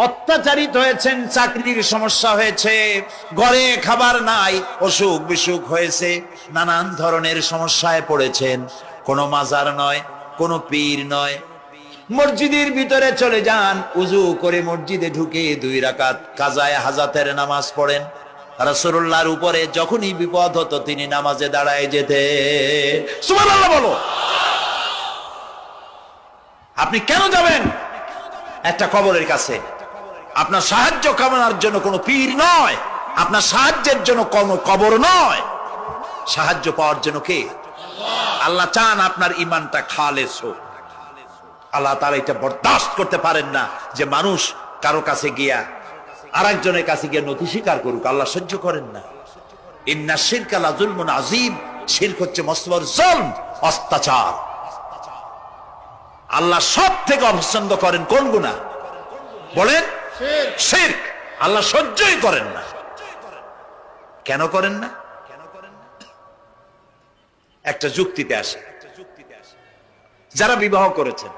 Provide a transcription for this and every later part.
অত্যাচারিত হয়েছেন, চাকরির সমস্যা হয়েছে, ঘরে খাবার নাই, অসুখ বিসুখ হয়েছে, নানান ধরনের সমস্যায় পড়েছেন। কোনো মাজার নয়, কোনো পীর নয়, মসজিদের ভিতরে চলে যান, উজু করে মসজিদে ঢুকে 2 রাকাত কাজায়ে হাজাতের নামাজ পড়েন। রাসূলুল্লাহর উপরে যখনই বিপদ হতো তিনি নামাজে দাঁড়ায় যেতেন। সুবহানাল্লাহ বলো। আপনি কেন যাবেন একটা কবরের কাছে? আপনার সাহায্য কামনার জন্য কোনো পীর নয়, আপনার সাহায্যের জন্য কোনো কবর নয়, সাহায্য পাওয়ার জন্য কে? আল্লাহ চান আপনার ঈমানটা খালেস হোক। আল্লাহ তাআলা এটা বরদাস্ত করতে পারেন না যে মানুষ কারো কাছে গিয়া আরেকজনের কাছে গিয়ে নথি স্বীকার করুক। আল্লাহ সহ্য করেন না। ইন্না শিরকা লাযুলমুন আযীম, শিরক হচ্ছে মস্ত বড় জুলম, অত্যাচার। আল্লাহ সব থেকে অপছন্দ করেন কোন গুনাহ বলেন? শিরক। আল্লাহ সহ্যই করেন না। কেন করেন না? একটা যুক্তিতে আসে। যারা বিবাহ করেছেন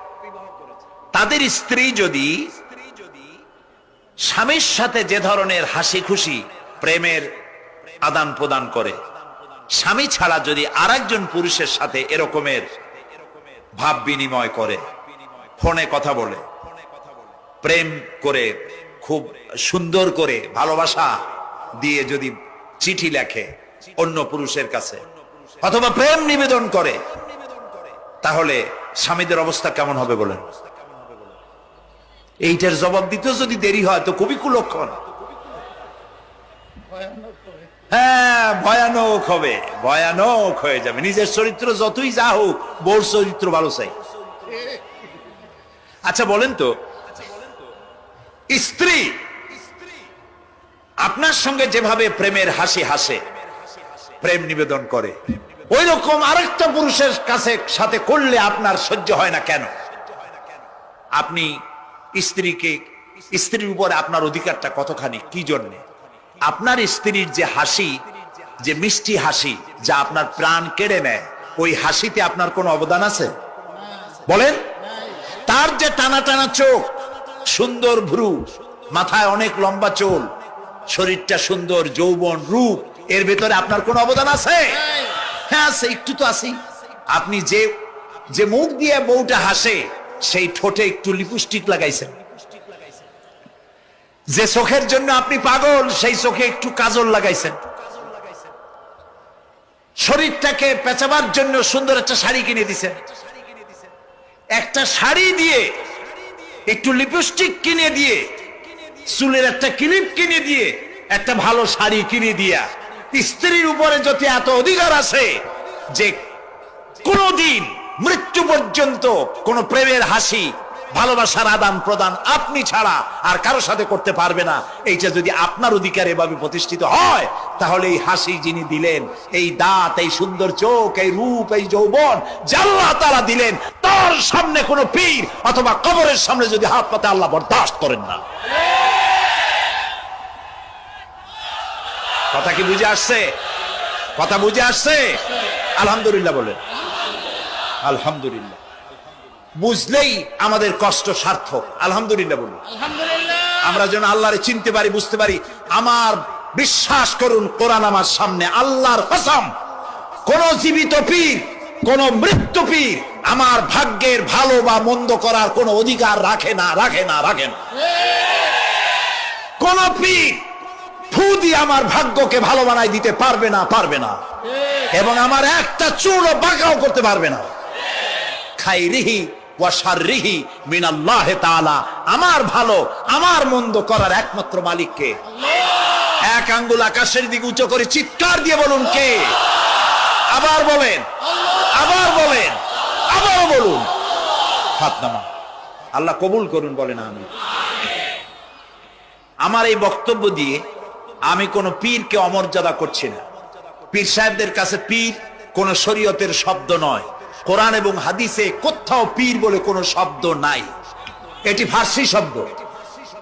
তাদের স্ত্রী যদি স্বামীর সাথে যে ধরনের হাসি খুশি প্রেমের আদান প্রদান করে, স্বামী ছাড়া যদি আরেকজন পুরুষের সাথে এরকমের ভাব বিনিময় করে, ফোনে কথা বলে, প্রেম করে, খুব সুন্দর করে ভালোবাসা দিয়ে যদি চিঠি লেখে অন্য পুরুষের কাছে অথবা প্রেম নিবেদন করে, তাহলে স্বামীদের অবস্থা কেমন হবে বলেন? এইটার জবাব দিতে যদি দেরি হয় তো খুবই কুলক্ষণ। হ্যাঁ, ভয়ানক হবে, ভয়ানক হয়ে যাবে। নিজের চরিত্র যতই যা হোক, বউর চরিত্র ভালো চাই। আচ্ছা বলেন তো, স্ত্রী আপনার সঙ্গে যেভাবে প্রেমের হাসি হাসে, প্রেম নিবেদন করে, ওই রকম আরেকটা পুরুষের কাছে সাথে করলে আপনার সহ্য হয় না কেন? আপনি স্ত্রীর উপরে আপনার অধিকারটা কতখানি, কি জন্য? আপনার স্ত্রীর যে হাসি, যে মিষ্টি হাসি, যা আপনার প্রাণ কেড়ে নেয়, ওই হাসিতে আপনার কোনো অবদান আছে বলেন? তার যে টানা টানা চোখ, সুন্দর ভ্রু, মাথায় অনেক লম্বা চুল, শরীরটা সুন্দর, যৌবন, রূপ, এর ভেতরে আপনার কোনো অবদান আছে? হ্যাঁ আছে, একটু তো আছেই। আপনি যে মুখ দিয়ে বউটা হাসে, সেই ঠোঁটে একটু লিপস্টিক লাগাইছেন। যে চোখের জন্য আপনি পাগল, সেই চোখে একটু কাজল লাগাইছেন। শরীরটাকে পেঁচাবার জন্য সুন্দর একটা শাড়ি কিনে দিছেন। একটা শাড়ি দিয়ে, একটু লিপস্টিক কিনে দিয়ে, চুলের একটা ক্লিপ কিনে দিয়ে, একটা ভালো শাড়ি কিনে দিয়া স্ত্রীর উপরে যদি এত অধিকার আছে যে কোনদিন মৃত্যু পর্যন্ত কোন প্রেমের হাসি, ভালোবাসার আদান প্রদান আপনি ছাড়া আর কারো সাথে করতে পারবে না, এইটা যদি আপনার অধিকার এভাবে প্রতিষ্ঠিত হয়, তাহলে এই হাসি যিনি দিলেন, এই দাঁত, এই সুন্দর চোখ, এই রূপ, এই যৌবন আল্লাহ তাআলা দিলেন, তার সামনে কোনো পীর অথবা কবরের সামনে যদি হাত পাতে আল্লাহ বরদাস্ত করেন না। কথা কি বুঝে আসছে? কথা বুঝে আসছে? আলহামদুলিল্লাহ বলেন। আলহামদুলিল্লাহ। বুঝলেই আমাদের কষ্ট সার্থক। আলহামদুলিল্লাহ বলুন। আমরা যেন আল্লাহরে চিনতে পারি, বুঝতে পারি। আমার বিশ্বাস করুন, কোরআন আমার সামনে, আল্লাহর কসম, কোন জীবিত পীর, কোন মৃত্যু পীর আমার ভাগ্যের ভালো বা মন্দ করার কোন অধিকার রাখে না, রাখে না, রাখে না। কোন পীর ফু দিয়ে আমার ভাগ্যকে ভালো বানাই দিতে পারবে না, পারবে না, এবং আমার একটা চুলও বাঁকাও করতে পারবে না। খাইরিহি ওয়া শাররিহি মিনাল্লাহি তাআলা। আমার ভালো, আমার মন্দ করার একমাত্র মালিক কে? এক আঙ্গুল আকাশের দিকে উঁচু করে চিৎকার দিয়ে বলুন, কে? আবার বলেন, আবার বলেন, আবার বলুন। হাত নামান। আল্লাহ কবুল করুন, বলেন আমিন। আমার এই বক্তব্য দিয়ে আমি কোন পীরকে অমর্যাদা করছি না। পীর সাহেবদের কাছে পীর কোন শরীয়তের শব্দ নয়। কোরআন এবং হাদিসে কোথাও পীর বলে কোনো শব্দ নাই। এটি ফার্সি শব্দ।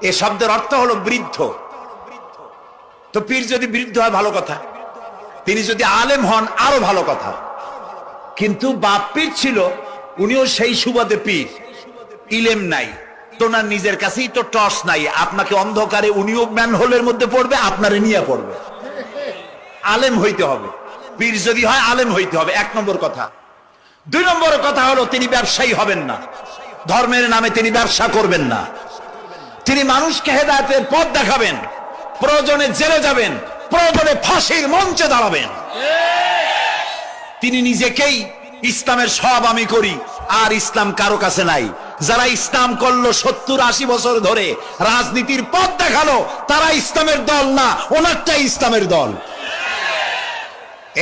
এই শব্দের অর্থ হলো বৃদ্ধ। তো পীর যদি বৃদ্ধ হয় ভালো কথা, তিনি যদি আলেম হন আরো ভালো কথা। কিন্তু বাপ পীর ছিল, উনিও সেই সুবাদে পীর, ইলেম নাই, তোনার নিজের কাছেই তো টর্চ নাই, আপনাকে অন্ধকারে উনিও ম্যানহোলের মধ্যে পড়বে, আপনারে নিয়ে পড়বে। আলেম হইতে হবে, পীর যদি হয় আলেম হইতে হবে, 1 নম্বর কথা। 2 নম্বর কথা হলো তিনি ব্যবসায়ী হবেন না, ধর্মের নামে তিনি ব্যবসা করবেন না। তিনি মানুষকে হেদায়েতের পথ দেখাবেন, প্রয়োজনে জেলে যাবেন, প্রয়োজনে ফাঁসির মঞ্চে দাঁড়াবেন। তিনি নিজেকেই ইসলামের সব আমি করি, আর ইসলাম কারো কাছে নাই। যারা ইসলাম করলো 70-80 বছর ধরে, রাজনীতির পথ দেখালো, তারা ইসলামের দল না, ওনারটাই ইসলামের দল।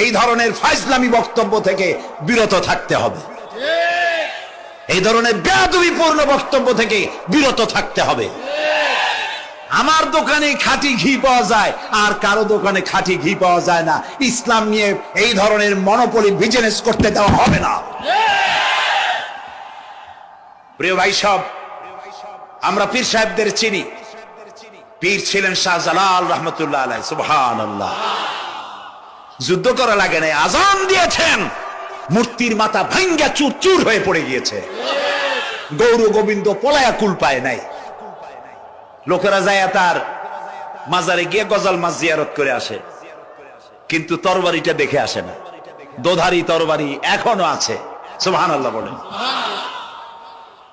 এই ধরনের ফাজলামি বক্তব্য থেকে বিরত থাকতে হবে, এই ধরনের বেয়াদবিপূর্ণ বক্তব্য থেকে বিরত থাকতে হবে। আমার দোকানে খাঁটি ঘি পাওয়া যায়, আর কারো দোকানে খাঁটি ঘি পাওয়া যায় না। ইসলাম নিয়ে এই ধরনের মনোপলি বিজনেস করতে দেওয়া হবে না। প্রিয় ভাই সব, আমরা পীর সাহেবদের চিনি। পীর ছিলেন শাহজালাল রহমতুল্লাহ আলাইহি, সুবহানাল্লাহ। যুদ্ধ করা লাগে নাই, আজান দিয়েছেন, মূর্তির মাথা ভাঙ্গা চুর চুর হয়ে পড়ে গিয়েছে। গৌর গোবিন্দ পলায়া কুল পায় নাই। লোকেরা যায় তার মাজারে গিয়ে গজাল মাছ জিয়ারত করে আসে, কিন্তু তরবারিটা দেখে আসে না। দোধারি তরবারি এখনো আছে, সুবহানাল্লাহ বলেন।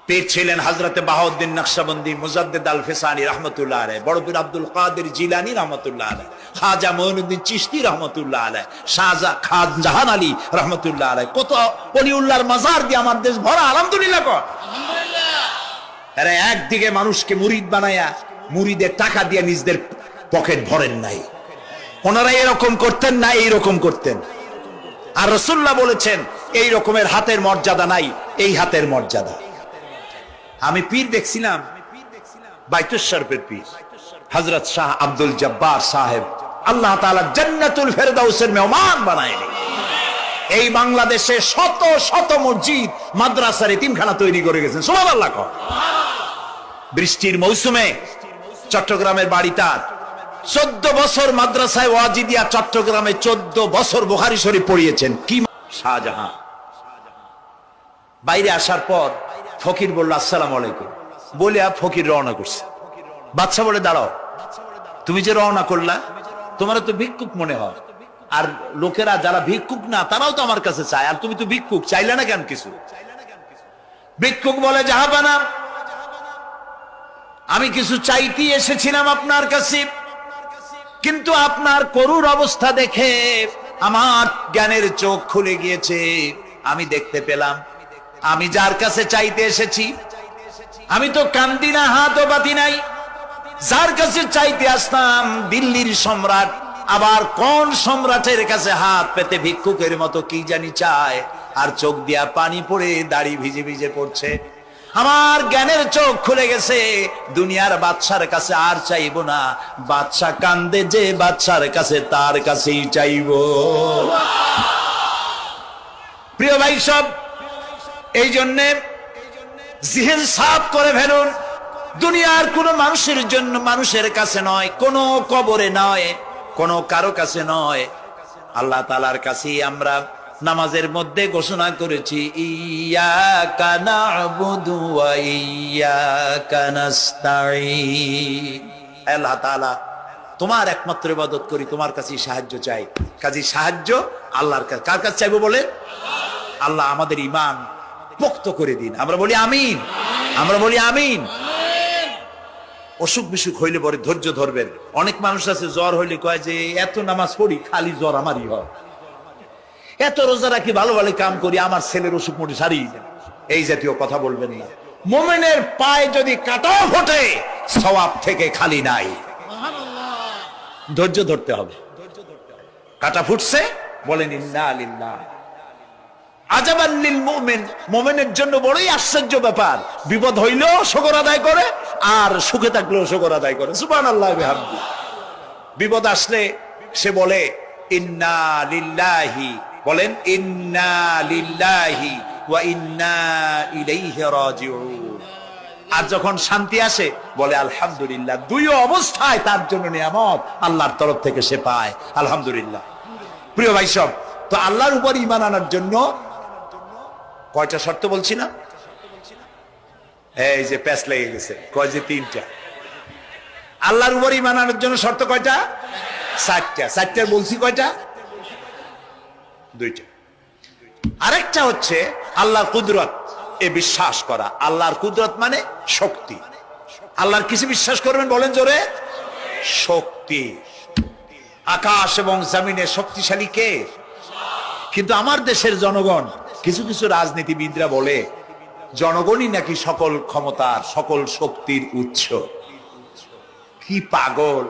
পীর ছিলেন হযরতে বাহাউদ্দিন নকশবন্দি, মুজাদ্দিদ আল ফিসানি রহমতুল্লাহ আলাইহি, বড় পীর আব্দুল কাদের জিলানী রহমতুল্লাহ আলাইহি, খাজা মঈনুদ্দিন চিশতি রহমতুল্লাহ আলাইহি, শাহজাহান আলী রহমতুল্লাহ আলাইহি। কত ওলিউল্লাহর মাজার দিয়ে আমার দেশ ভরা, আলহামদুলিল্লাহ কর। আরে একদিকে মানুষকে মুরিদ বানায়া মুরিদের টাকা দিয়ে নিজেদের পকেট ভরেন নাই। ওনারা এরকম করতেন না, এইরকম করতেন। আর রাসূলুল্লাহ বলেছেন এই রকমের হাতের মর্যাদা নাই, এই হাতের মর্যাদা। আমি পীর দেখছিলাম, বাইতুল শরীফের পীর হযরত শাহ আব্দুল জব্বার সাহেব, আল্লাহ তাআলা জান্নাতুল ফেরদাউসের মেহমান বানায়নি। এই বাংলাদেশে শত শত মসজিদ, মাদ্রাসার এতিমখানা তৈরি করে গেছেন, সুবহানাল্লাহ। বৃষ্টির মৌসুমে চট্টগ্রামের বাড়ি তার, 14 বছর মাদ্রাসায় ওয়াজিদিয়া চট্টগ্রামে 14 বছর বুখারী শরীফ পড়িয়েছেন। কি শাহজাহান। বাইরে আসার পর ফকির বলল আসসালামু আলাইকুম, বলে ফকির রওনা করছে। বাদশা বলে দাঁড়াও, তুমি যে রওনা করলা, তোমার তো ভিক্ষুক মনে হয়, আর লোকেরা যারা ভিক্ষুক না তারাও তো আমার কাছে চায়, আর তুমি তো ভিক্ষুক, চাইলে না কেন কিছু? ভিক্ষুক বলে জাহাবানা, আমি কিছু চাইতে এসেছিলাম আপনার কাছে, কিন্তু আপনার করুণ অবস্থা দেখে আমার জ্ঞানের চোখ খুলে গিয়েছে। আমি দেখতে পেলাম আমি যার কাছে চাইতে এসেছি, আমি তো কান্দি না, হাতও বাতি নাই। যার কাছে চাইতে আসতাম দিল্লির সম্রাট, আবার কোন সম্রাটের কাছে হাত পেতে ভিক্ষুকের মতো কি জানি চায়, আর চোখ দিয়া পানি পড়ে দাড়ি ভিজে ভিজে পড়ছে। আমার জ্ঞানের চোখ খুলে গেছে, দুনিয়ার বাদশার কাছে আর চাইবো না। বাদশা কান্দে যে বাদশার কাছে, তার কাছেই চাইবো। প্রিয় ভাই সব, এই জন্যে জিহ্ন সাফ করে ফেলুন। দুনিয়ার কোন মানুষের জন্য, মানুষের কাছে নয়, কোন কবরে নয়, কোন কারো কাছে নয়, আল্লাহ তাআলার কাছেই আমরা নামাজের মধ্যে ঘোষণা করেছি, ইয়াকা না'বুদু ওয়া ইয়াকা নাস্তাঈন। আল্লাহ তাআলা, তোমার একমাত্র ইবাদত করি, তোমার কাছেই সাহায্য চাই। কাজী সাহায্য আল্লাহর কাছে। কার কাছে চাইবো বলে? আল্লাহ আমাদের ঈমান পোক্ত করে দিন। আমরা বলি আমিন, আমরা বলি আমিন। অসুখ বিসুখ হইলে পরে ধৈর্য ধরবেন। অনেক মানুষ আছে জ্বর হইলে কয় যে এত নামাজ পড়ি খালি জ্বর আমারই হয়, এত রোজা রাখি, ভালো ভালো কাম করি, আমার ছেলের অসুখ মোটে সারিয়ে দেন। এই জাতীয় কথা বলবেন না। মুমিনের পায়ে যদি কাঁটাও ফোটে, সওয়াব থেকে খালি নাই। ধৈর্য ধরতে হবে। কাঁটা ফুটছে, বলেন ইন্না লিল্লাহ। আজাবান লিল মুমিন, মুমিনের জন্য বড়ই আশ্চর্য ব্যাপার। বিপদ হইলেও শুকর আদায় করে, আর সুখে থাকলেও শুকর আদায় করে, সুবহানাল্লাহ বিহামদি। বিপদ আসলে সে বলে ইন্না লিল্লাহি, বলেন ইন্না লিল্লাহি ওয়া ইন্না ইলাইহি রাজিউন। আর যখন শান্তি আসে বলে আলহামদুলিল্লাহ। দুই অবস্থায় তার জন্য নিয়ামত আল্লাহর তরফ থেকে সে পায়, আলহামদুলিল্লাহ। প্রিয় ভাই সব, তো আল্লাহর উপর ঈমান আনার জন্য কয়টা শর্ত বলছি না? এই যে প্যাচ লেগে গেছে, কয় যে তিনটা। আল্লাহর উপর ঈমান আনার জন্য শর্ত কয়টা? চারটা। চারটার বলছি কয়টা? দুইটা। আরেকটা হচ্ছে আল্লাহর কুদরত এ বিশ্বাস করা। আল্লাহর কুদরত মানে শক্তি। আল্লাহর কিছু বিশ্বাস করবেন বলেন জোরে? শক্তি। আকাশ এবং জমিনে শক্তিশালী কে? কিন্তু আমার দেশের জনগণ, কিছু কিছু রাজনীতিবিদরা বলে জনগণই নাকি সকল ক্ষমতার, সকল শক্তির উৎস। কি পাগল!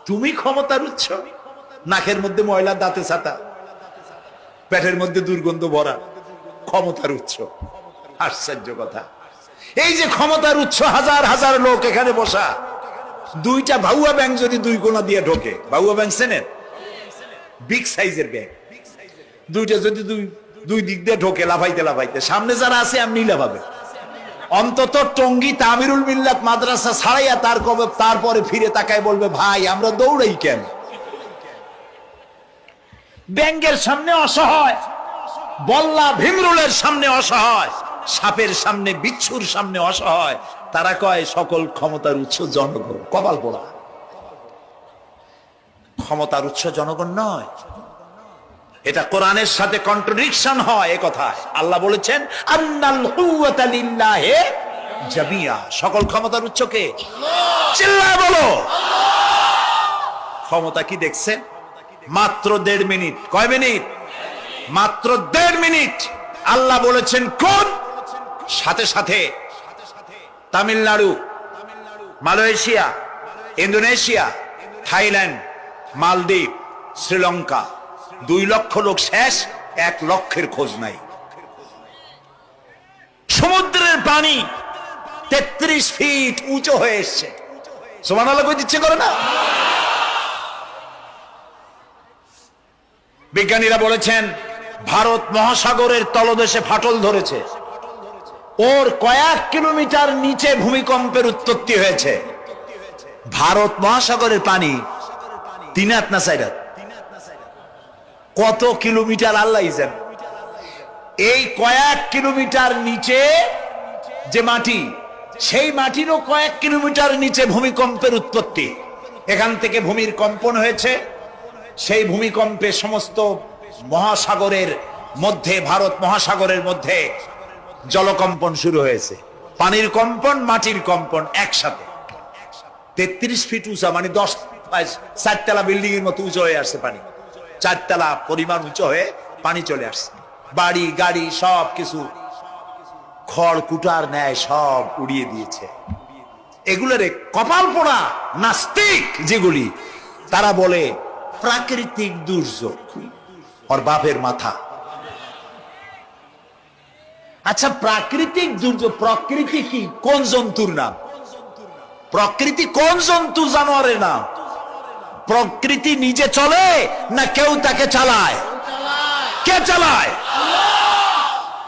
তুমি ক্ষমতার উৎস? নাকের মধ্যে ময়লা, দাঁতে ছাতা, পেটের মধ্যে দুর্গন্ধ ভরা, ক্ষমতার উৎস? আশ্চর্য কথা। এই যে ক্ষমতার উৎস, হাজার হাজার লোক এখানে বসা, দুইটা ভাউয়া ব্যাংক যদি দুই কোণা দিয়ে ঢোকে, ভাউয়া ব্যাংক চেনেন? বিগ সাইজের ব্যাংক, দুইটা যদি দুই দিক দিয়ে ঢোকে লাফাইতে লাফাইতে, সামনে যারা আছে এমনি লাফাবে। অন্তত টঙ্গী তামিরুল মিল্লাত মাদ্রাসা ছাড়াইয়া তারপরে ফিরে তাকায় বলবে, ভাই আমরা দৌড়াই কেন? ব্যাংকের সামনে অসহায়, বল্লা ভীমরুলের সামনে অসহায়, সাপের সামনে, বিচ্ছুর সামনে অসহায়, তারা কয় সকল ক্ষমতার উৎস জনগণ। কপাল পোড়া! ক্ষমতার উৎস জনগণ নয়। এটা কোরআনের সাথে কন্ট্রাডিকশন হয় এ কথায়। আল্লাহ বলেছেন আন্নাল কুওয়াতা লিল্লাহি জামিয়া, সকল ক্ষমতার উৎস কে? চিল্লায় বলো ক্ষমতা কি দেখছেন? মাত্র 1.5 মিনিট। কয় মিনিট? মাত্র 1.5 মিনিট। আল্লাহ বলেছেন কোন? সাথে সাথে তামিলনাড়ু, মালয়েশিয়া, ইন্দোনেশিয়া, থাইল্যান্ড, মালদ্বীপ, শ্রীলঙ্কা, 2 লক্ষ লোক শেষ, 1 লক্ষের খোঁজ নাই। সমুদ্রের পানি 33 ফিট উঁচু হয়ে এসছে। সুবহানাল্লাহ কই দিচ্ছে করে না? বিজ্ঞানীরা বলেছেন ভারত মহাসাগরের তলদেশে ফাটল ধরেছে, ওর কয়েক কিলোমিটার নিচে ভূমিকম্পের উৎপত্তি হয়েছে। ভারত মহাসাগরের পানি 3 হাত না 4 হাত? কত কিলোমিটার আল্লাহ জানে। এই কয়েক কিলোমিটার নিচে যে মাটি, সেই মাটিরও কয়েক কিলোমিটার নিচে ভূমিকম্পের উৎপত্তি। এখান থেকে ভূমির কম্পন হয়েছে। সেই ভূমিকম্পে সমস্ত মহাসাগরের মধ্যে, ভারত মহাসাগরের মধ্যে জলকম্পন শুরু হয়েছে। পানির কম্পন, মাটির কম্পন একসাথে। 33 ফিট উঁচা, মানে 4 তলা বিল্ডিং এর মতো উঁচু হয়ে আসছে পানি। 4 তলা পরিমাণ উঁচু হয়ে পানি চলে আসছে। বাড়ি গাড়ি সব কিছু খড় কুটার ন্যায় সব উড়িয়ে দিয়েছে। এগুলোরে কপাল পোড়া নাস্তিক যেগুলি, তারা বলে প্রাকৃতিক দুর্যোগ। ওর বাপের মাথা। আচ্ছা, প্রাকৃতিক দুর্যোগ, প্রকৃতি কি? কোন জন্তুর নাম? প্রকৃতি কোন জন্তু জানোয়ারের নাম? প্রকৃতি নিজে চলে না কেউ তাকে চালায়? কে চালায়?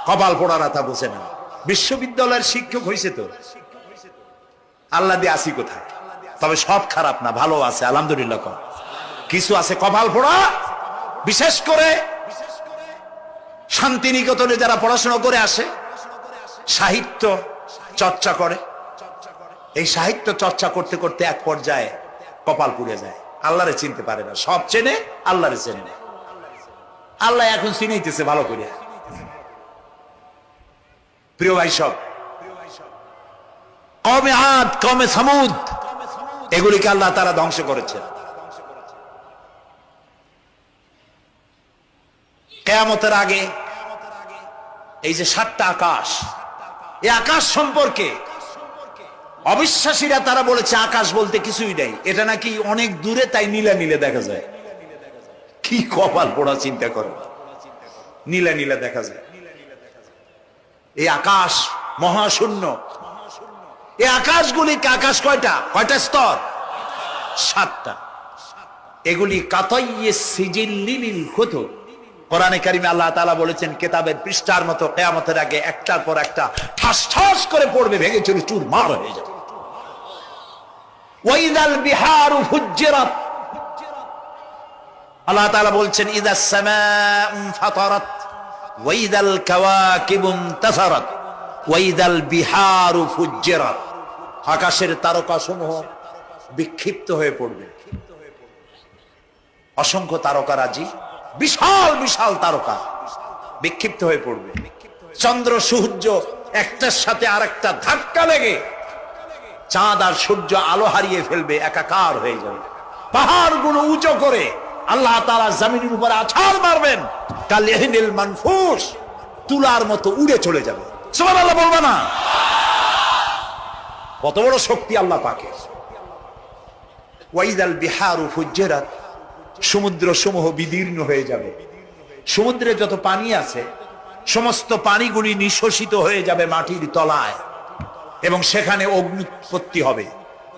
কপাল পোড়ারা তা বোঝে না। বিশ্ববিদ্যালয়ের শিক্ষক হয়েছে তো, আল্লাহ দিয়ে আসি কোথায়? তবে সব খারাপ না, ভালো আছে আলহামদুলিল্লাহ। কিছু আছে কপাল পোড়া। বিশেষ করে শান্তিনিকেতনে যারা পড়াশোনা করে আসে, সাহিত্য চর্চা করে, এই সাহিত্য চর্চা করতে করতে এক পর্যায়ে কপাল পুড়ে যায়। আল্লাহরে চিনতে পারে না। সব চেনে, আল্লাহরে চেনে না। আল্লাহ এখন চিনাইতেছে ভালো করে। প্রিয় ভাই, সব কওমে আদ, কওমে সামুদ, এগুলিকে আল্লাহ তাআলা ধ্বংস করেছে। কিয়ামতের আগে এই যে 7টা আকাশ, এই আকাশ সম্পর্কে অবিশ্বাসীরা তারা বলেছে আকাশ বলতে কিছুই নেই, এটা নাকি অনেক দূরে, তাই নীলা নীলে দেখা যায়। কি কপাল পোড়া চিন্তা করো, নীলা নীলা দেখা যায়। এই আকাশ মহাশূন্য। এই আকাশগুলি, আকাশ কয়টা? কয়টা স্তর? 7টা। এগুলি কাতাইয়িস সিজিল্লিল কুতুব। কোরআনে কারিমে আল্লাহ তাআলা বলেছেন কিতাবের পৃষ্ঠার মতো কিয়ামতের আগে একটার পর একটা ঠাস ঠাস করে পড়বে, ভেঙে চুরে চুরমার হয়ে যাবে। ওয়াইদাল বিহারু ফুজ্জিরাত, আল্লাহ তাআলা বলছেন ইদাস সামাউ ফাতারাত ওয়াইদাল কাওয়াকিবু ইনতাসারাত। ওয়াইদাল বিহারু ফুজ্জিরাত, আকাশের তারকাসমূহ বিক্ষিপ্ত হয়ে পড়বে। অসংখ্য তারকারাজি, বিশাল বিশাল তারকা বিক্ষিপ্ত হয়ে পড়বে। চন্দ্র সূর্য একটার সাথে আরেকটা ধাক্কা লেগে চাঁদ আর সূর্য আলো হারিয়ে ফেলবে, একাকার হয়ে যাবে। পাহাড়গুলো উঁচু করে আল্লাহ তাআলা জমিনের উপরে আছাড় মারবেন, কালিহিনিল মানফুস, তুলার মতো উড়ে চলে যাবে। সুবহানাল্লাহ বলবা না? কত বড় শক্তি আল্লাহ পাকের। ওয়াইদাল বিহারু ফুজ্জিরাত, সমুদ্র সমূহ বিদীর্ণ হয়ে যাবে। সমুদ্রে যত পানি আছে সমস্ত পানিগুলি নিঃশোষিত হয়ে যাবে মাটির তলায়, এবং সেখানে অগ্নুৎপত্তি হবে।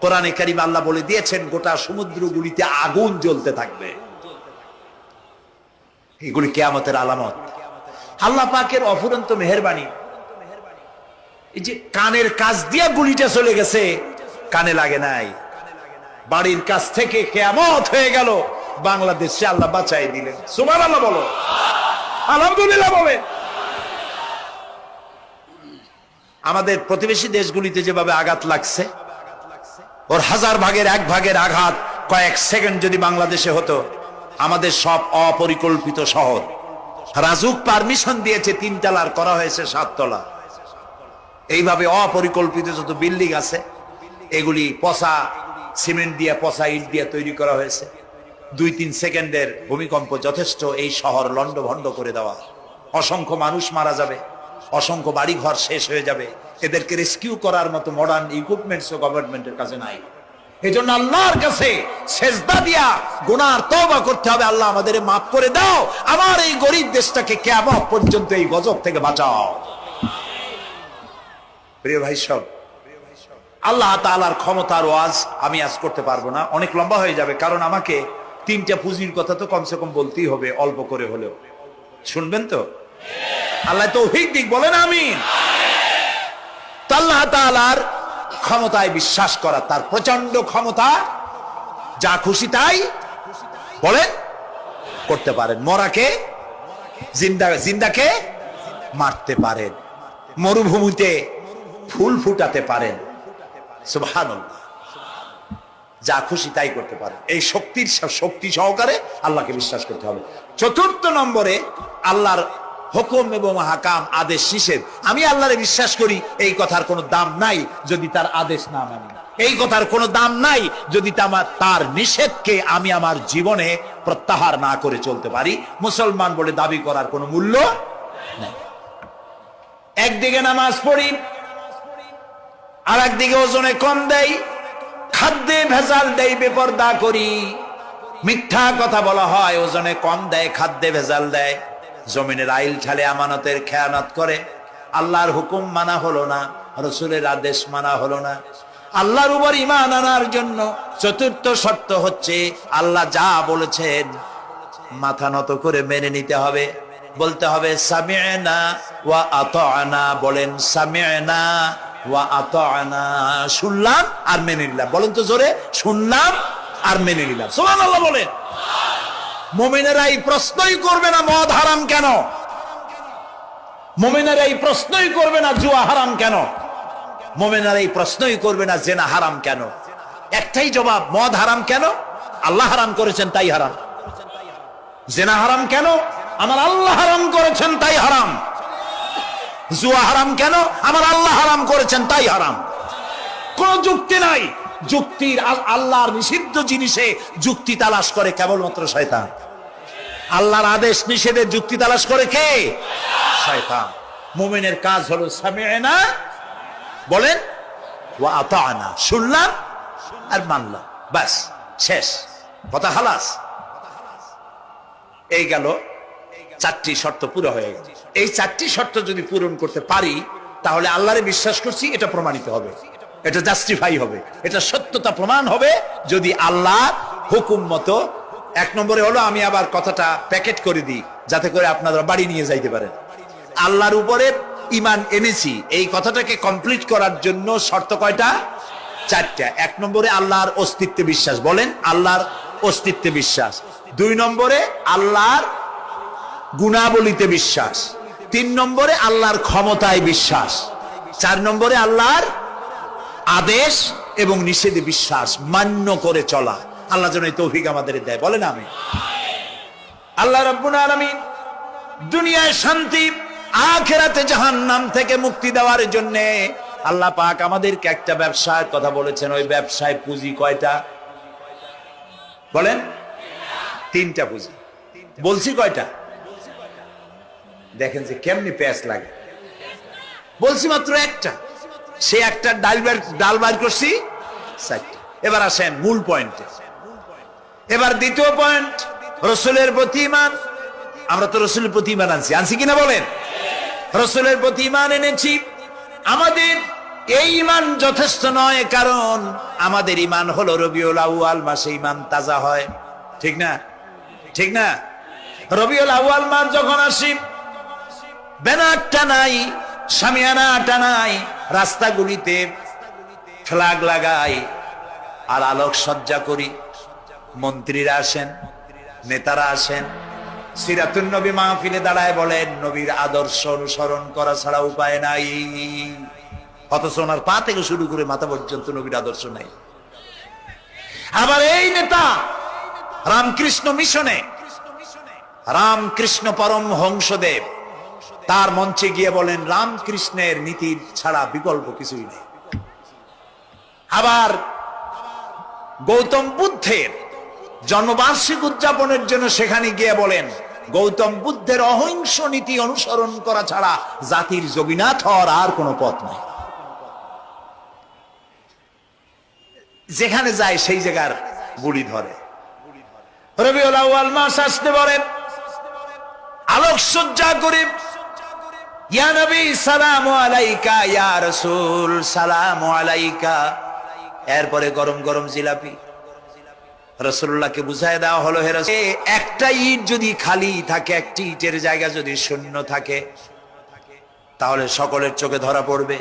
কোরআনে কারীম আল্লাহ বলে দিয়েছেন গোটা সমুদ্রগুলিতে আগুন জ্বলতে থাকবে। এগুলি কিয়ামতের আলামত। আল্লাহ পাকের অফুরন্ত মেহেরবানি। এই যে কানের কাছ দিয়ে গুলিটা চলে গেছে, কানে লাগে নাই। বাড়ির কাছ থেকে কিয়ামত হয়ে গেল, বাংলাদেশে আল্লাহ বাঁচাই দিলেন। সুবহানাল্লাহ বলো, আলহামদুলিল্লাহ বলে। আমাদের প্রতিবেশী দেশগুলিতে যেভাবে আঘাত লাগছে, ওর 1000 ভাগের 1 ভাগের আঘাত কয়েক সেকেন্ড যদি বাংলাদেশে হতো, আমাদের সব অপরিকল্পিত শহর, রাজুক পারমিশন দিয়েছে 3 তলার, করা হয়েছে 7 তলা। এইভাবে অপরিকল্পিত যত বিল্ডিং আছে এগুলি পচা সিমেন্ট দিয়ে, পচা ইট দিয়ে তৈরি করা হয়েছে। 2-3 সেকেন্ডের ভূমিকম্প যথেষ্ট এই শহর লন্ডভন্ড করে দেওয়া। অসংখ্য মানুষ মারা যাবে, অসংখ্য বাড়ি ঘর শেষ হয়ে যাবে। এদেরকে রেস্কিউ করার মতো মডার্ন ইকুইপমেন্টস গভর্নমেন্টের কাছে নাই। এজন্য আল্লাহর কাছে সেজদা দিয়া গুনার তওবা করতে হবে। আল্লাহ আমাদের মাফ করে দাও, আমার এই গরিব দেশটাকে কিয়ামত পর্যন্ত এই গজব থেকে বাঁচাও। প্রিয় ভাই সব, আল্লাহ তাআলার ক্ষমতার ওয়াজ আমি আজ করতে পারবো না, অনেক লম্বা হয়ে যাবে। কারণ আমাকে 3টা পুঁজির কথা তো কমসে কম বলতেই হবে, অল্প করে হলেও। শুনবেন তো? আল্লাহ তৌফিক দিক, বলেন আমিন। আল্লাহ তাআলার ক্ষমতায় বিশ্বাস করা, তার প্রচন্ড ক্ষমতা, যা খুশি তাই বলেন করতে পারেন। মরাকে জিন্দাকে মারতে পারেন, মরুভূমিতে ফুল ফুটাতে পারেন। সুবহানাল্লাহ, যা খুশি তাই করতে পারেন। এই শক্তি সহকারে আল্লাহকে বিশ্বাস করতে হবে। 4র্থ নম্বরে আল্লাহর হুকুম এবং হাকাম, আদেশ নিষেধ। আমি আল্লাহরে বিশ্বাস করি, এই কথার কোনো দাম নাই যদি তার আদেশ না মানি। এই কথার কোনো দাম নাই যদি তার নিষেধকে আমি আমার জীবনে প্রত্যাহার না করে চলতে পারি। মুসলমান বলে দাবি করার কোনো মূল্য নাই। একদিকে নামাজ পড়ি, আর একদিকে ওজনে কম দেই, খাদ্যে ভেজাল দেই, বেপরদা করি, মিথ্যা কথা বলা হয়, ওজনে কম দেয়, খাদ্যে ভেজাল দেয়, জমিনের আইল ঠালে, আমানতের খেয়ানত করে। আল্লাহর হুকুম মানা হলো না, রাসূলের আদেশ মানা হলো না। আল্লাহর উপর ঈমান আনার জন্য 4র্থ শর্ত হচ্ছে আল্লাহ যা বলেছেন মাথা নত করে মেনে নিতে হবে। বলতে হবে সামি'না ওয়া আতা'না। বলেন সামি'না ওয়া আতা'না, শুনলাম আর মেনে নিলাম। বলেন তো জোরে, শুনলাম আর মেনে নিলাম। সুবহানাল্লাহ বলেন। মুমিনেরা এই প্রশ্নই করবে না মদ হারাম কেন, মুমিনেরা এই প্রশ্নই করবে না জুয়া হারাম কেন, মুমিনেরা এই প্রশ্নই করবে না জেনা হারাম কেন। একটাই জবাব, মদ হারাম কেন? আল্লাহ হারাম করেছেন তাই হারাম। জেনা হারাম কেন? আমার আল্লাহ হারাম করেছেন তাই হারাম। জুয়া হারাম কেন? আমার আল্লাহ হারাম করেছেন তাই হারাম। কোন যুক্তি নাই। যুক্তির, আল্লাহর নিষিদ্ধ জিনিসে যুক্তি তালাশ করে কেবলমাত্র শয়তান। আল্লাহর আদেশ নিষেধের যুক্তি তালাশ করে কে? শয়তান। মুমিনের কাজ হলো সামি'না, বলেন, ওয়া আতা'না, শুনলাম আর মানলাম, বাস, শেষ কথা, খালাস। এই গেল 4টি শর্ত পুরো হয়ে গেল। এই 4টি শর্ত যদি পূরণ করতে পারি তাহলে আল্লাহরে বিশ্বাস করছি এটা প্রমাণিত হবে, এটা জাস্টিফাই হবে, এটা সত্যতা প্রমাণ হবে যদি আল্লাহ হুকুম মতো। 1 নম্বরে হলো, আমি আবার কথাটা প্যাকেট করে দিই যাতে করে আপনারা বাড়ি নিয়ে যাইতে পারেন। আল্লাহর উপরে ঈমান এনেছি, এই কথাটাকে কমপ্লিট করার জন্য শর্ত কয়টা? 4টা। 1 নম্বরে আল্লাহর অস্তিত্বে বিশ্বাস। বলেন, আল্লাহর অস্তিত্বে বিশ্বাস। 2 নম্বরে আল্লাহর গুণাবলীতে বিশ্বাস। 3 নম্বরে আল্লাহর ক্ষমতায় বিশ্বাস। 4 নম্বরে আল্লাহর আদেশ এবং নিষেধে বিশ্বাস মান্য করে চলা। আল্লাহ যেন এই তৌফিক আমাদের দেয়, বলেন আমিন। আল্লাহ রাব্বুল আলামিন দুনিয়ায় শান্তি, আখিরাতে জাহান্নাম থেকে মুক্তি দেওয়ার জন্য আল্লাহ পাক আমাদেরকে একটা ব্যবসার কথা বলেছেন। ওই ব্যবসায় পুঁজি কয়টা বলেন? 3টা পুঁজি। বলছি কয়টা? দেখেন যে কেমনি প্যাঁচ লাগে। বলছি মাত্র একটা, সে একটা ডাল বার করছি 4টা। এবার আসেন মূল পয়েন্টে। এবার দ্বিতীয় পয়েন্ট, রাসূলের প্রতি ঈমান। আমরা তো রাসূলের প্রতি ঈমান আনছি কিনা বলেন? রাসূলের প্রতি ঈমান এনেছি। আমাদের এই ঈমান যথেষ্ট নয়, কারণ আমাদের ঈমান হলো রবিউল আউয়াল মাসে ঈমান তাজা হয়, ঠিক না? ঠিক না? রবিউল আউয়াল মাস যখন আসি, ব্যানার টানাই, শামিয়ানা টানাই, রাস্তাগুলিতে ফ্ল্যাগ লাগাই আর আলোক সজ্জা করি। মন্ত্রীরা আসেন, নেতারা আসেন, সিরাতুন নবী মাহফিলে দাঁড়ায় বলেন নবীর আদর্শ অনুসরণ করা ছাড়া উপায় নাই। অথচ ওনার পা থেকে শুরু করে মাথা পর্যন্ত নবীর আদর্শ নাই। আবার এই নেতা রামকৃষ্ণ মিশনে, রামকৃষ্ণ পরমহংসদেব তার মঞ্চে গিয়ে বলেন রামকৃষ্ণের নীতি ছাড়া বিকল্প কিছুই নেই। আবার গৌতম বুদ্ধের জন্মবার্ষিকী উদযাপনের জন্য সেখানে গিয়ে বলেন গৌতম বুদ্ধের অহিংস নীতি অনুসরণ করা ছাড়া জাতির যোগীনাথ হওয়ার আর কোনো পথ নাই। যেখানে যায় সেই জায়গার বুড়ি ধরে। রবিউল আউয়াল মাস আসতে বলেন, আলোকসজ্জা করে ইয়া নবী সালামু আলাইকা, ইয়া রাসূল সালামু আলাইকা। এরপরে গরম গরম জিলাপি রাসূলুল্লাহকে বুঝায় দেওয়া হলো, হে রাসূল, একটা ইট যদি খালি থাকে, একটি ইটের জায়গা যদি শূন্য থাকে, তাহলে সকলের চোখে ধরা পড়বে।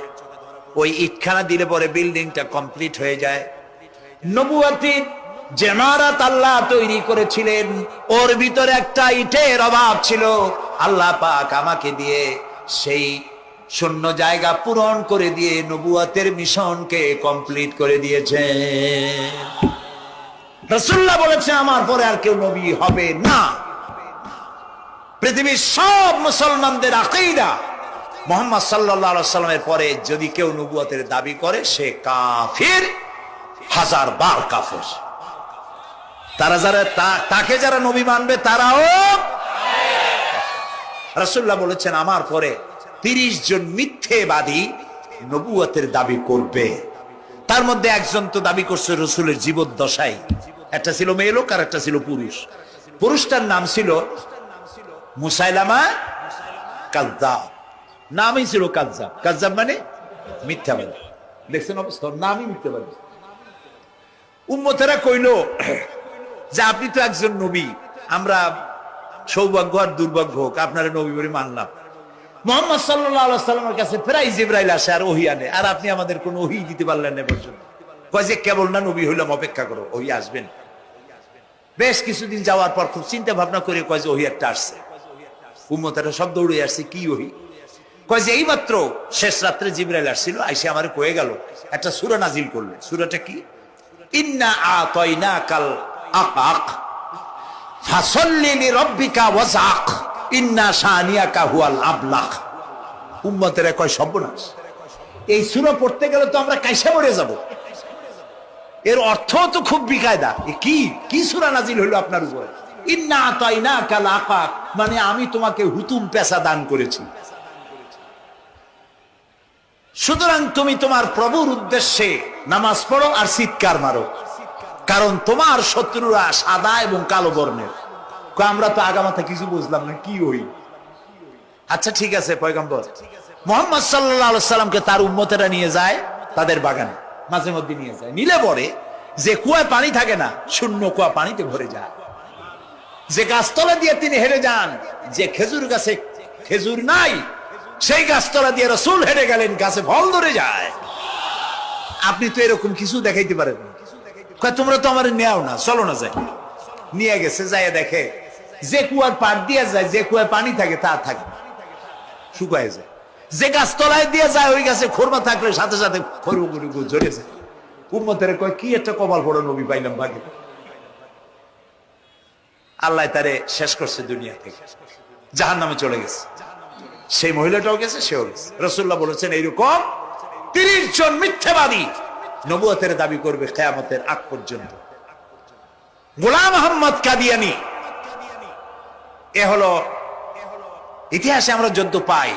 ওই ইটখানা দিলে পরে বিল্ডিংটা কমপ্লিট হয়ে যায়। নবুয়তির যে ইমারত আল্লাহ তৈরি করেছিলেন, ওর ভিতরে একটা ইটের অভাব ছিল। আল্লাহ পাক আমাকে দিয়ে সেই শূন্য জায়গা পূরণ করে দিয়ে নবুয়তের মিশনকে কমপ্লিট করে দিয়েছে। রাসূলুল্লাহ বলেছে আমার পরে আর কেউ নবী হবে না। পৃথিবীর সব মুসলমানদের আকীদা, মুহাম্মদ সাল্লাল্লাহু আলাইহি ওয়াসাল্লামের পরে যদি কেউ নবুয়তের দাবি করে সে কাফির, 1000 বার কাফির। তাকে যারা নবী মানবে তারাও। রাসূলুল্লাহ বলেছেন আমার পরে 30 জন মিথ্যেবাদী নবুয়তের দাবি করবে। তার মধ্যে একজন তো দাবি করছে রাসূলের জীবদ্দশায়। একটা ছিল মেয়ে লোক আর একটা ছিল পুরুষ। পুরুষটার নাম ছিল মুসাইলামা কাযযাব, নামই ছিল কাযযাব। কাযযাব মানে মিথ্যাবাদী। দেখছেন অবস্থা, নামই মিথ্যাবাদী। উম্মতেরা কইল যে আপনি তো একজন নবী, আমরা সৌভাগ্য আর দুর্ভাগ্য হোক আপনারা নবী বলে মানলাম। মুহাম্মদ সাল্লাল্লাহু আলাইহি ওয়াসাল্লামের কাছে প্রায় জিবরাইল আসে আর ওহী আনে, আর আপনি আমাদের কোনো ওহী দিতে পারলেন না পর্যন্ত। কয় যে কেবল না নবী হইলাম, অপেক্ষা করো, ওহী আসবেন। বেশ কিছুদিন যাওয়ার পর খুব চিন্তা ভাবনা করে কয় যে ওহী একটা আসছে। উম্মতেরা সব দৌড়ে আসছে, কি ওহী? কয় যে এইমাত্র শেষ রাত্রে জিবরাইল আসছিল, আইসে আমারে কয়ে গেল একটা সূরা নাজিল করলে। সূরাটা কি? ইন্না আতাইনাকাল আকাক ফাসাল্লি লিরাব্বিকা ওয়াজআক ইন্না শানিয়াকা হুয়াল আবলাক। উম্মতেরা কয় সর্বনাশ, এই সূরা পড়তে গেলে তো আমরা কাইসা মরে যাব। এর অর্থ তো খুব বিকায়দা। কি সূরা নাজিল হইল আপনার উপরে? ইন্না আতাইনাকাল আকাক মানে আমি তোমাকে হুতুম পেশা দান করেছি, সুতরাং তুমি তোমার প্রভুর উদ্দেশ্যে নামাজ পড়ো আর চিৎকার মারো, কারণ তোমার শত্রুরা সাদা এবং কালো বর্ণের। আমরা তো আগামাথা কিছু বুঝলাম না, কি হই? আচ্ছা ঠিক আছে, পয়গম্বর মুহাম্মদ সাল্লাল্লাহু আলাইহি সাল্লামকে তার উম্মতেরা নিয়ে যায় তাদের বাগানে, মাঝে মধ্যে নিয়ে যায়। নিলে পরে যে কুয়ায় পানি থাকে না, শূন্য কুয়া পানিতে ভরে যায়। যে গাছতলা দিয়ে তিনি হেরে যান, যে খেজুর গাছে খেজুর নাই, সেই গাছতলা দিয়ে রাসূল হেঁটে গেলেন, গাছে ফল ধরে যায়। আপনি তো এরকম কিছু দেখাইতে পারেন না। তোমরা তো আমার নেও না, চলো না যাই। নিয়ে গেছে, যাই দেখে যে কুয়ার পাড় দিয়ে যায়, যে কুয়ায় পানি থাকে তা থাকে, শুকায় যায়। যে গাছ তলায় দিয়ে যায় ওই গাছে খোরমা থাকলে সাথে সাথে খরগুড়ি ঝরে যায়। উম্মতের কয় কি একটা কপাল পড়ো নবী পাইলাম ভাগে। আল্লাহ তারে শেষ করছে দুনিয়া থেকে, জাহান্নামে চলে গেছে। সেই মহিলাটাও গেছে, সেও গেছে। রাসূলুল্লাহ বলেছেন এইরকম 30 জন মিথ্যাবাদী নবুয়তের দাবি করবে কিয়ামতের আগ পর্যন্ত। গোলাম মোহাম্মদ কাদিয়ানী, এ হলো ইতিহাসে আমরা যদ্দ পাই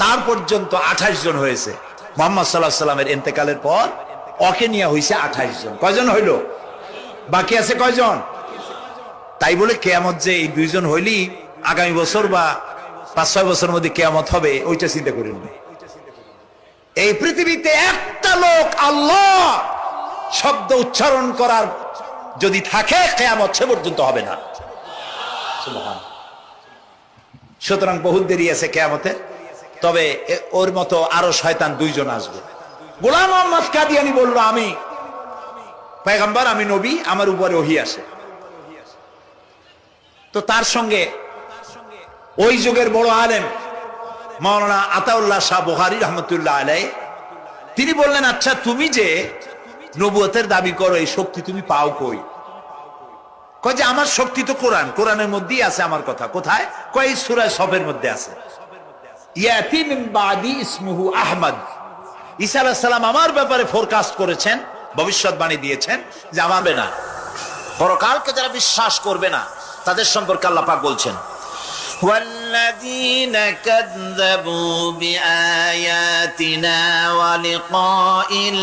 তার পর্যন্ত 28 জন হয়েছে। মুহাম্মদ সাল্লাল্লাহু আলাইহি সাল্লামের ইন্তেকালের পর ওকে নিয়ে হয়েছে 28 জন। কয়জন হইল? বাকি আছে কয়জন? তাই বলে কিয়ামত যে এই 2 জন হইলি আগামী বছর বা 5-6 বছরের মধ্যে কিয়ামত হবে ওইটা চিন্তা করেন না। এই পৃথিবীতে একটা লোক আল্লাহ শব্দ উচ্চারণ করার যদি থাকে কিয়ামত সে পর্যন্ত হবে না। সুবহান। সুতরাং বহুত দেরি আছে কিয়ামতে। তবে ওর মতো আরো শয়তান 2 জন আসবে। গোলাম মোহাম্মদ কাদিয়ানী বলল আমি পয়গম্বর, আমি নবী, আমার উপরে ওহী আসে। তো তার সঙ্গে ওই যুগের বড় আলেম মাওলানা আতাউল্লাহ শাহ বুখারী রহমতুল্লাহ আলাইহি তিনি বললেন, আচ্ছা তুমি যে নবুয়তের দাবি করো এই শক্তি তুমি পাও কই? কয় যে আমার শক্তি তো কোরআন, কোরআনের মধ্যেই আছে আমার কথা। কোথায়? কয় সূরা সফের মধ্যে আছে। ইয়াতি মিন বাদি ইসমুহু আহমদ। ঈসা আলাইহিস সালাম আমার ব্যাপারে ফোরকাস্ট করেছেন, ভবিষ্যৎবাণী দিয়েছেন যে আমার না পরকালকে যারা বিশ্বাস করবে না তাদের সম্পর্কে আল্লাহ পাক বলছেন, ওয়াল্লাযীনা কাযযাবু বিআয়াতিনা ওয়া লিকাইল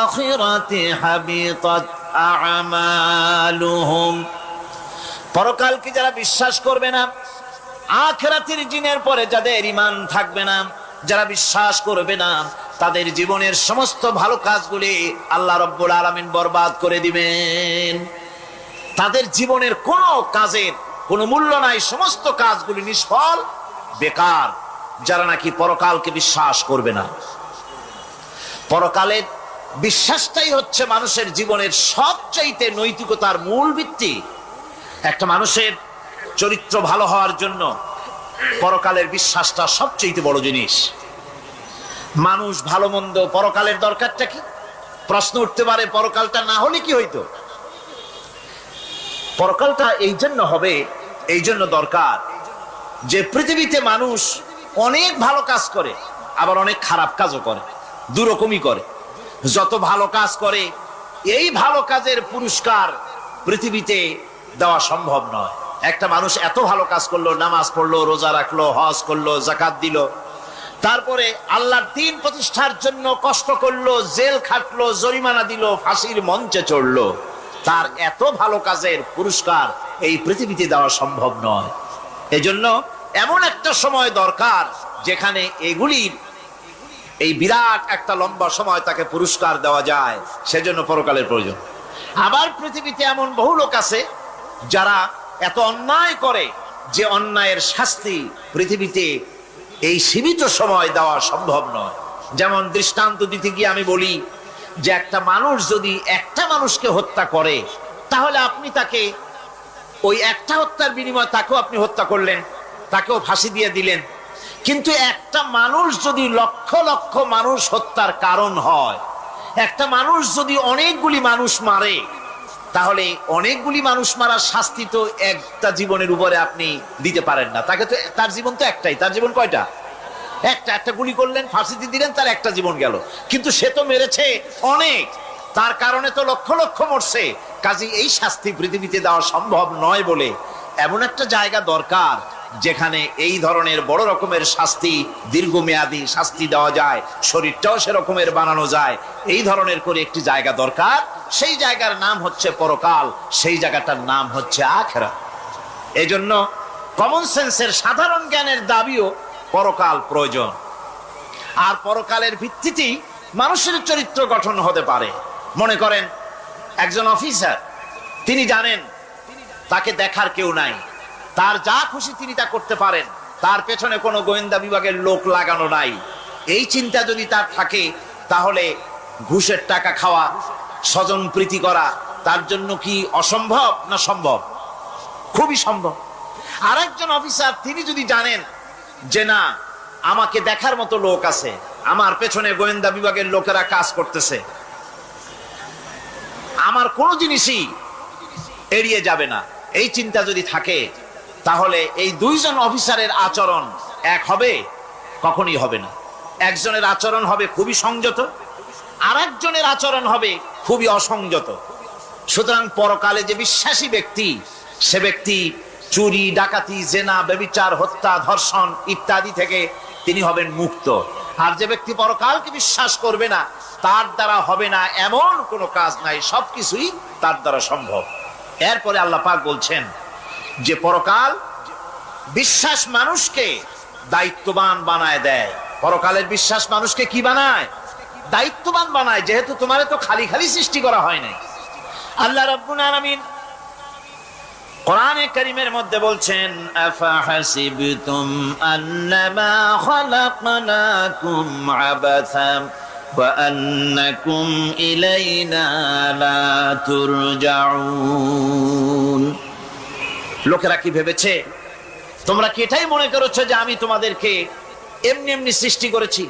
আখিরাতি হাবিতাত আমালুহুম। পরকালকে যারা বিশ্বাস করবে না, আখিরাতের দিনের পরে যাদের ঈমান থাকবে না, যারা বিশ্বাস করবে না, তাদের জীবনের সমস্ত ভালো কাজগুলি আল্লাহ রাব্বুল আলামিন বরবাদ করে দিবেন। তাদের জীবনের কোনো কাজের কোনো মূল্য নাই, সমস্ত কাজগুলি নিষ্ফল, বেকার, যারা নাকি পরকালকে বিশ্বাস করবে না। পরকালের বিশ্বাসটাই হচ্ছে মানুষের জীবনের সবচাইতে নৈতিকতার মূল ভিত্তি। একটা মানুষের চরিত্র ভালো হওয়ার জন্য পরকালের বিশ্বাসটা সবচাইতে বড় জিনিস। মানুষ ভালো মন্দ পরকালের দরকারটা কি? প্রশ্ন উঠতে পারে, পরকালটা না হলে কি হইতো? পরকালটা এই জন্য হবে, এই জন্য দরকার যে পৃথিবীতে মানুষ অনেক ভালো কাজ করে আবার অনেক খারাপ কাজও করে, দুরকমই করে। যত ভালো কাজ করে এই ভালো কাজের পুরস্কার পৃথিবীতে দেওয়া সম্ভব নয়। একটা মানুষ এত ভালো কাজ করলো, নামাজ পড়লো, রোজা রাখলো, হজ করলো, যাকাত দিল, তারপরে আল্লাহর দ্বীন প্রতিষ্ঠার জন্য কষ্ট করলো, জেল খাটলো, জরিমানা দিল, ফাঁসির মঞ্চে চড়লো, তার এত ভালো কাজের পুরস্কার এই পৃথিবীতে দেওয়া সম্ভব নয়। এজন্য এমন একটা সময় দরকার যেখানে এগুলির এই বিরাট একটা লম্বা সময় তাকে পুরস্কার দেওয়া যায়, সেজন্য পরকালের প্রয়োজন। আবার পৃথিবীতে এমন বহু লোক আছে যারা এত অন্যায় করে যে অন্যায়ের শাস্তি পৃথিবীতে এই সীমিত সময় দেওয়া সম্ভব নয়। যেমন দৃষ্টান্ত দিতে গিয়ে আমি বলি যে একটা মানুষ যদি একটা মানুষকে হত্যা করে, তাহলে আপনি তাকে ওই একটা হত্যার বিনিময়ে তাকেও আপনি হত্যা করলেন, তাকেও ফাঁসি দিয়ে দিলেন। কিন্তু একটা মানুষ যদি লক্ষ লক্ষ মানুষ হত্যার কারণ হয়, একটা মানুষ যদি অনেকগুলি মানুষ মারে, তাহলে অনেকগুলি মানুষ মারার শাস্তি তো একটা জীবনের উপরে আপনি দিতে পারেন না। তাকে তো, তার জীবন তো একটাই, তার জীবন কয়টা? একটা গুলি করলেন, ফাঁসি দিয়ে দিলেন, তার একটা জীবন গেল। কিন্তু সে তো মেরেছে অনেক, তার কারণে তো লক্ষ লক্ষ মরছে। কাজে এই শাস্তি পৃথিবীতে দেওয়া সম্ভব নয় বলে এমন একটা জায়গা দরকার যেখানে এই ধরনের বড় রকমের শাস্তি, দীর্ঘমেয়াদী শাস্তি দেওয়া যায়, শরীরটাও সেরকমের বানানো যায়, এই ধরনের করে একটি জায়গা দরকার। সেই জায়গার নাম হচ্ছে পরকাল, সেই জায়গাটার নাম হচ্ছে আখিরাত। এজন্য কমন সেন্সের সাধারণ জ্ঞানের দাবিও পরকাল প্রয়োজন। আর পরকালের ভিত্তিতেই মানুষের চরিত্র গঠন হতে পারে। মনে করেন একজন অফিসার, তিনি জানেন তাকে দেখার কেউ নাই, তার যা খুশি তিনি তা করতে পারেন, তার পেছনে কোনো গোয়েন্দা বিভাগের লোক লাগানো নাই। এই চিন্তা যদি তার থাকে, তাহলে ঘুষের টাকা খাওয়া, স্বজন প্রীতি করা তার জন্য কি অসম্ভব না সম্ভব? খুবই সম্ভব। আরেকজন অফিসার তিনি যদি জানেন যে না, আমাকে দেখার মতো লোক আছে, আমার পেছনে গোয়েন্দা বিভাগের লোকেরা কাজ করতেছে, আমার কোনো জিনিসই এড়িয়ে যাবে না, এই চিন্তা যদি থাকে, তাহলে এই দুইজন অফিসারের আচরণ এক হবে? কখনই হবে না। একজনের আচরণ হবে খুবই সংযত, আর একজনের আচরণ হবে খুবই অসংযত। সুতরাং পরকালে যে বিশ্বাসী ব্যক্তি, সে ব্যক্তি চুরি, ডাকাতি, জেনা, ব্যভিচার, হত্যা, ধর্ষণ ইত্যাদি থেকে তিনি হবেন মুক্ত। আর যে ব্যক্তি পরকালকে বিশ্বাস করবে না, তার দ্বারা হবে না এমন কোনো কাজ নাই, সবকিছুই তার দ্বারা সম্ভব। এরপরে আল্লাহ পাক বলছেন যে পরকাল বিশ্বাস মানুষকে দায়িত্ববান বানায় দেয়। পরকালের বিশ্বাস মানুষকে কি বানায়? দায়িত্ববান বানায়, যেহেতু তোমারে তো খালি খালি সৃষ্টি করা হয় নাই। আল্লাহ রাব্বুল আলামিন কোরআনে কারীমের মধ্যে বলছেন, আফাহাসিবতুম আন্নামা খালাকনাকুম আবাসা ওয়া আন্নাকুম ইলাইনা লা তুরজাউন। লোকেরা কি ভেবেছে, তোমরা কি এটাই মনে করেছো যে আমি তোমাদেরকে এমনি এমনি সৃষ্টি করেছি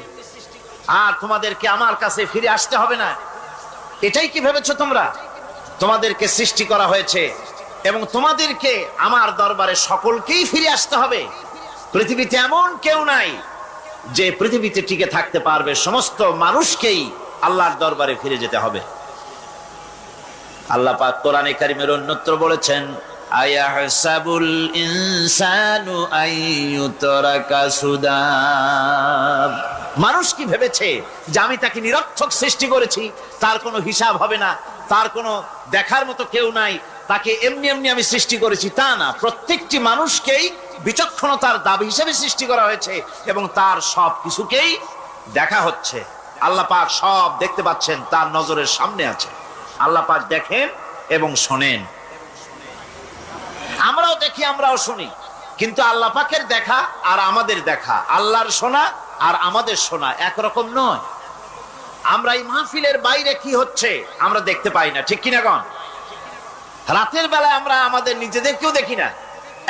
আর তোমাদেরকে আমার কাছে ফিরে আসতে হবে না? এটাই কি ভেবেছো তোমরা? তোমাদেরকে সৃষ্টি করা হয়েছে এবং তোমাদেরকে আমার দরবারে সকলকেই ফিরে আসতে হবে। পৃথিবীতে এমন কেউ নাই যে পৃথিবীতে টিকে থাকতে পারবে, সমস্ত মানুষকেই আল্লাহর দরবারে ফিরে যেতে হবে। আল্লাহ পাক কোরআনে কারীমের অন্যত্র বলেছেন, আয়াহসাবুল ইনসানু আইয়ুতরাকা সুদা। মানুষ কি ভেবেছে যে আমি তাকে নিরর্থক সৃষ্টি করেছি, তার কোনো হিসাব হবে না, তার কোনো দেখার মতো কেউ নাই, তাকে এমনি এমনি আমি সৃষ্টি করেছি? তা না, প্রত্যেকটি মানুষকেই বিচক্ষণতার দাবি হিসেবে সৃষ্টি করা হয়েছে এবং তার সব কিছুকেই দেখা হচ্ছে। আল্লাহ পাক সব দেখতে পাচ্ছেন, তার নজরের সামনে আছে। আল্লাহ পাক দেখেন এবং শোনেন। আমরাও দেখি, আমরাও শুনি, কিন্তু আল্লাহ পাকের দেখা আর আমাদের দেখা, আল্লাহর শোনা আর আমাদের শোনা একরকম নয়। আমরা এই মাহফিলের বাইরে কি হচ্ছে আমরা দেখতে পাই না, ঠিক কিনা গণ? রাতের বেলায় আমরা আমাদের নিজেদেরকেও দেখি না,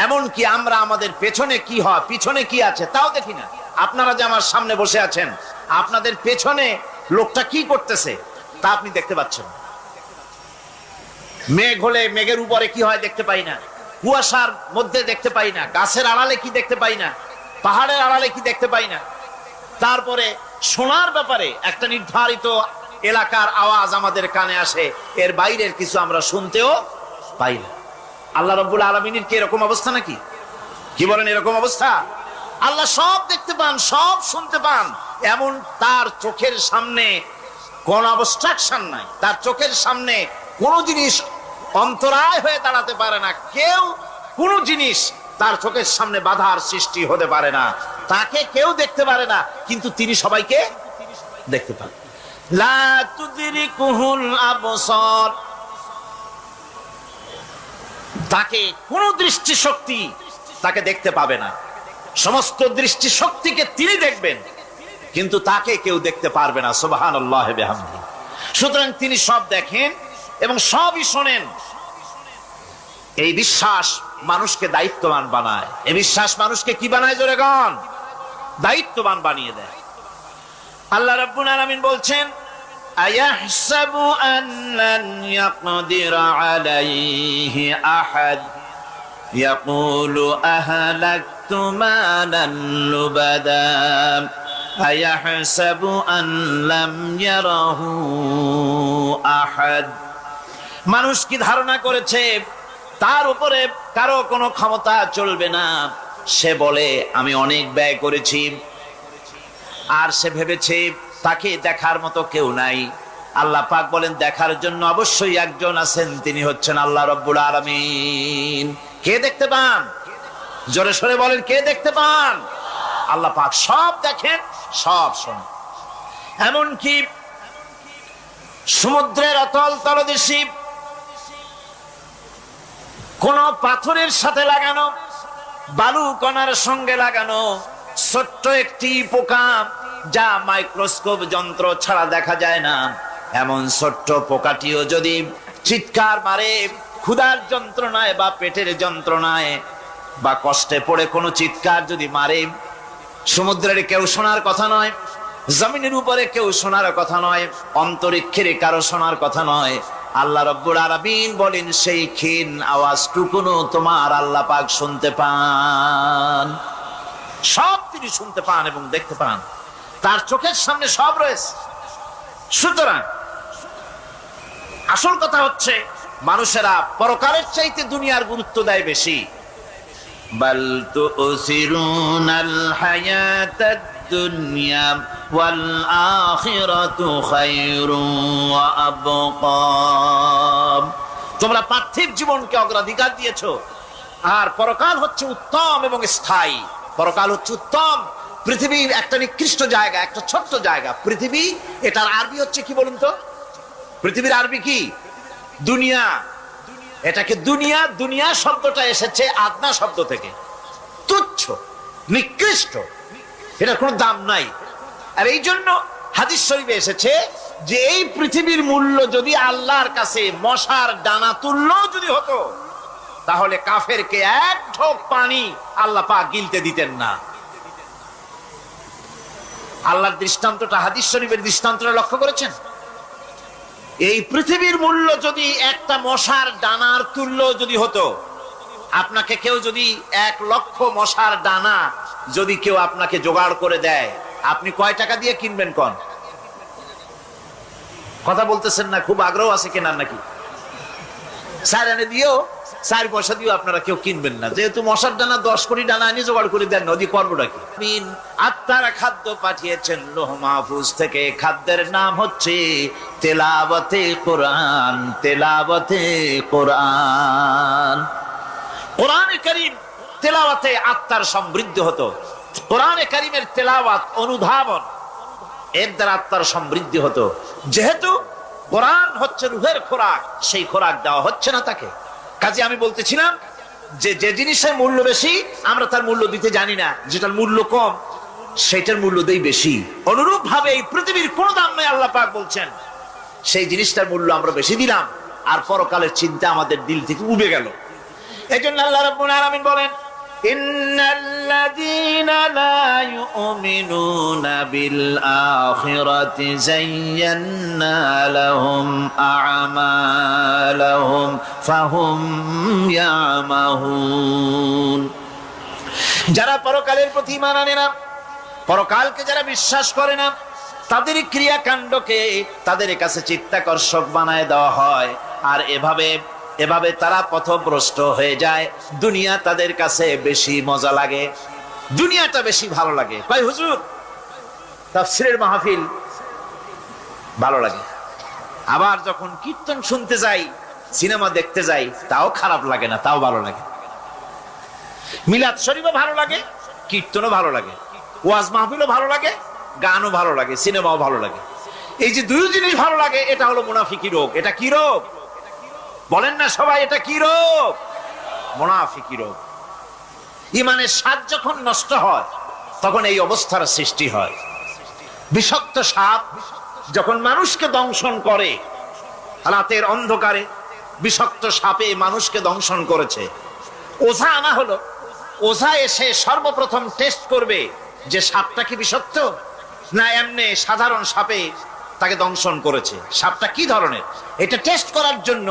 এমনকি আমরা আমাদের পেছনে কি হয়, পিছনে কি আছে তাও দেখি না। আপনারা যে আমার সামনে বসে আছেন, আপনাদের পেছনে লোকটা কি করতেছে তা আপনি দেখতে পাচ্ছেন। মেঘ হলে মেঘের উপরে কি হয় দেখতে পাই না, কুয়াশার মধ্যে দেখতে পাই না, গাছের আড়ালে কি দেখতে পাই না, পাহাড়ের আড়ালে কি দেখতে পাই না। তারপরে শোনার ব্যাপারে একটা নির্ধারিত এলাকার আওয়াজ আমাদের কানে আসে, এর বাইরের কিছু আমরা শুনতেও পাই না। আল্লাহ রাব্বুল আলামিনের কি এরকম অবস্থা নাকি? কি বলেন, এরকম অবস্থা? আল্লাহ সব দেখতে পান, সব শুনতে পান, এমন তার চোখের সামনে কোন অবস্ট্রাকশন নাই, তার চোখের সামনে কোন জিনিস অন্তরায় হয়ে দাঁড়াতে পারে না, কেউ কোন জিনিস তার চোখের সামনে বাধার সৃষ্টি হতে পারে না। তাকে কেউ দেখতে পারে না, কিন্তু তিনি সবাইকে দেখতে পান। লা তুদরিকুহুল আবসার, তাকে কোন দৃষ্টিশক্তি তাকে দেখতে পাবে না। সমস্ত দৃষ্টিশক্তিকে তিনি দেখবেন, কিন্তু তাকে কেউ দেখতে পারবে না। সুবহানাল্লাহ ওয়া বিহামদিহি। সুতরাং তিনি সব দেখেন এবং সবই শোনেন। এই বিশ্বাস মানুষকে দায়িত্ববান বানায়। এই বিশ্বাস মানুষকে কি বানায় জোরে গান? দায়িত্ববান বানিয়ে দেয়। আল্লাহ রাব্বুল আলামিন বলছেন, আয়াহসাবু আল্লান ইয়াকদিরা আলাইহি আহাদ ইয়াকুলু আহলাকতু মালান লুবাদা আয়াহসাবু আন লাম ইয়ারাহু আহাদ। মানুষ কি ধারণা করেছে তার উপরে কারো কোনো ক্ষমতা চলবে না? সে বলে আমি অনেক ব্যয় করেছি, আর সে ভেবেছে তাকে দেখার মতো কেউ নাই। আল্লাহ পাক বলেন, দেখার জন্য অবশ্যই একজন আছেন, তিনি হচ্ছেন আল্লাহ রাব্বুল আলামিন। কে দেখতে পান? জোরে সরে বলেন, কে দেখতে পান? আল্লাহ পাক সব দেখেন, সব শোনেন। এমনকি সমুদ্রের অতল তলদেশে কোন পাথরের সাথে লাগানো, বালু কণার সঙ্গে লাগানো ছোট্ট একটি পোকা, যা মাইক্রোস্কোপ যন্ত্র ছাড়া দেখা যায় না, এমন ছোট্ট পোকাটিও যদি চিৎকার মারে ক্ষুধার যন্ত্রণায় বা পেটের যন্ত্রণায় বা কষ্টে পড়ে কোনো চিৎকার যদি মারে, সমুদ্রের কেউ শোনার কথা নয়, জমিনের উপরে কেউ শোনার কথা নয়, অন্তরিক্ষের কারো শোনার কথা নয়। আল্লাহ রাব্বুল আলামিন বলেন সেই ক্ষীণ আওয়াজটুকুনো তোমার আল্লাহ পাক শুনতে পান। সব তিনি শুনতে পান এবং দেখতে পান, তার চোখের সামনে সব রয়েছে। সুতরাং আসল কথা হচ্ছে মানুষেরা পরকালের চাইতে দুনিয়ার গুরুত্ব দেয় বেশি। বাল তুসিরুনাল হায়াতাদ দুনিয়া ওয়াল আখিরাতু খায়রুন ওয়া আবকা। তোমরা পার্থিব জীবনকে অগ্রাধিকার দিয়েছো, আর পরকাল হচ্ছে উত্তম এবং স্থায়ী। পরকাল হচ্ছে উত্তম। পৃথিবীর একটা নিকৃষ্ট জায়গা, একটা ছোট্ট জায়গা পৃথিবী। এটার আরবি হচ্ছে কি বলুন তো? পৃথিবীর আরবি কি? দুনিয়া। এটাকে দুনিয়া, দুনিয়া শব্দটা এসেছে আদনা শব্দ থেকে, তুচ্ছ, নিকৃষ্ট, এটার কোনো দাম নাই। আর এই জন্য হাদিস শরীফে এসেছে যে এই পৃথিবীর মূল্য যদি আল্লাহর কাছে মশার ডানা তুল্য যদি হতো, তাহলে কাফেরকে এক ঢোক পানি আল্লাহ পাক গিলতে দিতেন না। আল্লাহর দৃষ্টান্তটা, হাদিস শরীফের দৃষ্টান্তটা লক্ষ্য করেছেন? এই পৃথিবীর মূল্য যদি একটা মশার ডানার তুল্য যদি হতো, আপনাকে কেউ যদি 1 লক্ষ মশার ডানা যদি কেউ আপনাকে জোগাড় করে দেয়, আপনি কয় টাকা দিয়ে কিনবেন? কোন কথা বলতেছেন না? খুব আগ্রহ আছে কেনার নাকি? 4 আনা দিয়েও, 4 পয়সা দিয়েও আপনারা কেউ কিনবেন না, যেহেতু মশার ডানা 10 কোটি ডানা আনি জোগাড় করে দেন। নদী করবোটা কি? আত্মারা খাদ্য পাঠিয়েছেন লোহ মাহফুজ থেকে। খাদ্যের নাম হচ্ছে তেলাওয়াতে কোরআন। তেলাওয়াতে কোরআন। কোরআনে কারীম তেলাওয়াতে আত্মার সমৃদ্ধি হতো। কোরআনে কারীমের তেলাওয়াত, অনুধাবন, এর দ্বারা আত্মার সমৃদ্ধি হতো। যেহেতু কোরআন হচ্ছে রূহের খোরাক, সেই খোরাক দেওয়া হচ্ছে না তাকে। কাজে আমি বলতেছিলাম যে যে জিনিসের মূল্য বেশি আমরা তার মূল্য দিতে জানি না, যেটার মূল্য কম সেটার মূল্য দেই বেশি। অনুরূপ ভাবে এই পৃথিবীর কোনো দাম নেই, আল্লাহ পাক বলছেন, সেই জিনিসটার মূল্য আমরা বেশি দিলাম, আর পরকালের চিন্তা আমাদের দিল থেকে উবে গেল। এই জন্য আল্লাহ রাব্বুল আলামিন বলেন, ইন্নাল্লাযীনা লা ইউমিনুনা বিল আখিরাতি যায়্যান্না লাহুম আ'মালাহুম ফাহুম ইয়ামাহুন। যারা পরকালের প্রতি ঈমান আনে না, পরকালকে যারা বিশ্বাস করে না, তাদের ক্রিয়াকাণ্ডকে তাদের কাছে চিত্তাকর্ষক বানায় দেওয়া হয়, আর এভাবে তারা পথভ্রষ্ট হয়ে যায়। দুনিয়া তাদের কাছে বেশি মজা লাগে, দুনিয়াটা বেশি ভালো লাগে। কয় হুজুর, তাফসীরের মাহফিল ভালো লাগে, আবার যখন কীর্তন শুনতে যাই, সিনেমা দেখতে যাই, তাও খারাপ লাগে না, তাও ভালো লাগে। মিলাদ শরীফও ভালো লাগে, কীর্তনও ভালো লাগে, ওয়াজ মাহফিলও ভালো লাগে, গানও ভালো লাগে, সিনেমাও ভালো লাগে। এই যে দুই জিনিস ভালো লাগে, এটা হলো মুনাফিকি রোগ। এটা কি রোগ বলেন না সবাই? এটা কি রোগ? মুনাফিকি রোগ। ঈমানের স্বাদ যখন নষ্ট হয়, তখন এই অবস্থার সৃষ্টি হয়। বিষাক্ত সাপ যখন মানুষকে দংশন করে, রাতের অন্ধকারে বিষাক্ত সাপে মানুষকে দংশন করেছে, ওঝা আনা হলো। ওঝা এসে সর্বপ্রথম টেস্ট করবে যে সাপটা কি বিষাক্ত না এমনি সাধারণ সাপে তাকে দংশন করেছে, সাপটা কি ধরনের। এটা টেস্ট করার জন্য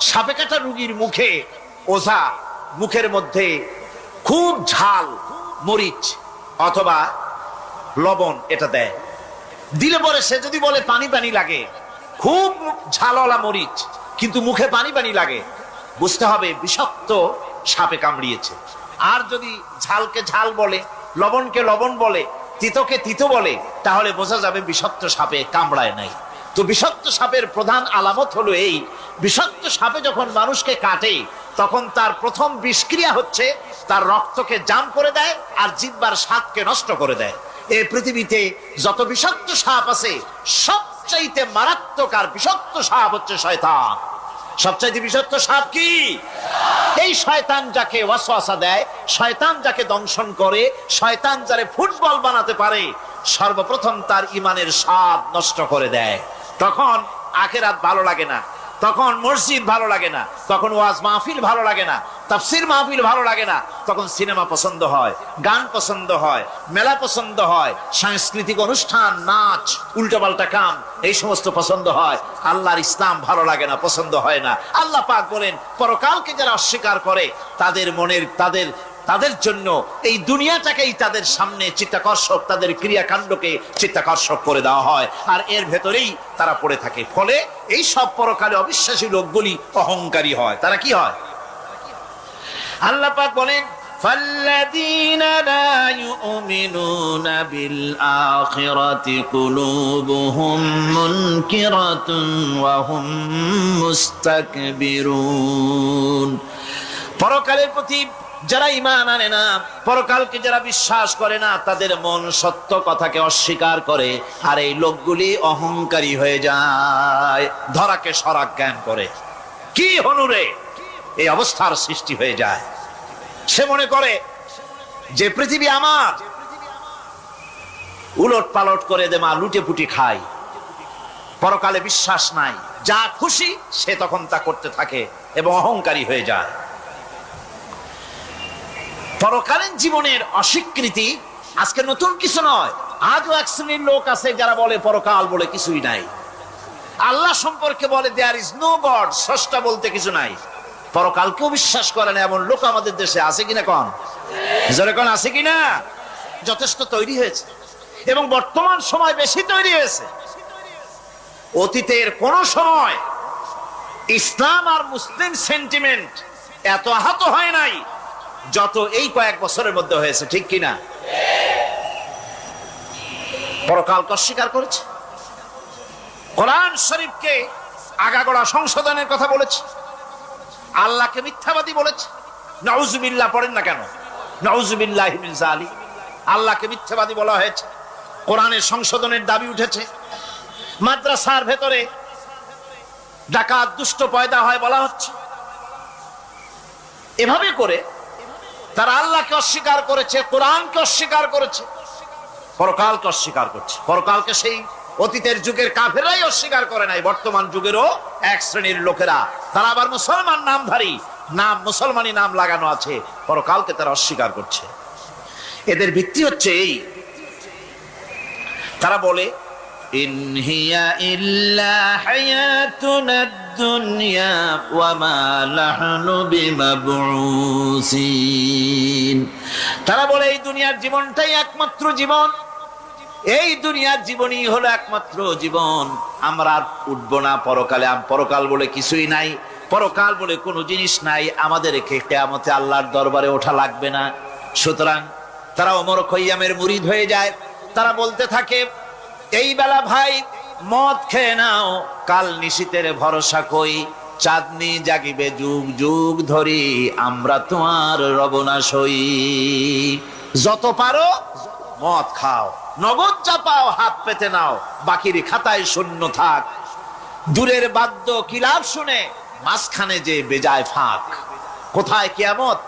সাপে কাটা রোগীর মুখে ওঝা মুখের মধ্যে খুব ঝাল মরিচ অথবা লবণ এটা দেয়। দিলে পরে সে যদি বলে পানি পানি লাগে, খুব ঝালওয়ালা মরিচ কিন্তু মুখে পানি পানি লাগে, বুঝতে হবে বিষাক্ত সাপে কামড়িয়েছে। আর যদি ঝালকে ঝাল বলে, লবণকে লবণ বলে, তিতকে তিতো বলে, তাহলে বোঝা যাবে বিষাক্ত সাপে কামড়ায় নাই। তো বিষাক্ত সাপের প্রধান আলামত হলো এই, বিষাক্ত সাপে যখন মানুষকে কাটে, তখন তার প্রথম বিষক্রিয়া হচ্ছে তার রক্তকে জাম করে দেয় আর জিহ্বার স্বাদকে নষ্ট করে দেয়। এই পৃথিবীতে যত বিষাক্ত সাপ আছে, সবচাইতে মারাত্মক আর বিষাক্ত সাপ হচ্ছে শয়তান। সবচাইতে বিষাক্ত সাপ কি? এই শয়তান যাকে ওয়াসওয়াসা দেয়, শয়তান যাকে দংশন করে, শয়তান যারে ফুটবল বানাতে পারে, সর্বপ্রথম তার ঈমানের স্বাদ নষ্ট করে দেয়। তখন আখিরাত ভালো লাগে না, তখন মসজিদ ভালো লাগে না, তখন ওয়াজ মাহফিল ভালো লাগে না, তাফসীর মাহফিল ভালো লাগে না, তখন সিনেমা পছন্দ হয়, গান পছন্দ হয়, মেলা পছন্দ হয়, সাংস্কৃতিক অনুষ্ঠান, নাচ, উল্টাপাল্টা কাম, এই সমস্ত পছন্দ হয়। আল্লাহর ইসলাম ভালো লাগে না, পছন্দ হয় না। আল্লাহ পাক বলেন, পরকালকে যারা অস্বীকার করে তাদের মনের তাদের জন্য এই দুনিয়াটাকেই তাদের সামনে চিত্তাকর্ষক, তাদের ক্রিয়াকাণ্ডকে চিত্তাকর্ষক করে দেওয়া হয়, আর এর ভেতরেই তারা পড়ে থাকে। ফলে এই সব পরকালে অবিশ্বাসী লোকগুলি অহংকারী হয়। তারা কি হয়? আল্লাহ পাক বলেন, فَالَّذِينَ لَا يُؤْمِنُونَ بِالْآخِرَةِ قُلُوبُهُم مُنكِرَةٌ وَهُم مُسْتَكْبِرُونَ। পরকালের প্রতি যারা ঈমান আনে না, পরকালকে যারা বিশ্বাস করে না, তাদের মন সত্য কথাকে অস্বীকার করে, আর এই লোকগুলি অহংকারী হয়ে যায়, ধরাকে সরাক জ্ঞান করে। কি হনুরে এই অবস্থার সৃষ্টি হয়ে যায়। সে মনে করে যে পৃথিবী আমার, উলট পালট করে দে মা, লুটে পুটি খাই, পরকালে বিশ্বাস নাই, যা খুশি সে তখন তা করতে থাকে এবং অহংকারী হয়ে যায়। পরকালীন জীবনের অস্বীকৃতি আজকে নতুন কিছু নয়। আজও এক শ্রেণীর লোক আছে যারা বলে পরকাল বলে কিছুই নাই, আল্লাহ সম্পর্কে বলে দেয়ার ইজ নো গড, স্রষ্টা বলতে কিছু নাই, পরকালকেও বিশ্বাস করে না এমন লোক আমাদের দেশে আছে কিনা? কন জোরে কোন আছে কিনা? যথেষ্ট তৈরি হয়েছে এবং বর্তমান সময় বেশি তৈরি হয়েছে। অতীতের কোন সময় ইসলাম আর মুসলিম সেন্টিমেন্ট এত আহত হয় নাই যত এই কয়েক বছরের মধ্যে হয়েছে, ঠিক কিনা? পরকালকে অস্বীকার করেছে, কোরআন শরীফকে আগাগোড়া সংশোধনের কথা বলেছে, আল্লাহকে মিথ্যাবাদী বলেছে। নাউজুবিল্লাহ পড়েন না কেন? নাউজুবিল্লাহি মিন যালিক। আল্লাহকে মিথ্যাবাদী বলা হয়েছে, কোরআনের সংশোধনের দাবি উঠেছে, মাদ্রাসার ভেতরে ডাকাত দুষ্ট পয়দা হয় বলা হচ্ছে। এভাবে করে তারা আল্লাহকে অস্বীকার করেছে, কোরআনকে অস্বীকার করেছে, পরকালকে অস্বীকার করছে। পরকালকে সেই অতীতের যুগের কাফেররাই অস্বীকার করে নাই, বর্তমান যুগেরও এক শ্রেণীর লোকেরা, তারা আবার মুসলমান নামধারী, নাম মুসলমানি নাম লাগানো আছে, পরকালকে তারা অস্বীকার করছে। এদের ভিত্তি হচ্ছে এই, তারা বলে ইন হিয়া ইল্লা হায়াতুনাদ দুনিয়া ওয়া মা নাহনু বিমাবউসিন। তারা বলে এই দুনিয়ার জীবনটাই একমাত্র জীবন, এই দুনিয়ার জীবনই হলো একমাত্র জীবন, আমরা আর উঠবো না পরকালে, পরকাল বলে কিছুই নাই, পরকাল বলে কোনো জিনিস নাই, আমাদেরকে কিয়ামতে আল্লাহর দরবারে ওঠা লাগবে না। সুতরাং তারা ওমর খৈয়ামের মুরিদ হয়ে যায়। তারা বলতে থাকে, এই বেলা ভাই মদ খেয়ে নাও, কাল নিশীতের ভরসা কই, চাঁদনি জাগিবে যুগ যুগ ধরি, আমরা তোমার রবনা সই। যত পারো মদ খাও, নগদ যা পাও হাত পেতে নাও, বাকির খাতায় শূন্য থাক। দূরের বাদ্য কিলাপ শুনে মাঝখানে যে বেজায় ফাঁক। কোথায় কিয়ামত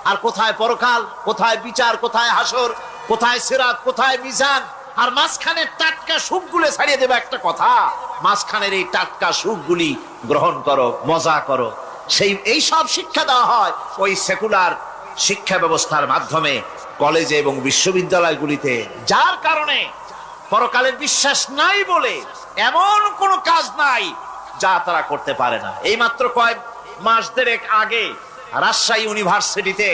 আর কোথায় পরকাল, কোথায় বিচার, কোথায় হাসর, কোথায় সিরাত, কোথায় মিজান, আর মাঝখানের টাটকা সুখগুলো ছাড়িয়ে দেবে একটা কথা, মাঝখানের এই টাটকা সুখগুলি গ্রহণ করো, মজা করো। এই সব শিক্ষা দেওয়া হয় ওই সেকুলার শিক্ষা ব্যবস্থার মাধ্যমে কলেজে এবং বিশ্ববিদ্যালয়গুলিতে, যার কারণে পরকালের বিশ্বাস নাই বলে এমন কোনো কাজ নাই যা তারা করতে পারে না। এই মাত্র কয়েক মাস দেড়েক আগে রাজশাহী ইউনিভার্সিটিতে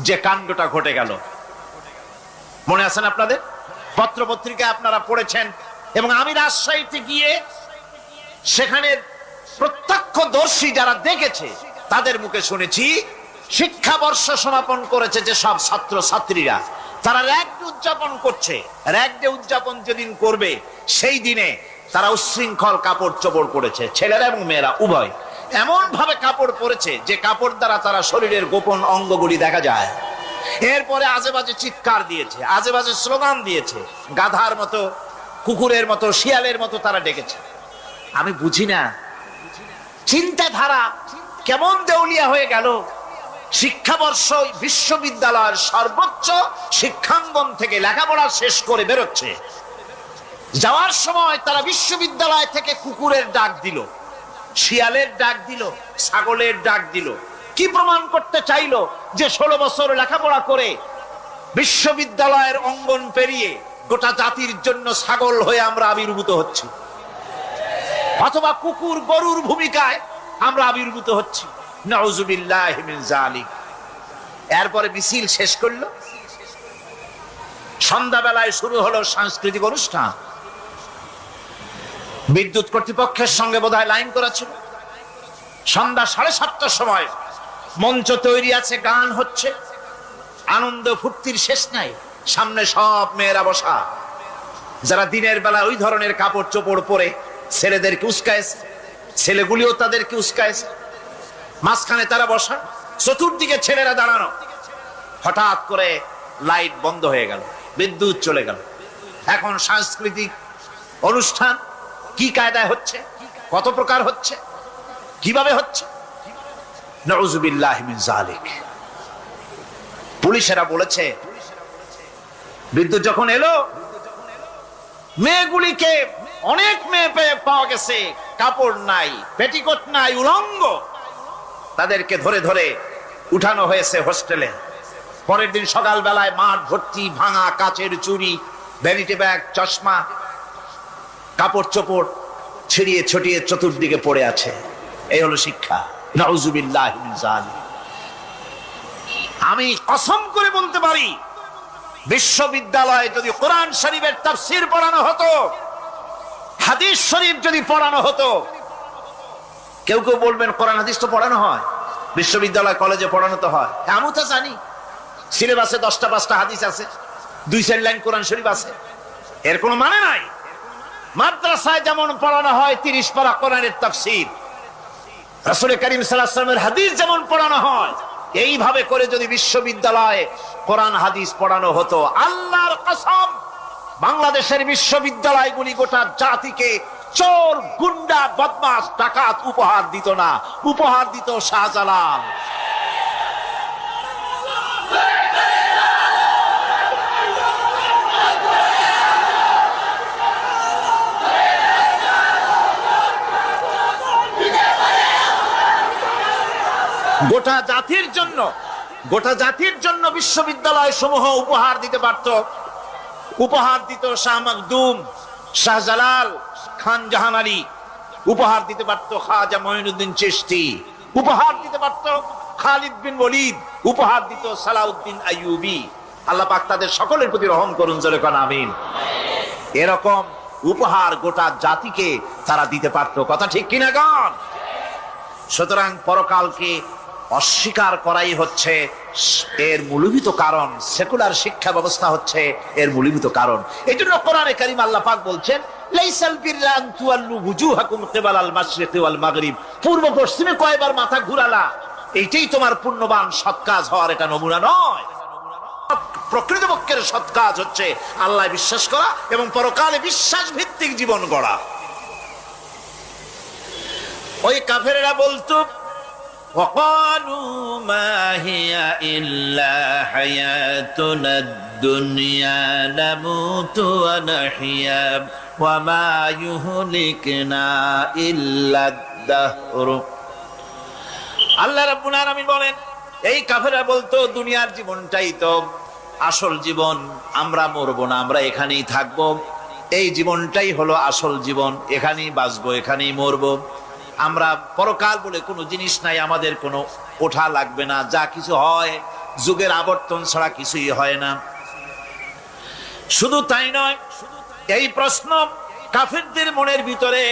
যে কাণ্ডটা ঘটে গেল, মনে আছেন আপনাদের? পত্র পত্রিকায় আপনারা পড়েছেন, এবং আমি রাজশাহীতে গিয়ে সেখানে প্রত্যক্ষদর্শী যারা দেখেছে তাদের মুখে শুনেছি, শিক্ষাবর্ষ সমাপন করেছে যে সব ছাত্র ছাত্রীরা, তারা র্যাগ ডে উদযাপন করছে। র্যাগ ডে উদযাপন যেদিন করবে সেই দিনে তারা উচ্ছৃঙ্খল কাপড় চোপড় পরেছে, ছেলেরা এবং মেয়েরা উভয়, এমন ভাবে কাপড় পরেছে যে কাপড় দ্বারা তারা শরীরের গোপন অঙ্গগুলি দেখা যায়। এরপরে আজে বাজে চিৎকার দিয়েছে, আজে বাজে স্লোগান দিয়েছে, গাধার মতো, কুকুরের মতো, শিয়ালের মতো তারা ডেকেছে। আমি বুঝি না চিন্তাধারা কেমন দেউলিয়া হয়ে গেল। শিক্ষাবর্ষ বিশ্ববিদ্যালয়ের সর্বোচ্চ শিক্ষাঙ্গন থেকে লেখাপড়া শেষ করে বেরোচ্ছে, যাওয়ার সময় তারা বিশ্ববিদ্যালয় থেকে কুকুরের ডাক দিল, শিয়ালের ডাক দিল, ছাগলের ডাক দিল, কি প্রমাণ করতে চাইলো যে 16 বছর লেখাপড়া করে বিশ্ববিদ্যালয়ের অঙ্গন পেরিয়ে গোটা জাতির জন্য ছাগল হয়ে আমরা আবির্ভূত হচ্ছি, অথবা কুকুর গরুর ভূমিকায় আমরা আবির্ভূত হচ্ছি? নাউযুবিল্লাহি মিন যালিক। এরপরে মিছিল শেষ করলো, সন্ধ্যাবেলায় শুরু হলো সাংস্কৃতিক অনুষ্ঠান। বিদ্যুৎ কর্তৃপক্ষের সঙ্গে বোধহয় লাইন করা ছিল। সন্ধ্যা 7:30টার সময় মঞ্চ তৈরি আছে, গান হচ্ছে, আনন্দ ফুর্তির শেষ নাই। সামনে সব মেয়েরা বসা, যারা দিনের বেলা ওই ধরনের কাপড় চোপড় পরে ছেলেদেরকে উস্কায়েছে, ছেলেগুলিও তাদেরকে উস্কায়েছে। মাঝখানে তারা বসা, চতুর্দিকে ছেলেরা দাঁড়ানো। হঠাৎ করে লাইট বন্ধ হয়ে গেল, বিদ্যুৎ চলে গেল। এখন সাংস্কৃতিক অনুষ্ঠান কি কায়দায় হচ্ছে, কত প্রকার হচ্ছে, কিভাবে হচ্ছে? নাউযুবিল্লাহি মিন যালিক। পুলিশেরা বলেছে বিদ্যুৎ যখন এলো, মেয়েগুলিকে অনেক মেয়ে পাওয়া গেছে, কাপড় নাই, পেটিকোট নাই, উলঙ্গ। তাদেরকে ধরে ধরে উঠানো হয়েছে হোস্টেলে। পরের দিন সকালবেলায় মাঠ ভর্তি ভাঙা কাচের চুড়ি, ভ্যানিটি ব্যাগ, চশমা, কাপড় চোপড় ছিড়িয়ে ছড়িয়ে চতুর্দিকে পড়ে আছে। এই হলো শিক্ষা। নাউযুবিল্লাহি মিন যালিক। আমি কসম করে বলতে পারি, বিশ্ববিদ্যালয়ে যদি কোরআন শরীফের তাফসীর পড়ানো হতো, হাদিস শরীফ যদি পড়ানো হতো, কেউ কেউ বলবেন কোরআন হাদিস তো পড়ানো হয়, বিশ্ববিদ্যালয় কলেজে পড়ানো তো হয়। আমি তো জানি সিলেবাসে 10টা 5টা হাদিস আছে, 2-4 লাইন কোরআন শরীফ আছে, এর কোনো মানে নাই। মাদ্রাসায় যেমন পড়ানো হয় 30 পারা কোরআনের তাফসীর, রাসূল করিম সাল্লাল্লাহু আলাইহি ওয়াসাল্লামের হাদিস যেমন পড়ানো হয়, এইভাবে করে যদি বিশ্ববিদ্যালয়ে কোরআন হাদিস পড়ানো হতো, আল্লাহর কসম বাংলাদেশের বিশ্ববিদ্যালয়গুলি গোটা জাতিকে চোর, গুন্ডা, বদমাশ, ডাকাত উপহার দিত না, উপহার দিত শাহজালাল। গোটা জাতির জন্য বিশ্ববিদ্যালয় সমূহ উপহার দিতে পারত। উপহার দিত শাহ মখদুম, শাহজালাল, খান জাহান আলী, উপহার দিতে পারত খাজা মঈনুদ্দিন চিশতি, উপহার দিতে পারত খালিদ বিন ওলীদ, উপহার দিত সালাউদ্দিন আইয়ুবী। আল্লাহ পাক তাদের সকলের প্রতি রহম করুন, জোরে কোন আমিন। এরকম উপহার গোটা জাতিকে তারা দিতে পারত, কথা ঠিক কিনা গান? সুতরাং পরকালকে অস্বীকার করাই হচ্ছে এর মূলভূত কারণ। সেকুলার শিক্ষা ব্যবস্থা হচ্ছে এর মূলভূত কারণ। এই জন্য কোরআনে কারীম আল্লাহ পাক বলছেন, লাইসাল বিররা আন তুওয়াল্লু ওয়ুজুহাকুম কিবালাল মাশরিকি ওয়াল মাগরিব। পূর্ব পশ্চিমে কয়বার মাথা ঘুরালা, এইটাই তোমার পুণ্যবান সৎ কাজ হওয়ার এটা নমুনা নয়। প্রকৃতপক্ষের সৎ কাজ হচ্ছে আল্লাহ বিশ্বাস করা এবং পরকালে বিশ্বাস ভিত্তিক জীবন গড়া। ওই কাফেররা বলতো, وقالوا ما هي إلا حياتنا الدنيا نموت ونحيا وما يهلكنا إلا الدهر। আল্লাহ রাব্বুল আলামিন বলেন, এই কাফেররা বলতো দুনিয়ার জীবনটাই তো আসল জীবন, আমরা মরবো না, আমরা এখানেই থাকবো, এই জীবনটাই হলো আসল জীবন, এখানেই বাঁচবো, এখানেই মরবো, আমরা পরকাল বলে কোনো জিনিস নাই, আমাদের কোনো ওঠা লাগবে না, যা কিছু হয় যুগের আবর্তন ছাড়া কিছুই হয় না। শুধু তাই নয়, এই প্রশ্ন কাফিরদের মনের ভিতরে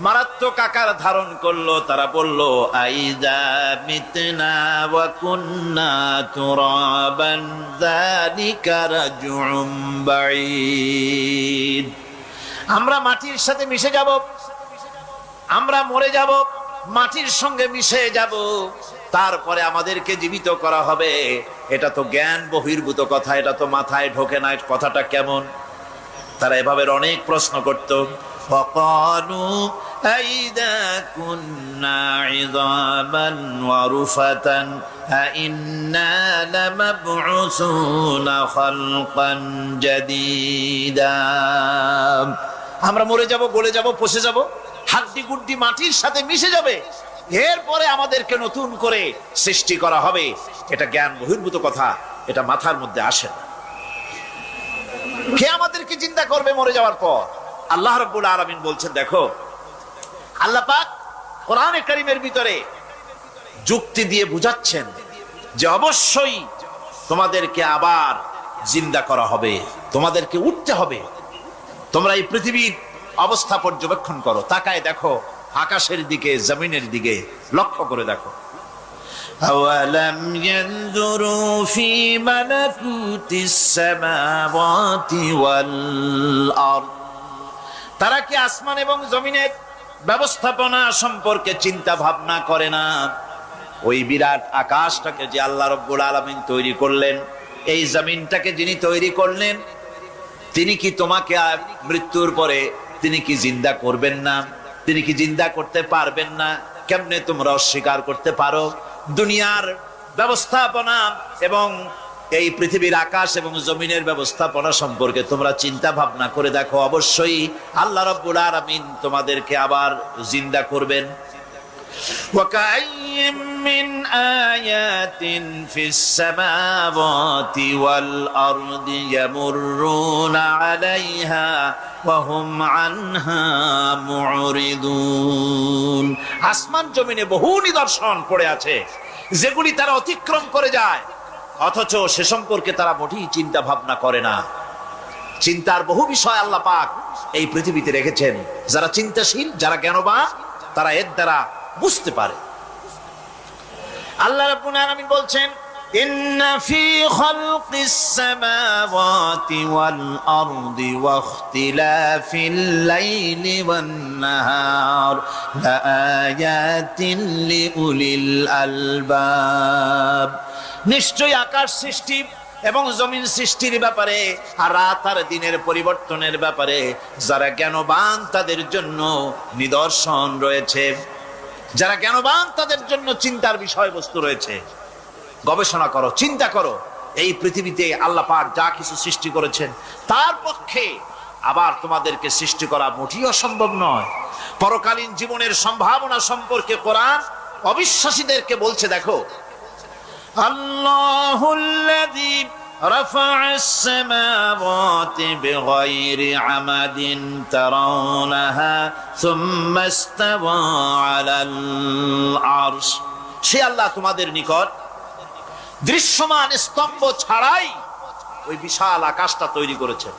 মারাত্মক আকার ধারণ করলো। তারা বলল, আইযা মিতনা ওয়া কুন্না তুরাবান যালিকা রাজউম বাঈদ। আমরা মাটির সাথে মিশে যাব, আমরা মরে যাব, মাটির সঙ্গে মিশে যাব, তারপরে আমাদেরকে জীবিত করা হবে। এটা তো জ্ঞান বহির্ভূত কথা, এটা তো মাথায় ঢোকে না, কথাটা কেমন? তারা এভাবে অনেক প্রশ্ন করত। ফাকালু আইদা কুন্না ইযামান ওয়া রুফাতান আইন্না লামাবউসুনা খালকান জাদীদা। আমরা মরে যাব, গলে যাব, পচে যাব, হাড্ডি গুড্ডি মাটির সাথে মিশে যাবে, এরপরে আমাদেরকে নতুন করে সৃষ্টি করা হবে, এটা জ্ঞান বহির্ভূত কথা, এটা মাথার মধ্যে আসে না। কে আমাদেরকে চিন্তা করবে মরে যাওয়ার পর? আল্লাহ রাব্বুল আলামিন বলছেন, দেখো আল্লাহ পাক কোরআনে কারীমের ভিতরে যুক্তি দিয়ে বুঝাচ্ছেন যে অবশ্যই তোমাদেরকে আবার জিন্দা করা হবে, তোমাদেরকে উঠতে হবে। তোমরা এই পৃথিবীর অবস্থা পর্যবেক্ষণ করো, তাকায় দেখো আকাশের দিকে, জমিনের দিকে লক্ষ্য করে দেখো। আওয়ালাম ইয়ানজুরু ফি মালাকুতিস সামাওয়াতি ওয়াল আরদ, তারা কি আসমান এবং জমিনের ব্যবস্থাপনা সম্পর্কে চিন্তা ভাবনা করে না? ওই বিরাট আকাশটাকে যে আল্লাহ রাব্বুল আলামিন তৈরি করলেন, এই জমিনটাকে যিনি তৈরি করলেন, তিনি কি তোমাকে মৃত্যুর পরে তিনি কি জিন্দা করবেন না? তিনি কি জিন্দা করতে পারবেন না? কেমনে তোমরা অস্বীকার করতে পারো? দুনিয়ার ব্যবস্থাপনা এবং এই পৃথিবীর আকাশ এবং জমিনের ব্যবস্থাপনা সম্পর্কে তোমরা চিন্তা ভাবনা করে দেখো, অবশ্যই আল্লাহ রাব্বুল আলামিন তোমাদেরকে আবার জিন্দা করবেন। وَكَأَيٍّ مِّنْ آيَاتٍ فِي السَّمَاوَاتِ وَالْأَرْضِ يَمُرُّونَ عَلَيْهَا وَهُمْ عَنْهَا مُعْرِضُونَ। আসমান জমিনে বহু নিদর্শন পড়ে আছে যেগুলি তারা অতিক্রম করে যায়, অথচ সে সম্পর্কে তারা মোটেই চিন্তা ভাবনা করে না। চিন্তার বহু বিষয় আল্লাহ পাক এই পৃথিবীতে রেখেছেন। যারা চিন্তাশীল, যারা জ্ঞানবান, তারা এর দ্বারা বুঝতে পারে। আল্লাহ রাব্বুল আলামিন বলছেন, ইন্না ফি খালকিস সামাওয়াতি ওয়াল আরদি ওয়া ইখতিলাফিল লাইলি ওয়ান নাহার লাআয়াতিন লিউলিল আলবাব। নিশ্চয়ই আকাশ সৃষ্টি এবং জমিন সৃষ্টির ব্যাপারে আর রাত আর দিনের পরিবর্তনের ব্যাপারে যারা জ্ঞানবান তাদের জন্য নিদর্শন রয়েছে। যারা জ্ঞানবান তাদের জন্য চিন্তার বিষয়বস্তু রয়েছে। গবেষণা করো, চিন্তা করো, এই পৃথিবীতে আল্লাহ পাক যা কিছু সৃষ্টি করেছেন তার পক্ষে আবার তোমাদেরকে সৃষ্টি করা মোটেই অসম্ভব নয়। পরকালীন জীবনের সম্ভাবনা সম্পর্কে কোরআন অবিশ্বাসীদেরকে বলছে, দেখো আল্লাহুল্লাযী রাফা'আস সামাওয়াতি বিগাইরি আমাদিন তারাউনাহা সুম্মা ইসতাওয়া আলাল আরশ। সে আল্লাহ তোমাদের নিকট দৃশ্যমান স্তম্ভ ছাড়াই ওই বিশাল আকাশটা তৈরি করেছেন।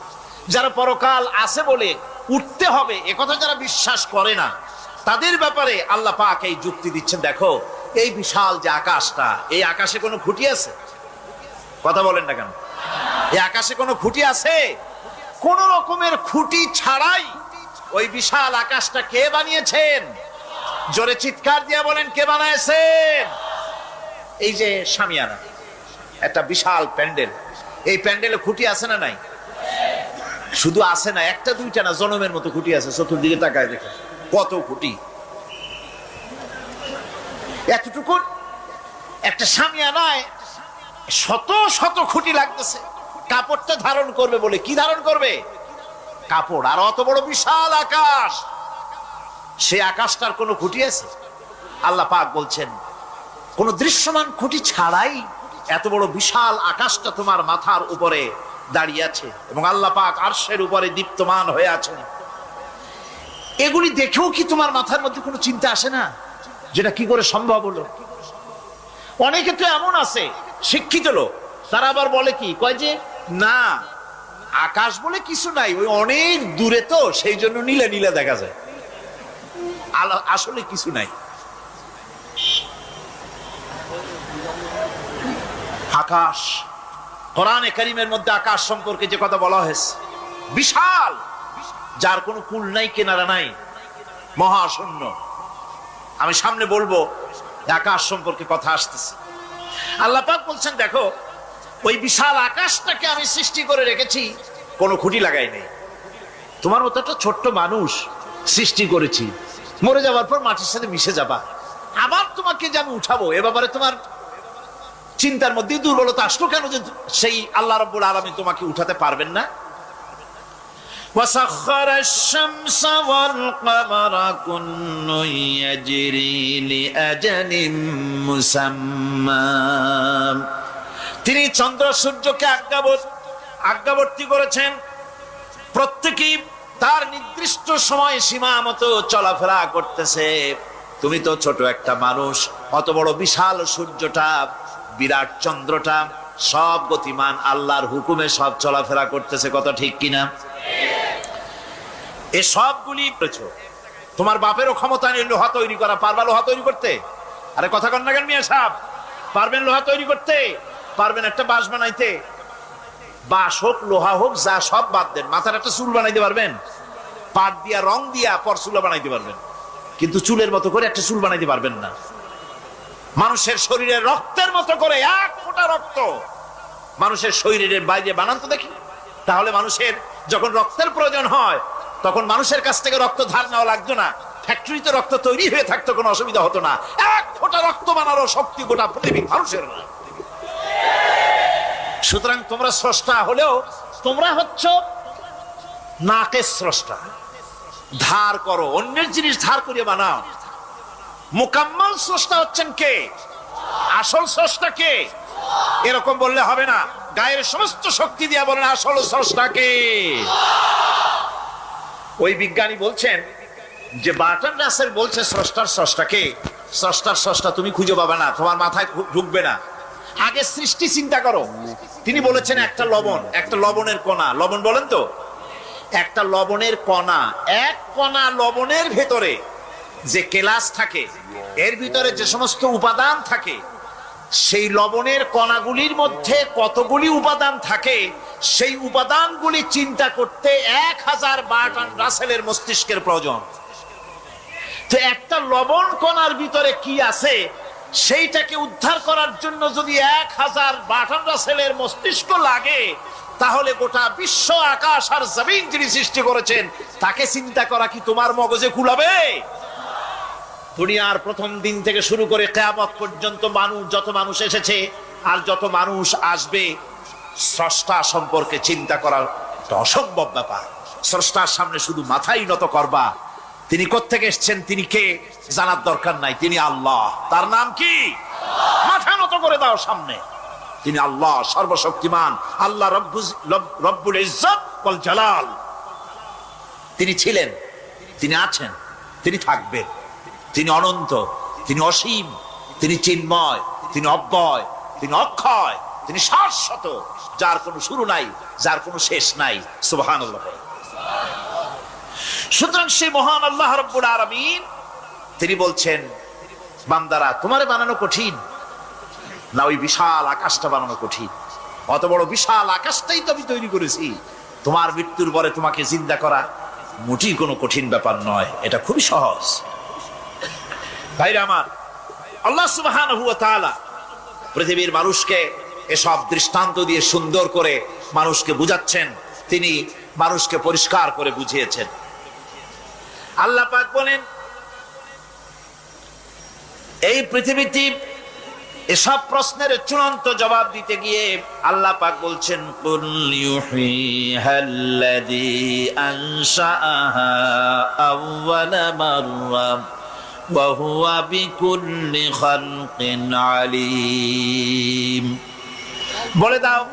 যারা পরকাল আছে বলে উঠতে হবে একথা যারা বিশ্বাস করে না, তাদের ব্যাপারে আল্লাহ পাক এই যুক্তি দিচ্ছেন, দেখো এই বিশাল যে আকাশটা, এই আকাশে কোনো খুঁটি আছে? কথা বলেন না কেন? এই আকাশে কোনো খুঁটি আছে? কোন রকমের খুঁটি ছাড়াই ওই বিশাল আকাশটা কে বানিয়েছেন? জোরে চিৎকার দিয়ে বলেন, কে বানাইছেন? এই যে শামিয়ানা, একটা বিশাল প্যান্ডেল, এই প্যান্ডেলে খুঁটি আছে না নাই? শুধু আছে না, একটা দুইটা না, জনমের মতো খুঁটি আছে। চতুর্দিকে তাকায় দেখে কত খুঁটি। এতটুকু একটা শামিয়ানায় শত শত খুঁটি লাগতেছে কাপড়টা ধারণ করবে বলে। কি ধারণ করবে? কাপড়। আর অত বড় বিশাল আকাশ, সে আকাশটার কোনো খুঁটি আছে? আল্লাহ পাক বলছেন, কোন দৃশ্যমান খুঁটি ছাড়াই এত বড় বিশাল আকাশটা তোমার মাথার উপরে দাঁড়িয়ে আছে এবং আল্লাহ পাক আরশের উপরে দীপ্তমান হয়ে আছেন। এগুলি দেখেও কি তোমার মাথার মধ্যে কোনো চিন্তা আসে না যেটা কি করে সম্ভব হলো? অনেকে তো এমন আছে শিক্ষিত লোক, তারা আবার বলে কি, কয় যে না আকাশ বলে কিছু নাই, ওই অনেক দূরে তো সেই জন্য নীলে নীলে দেখা যায়, আসলে কিছু নাই। আকাশ, কোরআনে কারীমের মধ্যে আকাশ সম্পর্কে যে কথা বলা হয়েছে, বিশাল, যার কোনো কুল নাই, কিনারা নাই, মহাশূন্য। আমি সামনে বলবো আকাশ সম্পর্কে কথা আসতেছে। আল্লাহ পাক বলছেন, দেখো ওই বিশাল আকাশটাকে আমি সৃষ্টি করে রেখেছি, কোনো খুঁটি লাগাই নেই। তোমার মতো একটা ছোট্ট মানুষ সৃষ্টি করেছি, মরে যাওয়ার পর মাটির সাথে মিশে যাবা, আবার তোমাকে যে আমি উঠাবো, এ ব্যাপারে তোমার চিন্তার মধ্যে দুর্বলতা আসলো কেন যে সেই আল্লাহ রাব্বুল আলামিন তোমাকে উঠাতে পারবেন না? وسخر الشمس والقمر كل يجري لأجل مسمى তিনি চন্দ্র সূর্যকে আজ্ঞাবর্তী করেছেন, প্রত্যেকেই তার নির্দিষ্ট সময় সীমা মতো চলাফেরা করতেছে। তুমি তো ছোট একটা মানুষ, অত বড় বিশাল সূর্যটা, বিরাট চন্দ্রটা সব গতিমান, আল্লাহর হুকুমে সব চলাফেরা করতেছে, কথা ঠিক কিনা? এই সবগুলি তোমার বাপেরও ক্ষমতা নেই লোহা তৈরি করা। পারবা লোহা তৈরি করতে? আরে কথা কন না কেন মিয়া সাহেব? পারবেন লোহা তৈরি করতে? পারবেন একটা বাঁশ বানাইতে? বাঁশ হোক লোহা হোক যা সব বাদ দেন, মাথার একটা চুল বানাইতে পারবেন? পাট দিয়া রং দিয়া পরচুলা বানাইতে পারবেন, কিন্তু চুলের মতো করে একটা চুল বানাইতে পারবেন না। মানুষের শরীরের রক্তের মতো করে এক ফোঁটা রক্ত মানুষের শরীরের বাইরে বানান তো দেখি। তাহলে মানুষের যখন রক্তের প্রয়োজন হয় তখন মানুষের কাছ থেকে রক্ত ধার নেওয়া লাগতো না, ফ্যাক্টরিতে রক্ত তৈরি হয়ে থাকতো, কোনো অসুবিধা হতো না। এক ফোঁটা রক্ত বানানোর শক্তি গোটা পৃথিবীর মানুষের না। সুতরাং তোমরা স্রষ্টা হলেও তোমরা হচ্ছ নাকের স্রষ্টা। ধার করো, অন্যের জিনিস ধার করিয়ে বানাও। মুকাম্মাল স্রষ্টা হচ্ছেন কে? আসল স্রষ্টা কে? এরকম বললে হবে না, গায়ের সমস্ত শক্তি দিয়া বলেন আসল স্রষ্টা কে? ওই বিজ্ঞানী বলছেন যে বার্ট্রান্ড রাসেল বলছে স্রষ্টার স্রষ্টা কে? স্রষ্টার স্রষ্টা তুমি খুঁজে পাবে না, তোমার মাথায় ঢুকবে না। আগে সৃষ্টি চিন্তা করো। তিনি বলেছেন একটা লবণ, একটা লবণের কণা, লবণ বলেন তো, একটা লবণের কণা, এক কণা লবণের ভেতরে যে কেলাস থাকে, এর ভিতরে যে সমস্ত উপাদান থাকে, সেই লবণের কণাগুলির মধ্যে কতগুলি উপাদান থাকে, সেই উপাদানগুলি চিন্তা করতে 1000 বার্ট্রান্ড রাসেলের মস্তিষ্কের প্রয়োজন। তো একটা লবণ কণার ভিতরে কি আছে সেইটাকে উদ্ধার করার জন্য যদি 1000 বার্ট্রান্ড রাসেলের মস্তিষ্ক লাগে, তাহলে গোটা বিশ্ব আকাশ আর জমিন যিনি সৃষ্টি করেছেন তাকে চিন্তা করা কি তোমার মগজে কুলাবে? দুনিয়ার প্রথম দিন থেকে শুরু করে কিয়ামত পর্যন্ত মানুষ, যত মানুষ এসেছে আর যত মানুষ আসবে, স্রষ্টা সম্পর্কে চিন্তা করার একটা অসম্ভব ব্যাপার। স্রষ্টার সামনে শুধু মাথাই নত করবা। তিনি কোত্থেকে এসেছেন, তিনি কে জানার দরকার নাই, তিনি আল্লাহ। তার নাম কি? মাথা নত করে দাও সামনে। তিনি আল্লাহ, সর্বশক্তিমান আল্লাহ, রব্বুল ইজ্জত ওয়াল জালাল। তিনি ছিলেন, তিনি আছেন, তিনি থাকবেন। তিনি অনন্ত, তিনি অসীম, তিনি চিন্ময়, তিনি অব্যয়, তিনি অক্ষয়, তিনি শাশ্বত, যার কোনো শুরু নাই, যার কোনো শেষ নাই। সুবহানাল্লাহ। সুতরাং সেই মহান আল্লাহ রাব্বুল আলামিন তিনি বলছেন, বান্দারা তোমারে বানানো কঠিন না ওই বিশাল আকাশটা বানানো কঠিন? অত বড় বিশাল আকাশটাই তো আমি তৈরি করেছি। তোমার মৃত্যুর পরে তোমাকে জিন্দা করা মোটেই কোনো কঠিন ব্যাপার নয়, এটা খুবই সহজ। ভাইরা আমার, আল্লাহ সুবহানাহু ওয়া তাআলা পৃথিবীর মানুষকে এসব দৃষ্টান্ত দিয়ে সুন্দর করে মানুষকে বুঝাচ্ছেন, তিনি মানুষকে পরিষ্কার করে বুঝিয়েছেন। আল্লাহ পাক বলেন, এই পৃথিবীতে এসব প্রশ্নের চূড়ান্ত জবাব দিতে গিয়ে আল্লাহ পাক বলছেন, কুল ইউহিহাল্লাযী আনশাআহা আউওয়ালা মাররা ওয়া হুয়া বিকুল্লি খালকিন আলীম। বলে দাও,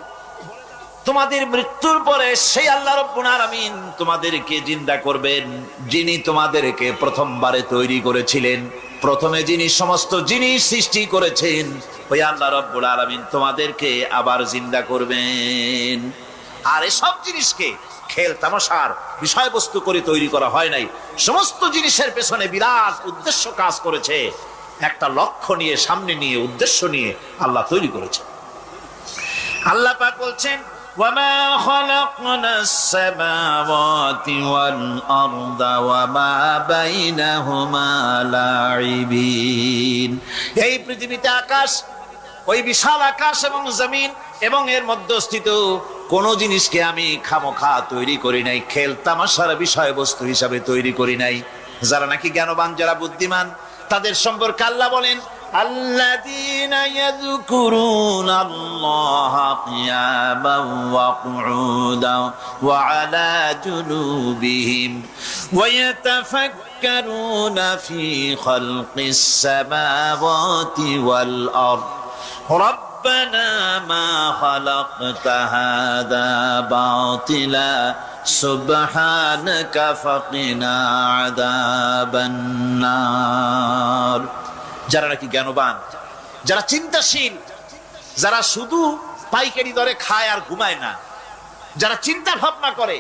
তোমাদের মৃত্যুর পরে সেই আল্লাহ রাব্বুল আলামিন তোমাদেরকে জিন্দা করবেন, যিনি তোমাদেরকে প্রথমবারে তৈরি করেছিলেন। প্রথমে যিনি সমস্ত জিনিস সৃষ্টি করেছেন, ওই আল্লাহ রাব্বুল আলামিন তোমাদেরকে আবার জিন্দা করবেন। আর এসব জিনিসকে খেল তামাশার বিষয়বস্তু করে তৈরি করা হয় নাই। সমস্ত জিনিসের পেছনে বিরাট উদ্দেশ্য কাজ করেছে, একটা লক্ষ্য নিয়ে, সামনে নিয়ে, উদ্দেশ্য নিয়ে আল্লাহ তৈরি করেছে। আল্লাহ পাক বলছেন, وَمَا خَلَقْنَا السَّمَاوَاتِ وَالْأَرْضَ وَمَا بَيْنَهُمَا لَاعِبِينَ। এই পৃথিবীতে আকাশ, ওই বিশাল আকাশ এবং জমিন এবং এর মধ্যস্থিত কোন জিনিসকে আমি খামোখা তৈরি করি নাই, খেল তামাশার বিষয়বস্তু হিসাবে তৈরি করি নাই। যারা নাকি জ্ঞানবান, যারা বুদ্ধিমান, তাদের সম্পর্কে আল্লাহ বলেন, الذين يذكرون الله قياما وقعودا وعلى جنوبهم ويتفكرون في خلق السماوات والأرض ربنا ما خلقت هذا باطلا سبحانك فقنا عذاب النار। যারা নাকি জ্ঞানবান, যারা চিন্তাশীল, যারা শুধু পাইকারি দরে খায় আর ঘুমায় না, যারা চিন্তা ভাবনা করে,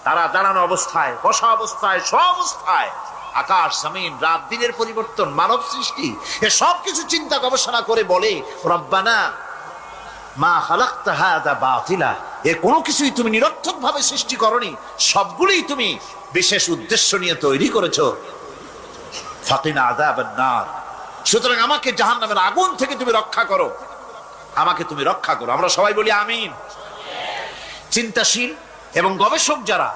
তারা দাঁড়ানো অবস্থায়, বসা অবস্থায়, সব অবস্থায়, আকাশ জমিন, রাত দিনের পরিবর্তন, মানব সৃষ্টি, এ সব কিছু চিন্তা গবেষণা করে বলে রব্বানা মা খালাকতা হাযা বাতিলা, এর কোনো কিছুই তুমি নিরর্থক ভাবে সৃষ্টি করনি, সবগুলোই তুমি বিশেষ উদ্দেশ্য নিয়ে তৈরি করেছো। ফাকিনা আযাবান নার, সুতরাং আমাকে জাহান্নামের আগুন থেকে তুমি রক্ষা করো, আমাকে তুমি রক্ষা করো। আমরা সবাই বলি আমিন। চিন্তাশীল এবং গবেষক যারা,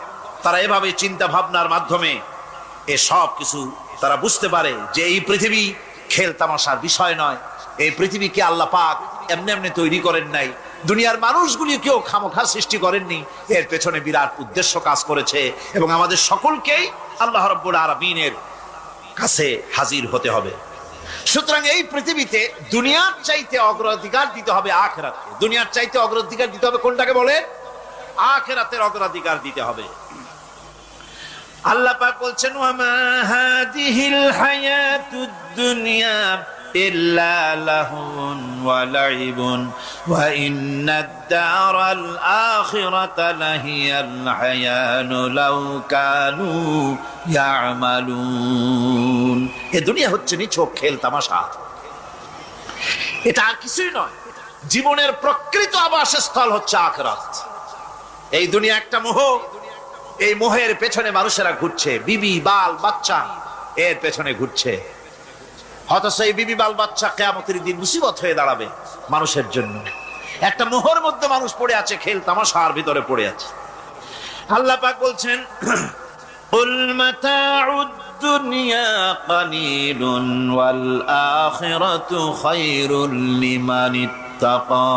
তারা এভাবে চিন্তা ভাবনার মাধ্যমে এ সব কিছু তারা বুঝতে পারে যে এই পৃথিবী খেল তামাশার বিষয় নয়, এই পৃথিবীকে আল্লাহ পাক এমনি এমনি তৈরি করেন নাই, দুনিয়ার মানুষগুলিকেও খামোখা সৃষ্টি করেননি, এর পেছনে বিরাট উদ্দেশ্য কাজ করেছে এবং আমাদের সকলকেই আল্লাহ রাব্বুল আলামিনের কাছে হাজির হতে হবে। সুতরাং এই পৃথিবীতে দুনিয়ার চাইতে অগ্রাধিকার দিতে হবে আখিরাতকে। দুনিয়ার চাইতে অগ্রাধিকার দিতে হবে কোনটাকে বলেন? আখিরাতের অগ্রাধিকার দিতে হবে। আল্লাহ পাক বলছেন ওয়ামা হাদিহিল হায়াতুদ দুনিয়া ইল্লা লাহুন ওয়া লাইবুন ওয়া ইন্নাদ দারাল আখিরাতা লাহিয়াল হায়ানু লাউ কানু ইয়ামালুন। এই দুনিয়া হচ্ছে নিছক খেল তামাশা, এটা আর কিছুই নয়। জীবনের প্রকৃত আবাসস্থল হচ্ছে আখিরাত। এই দুনিয়া একটা মোহ, এই মোহের পেছনে মানুষেরা ঘুরছে, বিবি বাল বাচ্চা এর পেছনে ঘুরছে, অথচ এই বিবি বাল বাচ্চা কিয়ামতের দিন মুসিবত হয়ে দাঁড়াবে মানুষের জন্য। একটা মোহর মধ্যে মানুষ পড়ে আছে, খেল তামাশার ভিতরে পড়ে আছে। আল্লাহ পাক বলছেন কুল মাতাউদ দুনিয়া কালিলুন ওয়াল আখিরাতু খায়রুল লিমান ইত্তাকা।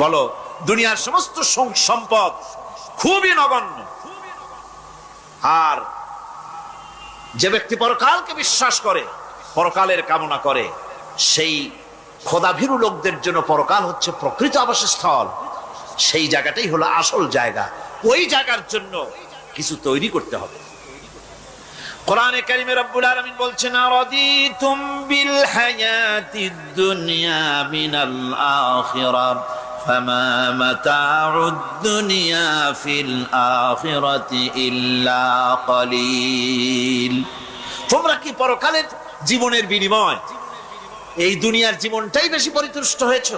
বলো দুনিয়ার সমস্ত সম্পদ খুবই নগণ্য, আর যে ব্যক্তি পরকালকে বিশ্বাস করে, পরকালের কামনা করে, সেই খোদাভীরু লোকদের জন্য পরকাল হচ্ছে প্রকৃত আবাসস্থল। সেই জায়গাটাই হলো আসল জায়গা। ওই জায়গার জন্য কিছু তৈরি করতে হবে। কোরআনে কারিমে রব্বুল আলামিন বলছেন আরাদিতুম বিল হায়াতিদ দুনিয়া মিনাল আখিরাহ ফামা মাতাউদ দুনিয়া ফিল আখিরাতি ইল্লা কলিল। তোমরা কি পরকালের জীবনের বিনিময় এই দুনিয়ার জীবনটাই বেশি পরিতুষ্ট হয়েছে?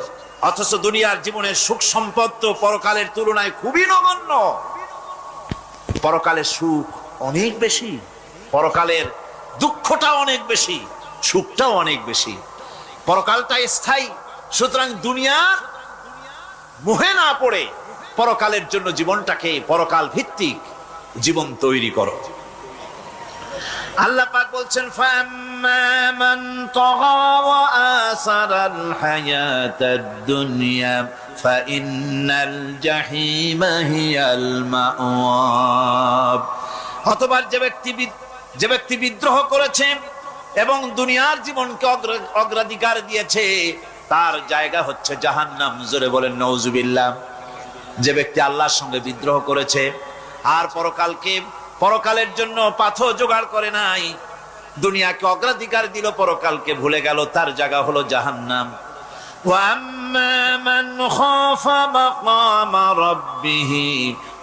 অথচ দুনিয়ার জীবনের সুখ সম্পদ তো পরকালের তুলনায় খুবই নগণ্য। পরকালের সুখ অনেক বেশি, পরকালের দুঃখটা অনেক বেশি, সুখটাও অনেক বেশি। পরকালটা স্থায়ী, সুতরাং দুনিয়ার মোহে না পড়ে পরকালের জন্য জীবনটাকে পরকাল ভিত্তিক জীবন তৈরি করো। আল্লাহ পাক বলছেন ফাম্মা মান তাগা ওয়া আসারাল হায়াতাদ দুনিয়া ফাইন্নাল জাহিমা হিয়াল মাওয়া। অথবা যে ব্যক্তি বিদ্রোহ করেছে এবং দুনিয়ার জীবনকে অগ্রাধিকার দিয়েছে, তার জায়গা হচ্ছে জাহান্নাম। জোরে বলেন নাউজুবিল্লাহ। যে ব্যক্তি আল্লাহর সঙ্গে বিদ্রোহ করেছে আর পরকালের জন্য পাথর জোগাড় করে নাই, দুনিয়াকে অগ্রাধিকার দিল, পরকালকে ভুলে গেল, তার জায়গা হলো জাহান্নাম। ওয়া আম্মা মান খাফা মাকামা রাব্বিহি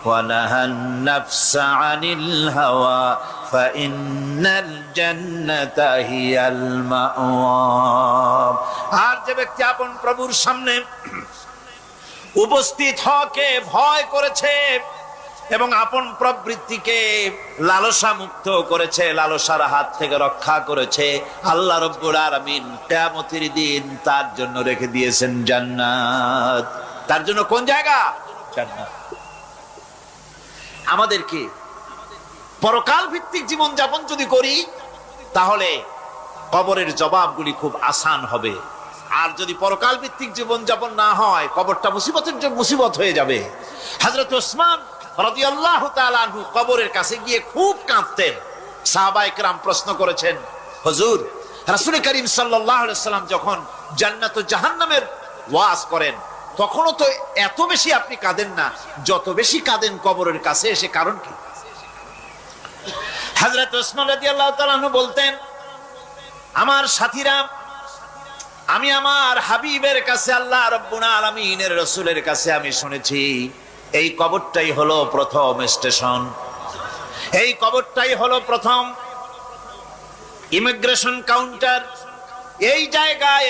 ওয়া নাহান নাফসা আনিল হাওয়া ফাইন্নাল জান্নাতা হিয়াল মাওয়া। আর যে ব্যক্তি আপন প্রভুর সামনে উপস্থিত হওয়াকে ভয় করেছে এবং আপন প্রবৃত্তিকে লালসা মুক্ত করেছে, লালসার হাত থেকে রক্ষা করেছে, আল্লাহ রাব্বুল আলামিন কিয়ামতের দিন তার জন্য রেখে দিয়েছেন জান্নাত। তার জন্য কোন জায়গা? জান্নাত। আমাদেরকে পরকাল ভিত্তিক জীবন যাপন যদি করি, তাহলে কবরের জবাবগুলি খুব আসান হবে। আর যদি পরকাল ভিত্তিক জীবন যাপন না হয়, কবরটা মুসিবতের জন্য মুসিবত হয়ে যাবে। হযরত ওসমান রাদিয়াল্লাহু তাআলা আনহু কবরের কাছে গিয়ে খুব কাঁদতেন। সাহাবায়ে কেরাম প্রশ্ন করেছেন, হুজুর, রাসূল করিম সাল্লাল্লাহু আলাইহি ওয়াসাল্লাম যখন জান্নাত ও জাহান্নামের ওয়াজ করেন তখনও তো এত বেশি আপনি কাঁদেন না, যত বেশি কাঁদেন কবরের কাছে এসে, কারণ কি? হযরত ওসমান রাদিয়াল্লাহু তাআলা আনহু বলতেন, আমার সাথীরা, আমি আমার হাবিবের কাছে, আল্লাহ রাব্বুল আলামিনের রাসূলের কাছে আমি শুনেছি এই কবরটাই হলো প্রথম স্টেশন, এই কবরটাই হলো প্রথম ইমিগ্রেশন কাউন্টার। এই জায়গায়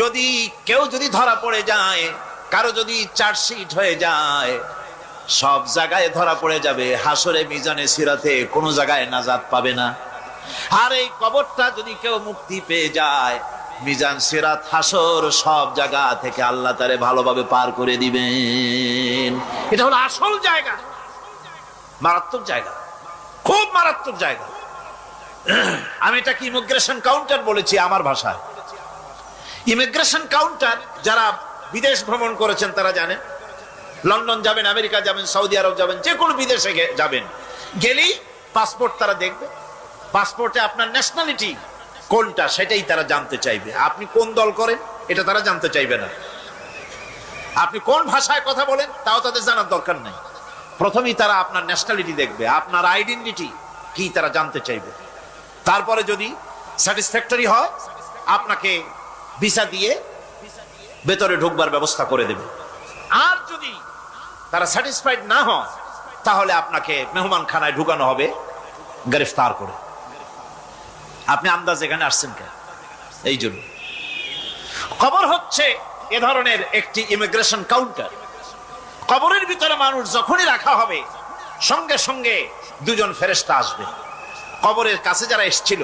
যদি কেউ ধরা পড়ে যায়, কারো যদি চার্জশিট হয়ে যায়, সব জায়গায় ধরা পড়ে যাবে, হাসরে মিজানে সিরাতে কোনো জায়গায় নাজাত পাবে না। আর এই কবরটা যদি কেউ মুক্তি পেয়ে যায়, মিজান সিরাত হাসর সব জায়গা থেকে আল্লাহ তারে ভালোভাবে পার করে দিবেন। এটা হলো আসল জায়গা, মারাত্মক জায়গা, খুব মারাত্মক জায়গা। আমি এটাকে ইমিগ্রেশন কাউন্টার বলেছি আমার ভাষায়। ইমিগ্রেশন কাউন্টার, যারা বিদেশ ভ্রমণ করেছেন তারা জানেন। লন্ডন যাবেন, আমেরিকা যাবেন, সৌদি আরব যাবেন, যে কোনো বিদেশে যাবেন, গেলেই পাসপোর্ট তারা দেখবে। পাসপোর্টে আপনার ন্যাশনালিটি কোনটা সেটাই তারা জানতে চাইবে। আপনি কোন দল করেন এটা তারা জানতে চাইবে না। আপনি কোন ভাষায় কথা বলেন তাও তাদের জানার দরকার নেই। প্রথমেই তারা আপনার ন্যাশনালিটি দেখবে, আপনার আইডেন্টিটি কি তারা জানতে চাইবে। তারপরে যদি স্যাটিসফ্যাক্টরি হয়, আপনাকে ভিসা দিয়ে ভেতরে ঢুকবার ব্যবস্থা করে দেবে। আর যদি তারা স্যাটিসফাইড না হয়, তাহলে আপনাকে মেহমানখানায় ঢুকানো হবে গ্রেফতার করে। আপনি আন্দাজ এখানে আসছেন কেন? এই জন্য কবর হচ্ছে এ ধরনের একটি ইমিগ্রেশন কাউন্টার। কবরের ভিতরে মানুষ যখনই রাখা হবে, সঙ্গে সঙ্গে দুজন ফেরেশতা আসবে। কবরের কাছে যারা এসেছিল,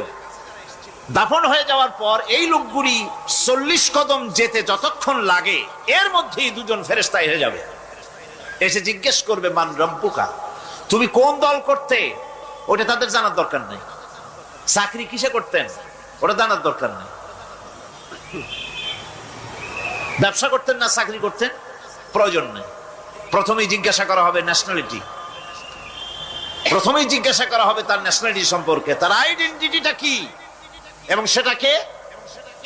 দাফন হয়ে যাওয়ার পর এই লোকগুলি 40 কদম যেতে যতক্ষণ লাগে, এর মধ্যেই দুজন ফেরেশতা এসে যাবে। এসে জিজ্ঞেস করবে, মান রব্বুকা, তুমি কোন দল করতে? ওটা তাদের জানার দরকার নেই। চাকরি কিসে করতেন ওটা জানার দরকার নেই। ব্যবসা করতেন না চাকরি করতেন, প্রয়োজন নেই। প্রথমেই জিজ্ঞাসা করা হবে ন্যাশনালিটি, প্রথমেই জিজ্ঞাসা করা হবে তার ন্যাশনালিটি সম্পর্কে, তার আইডেন্টিটিটা কি, এবং সেটাকে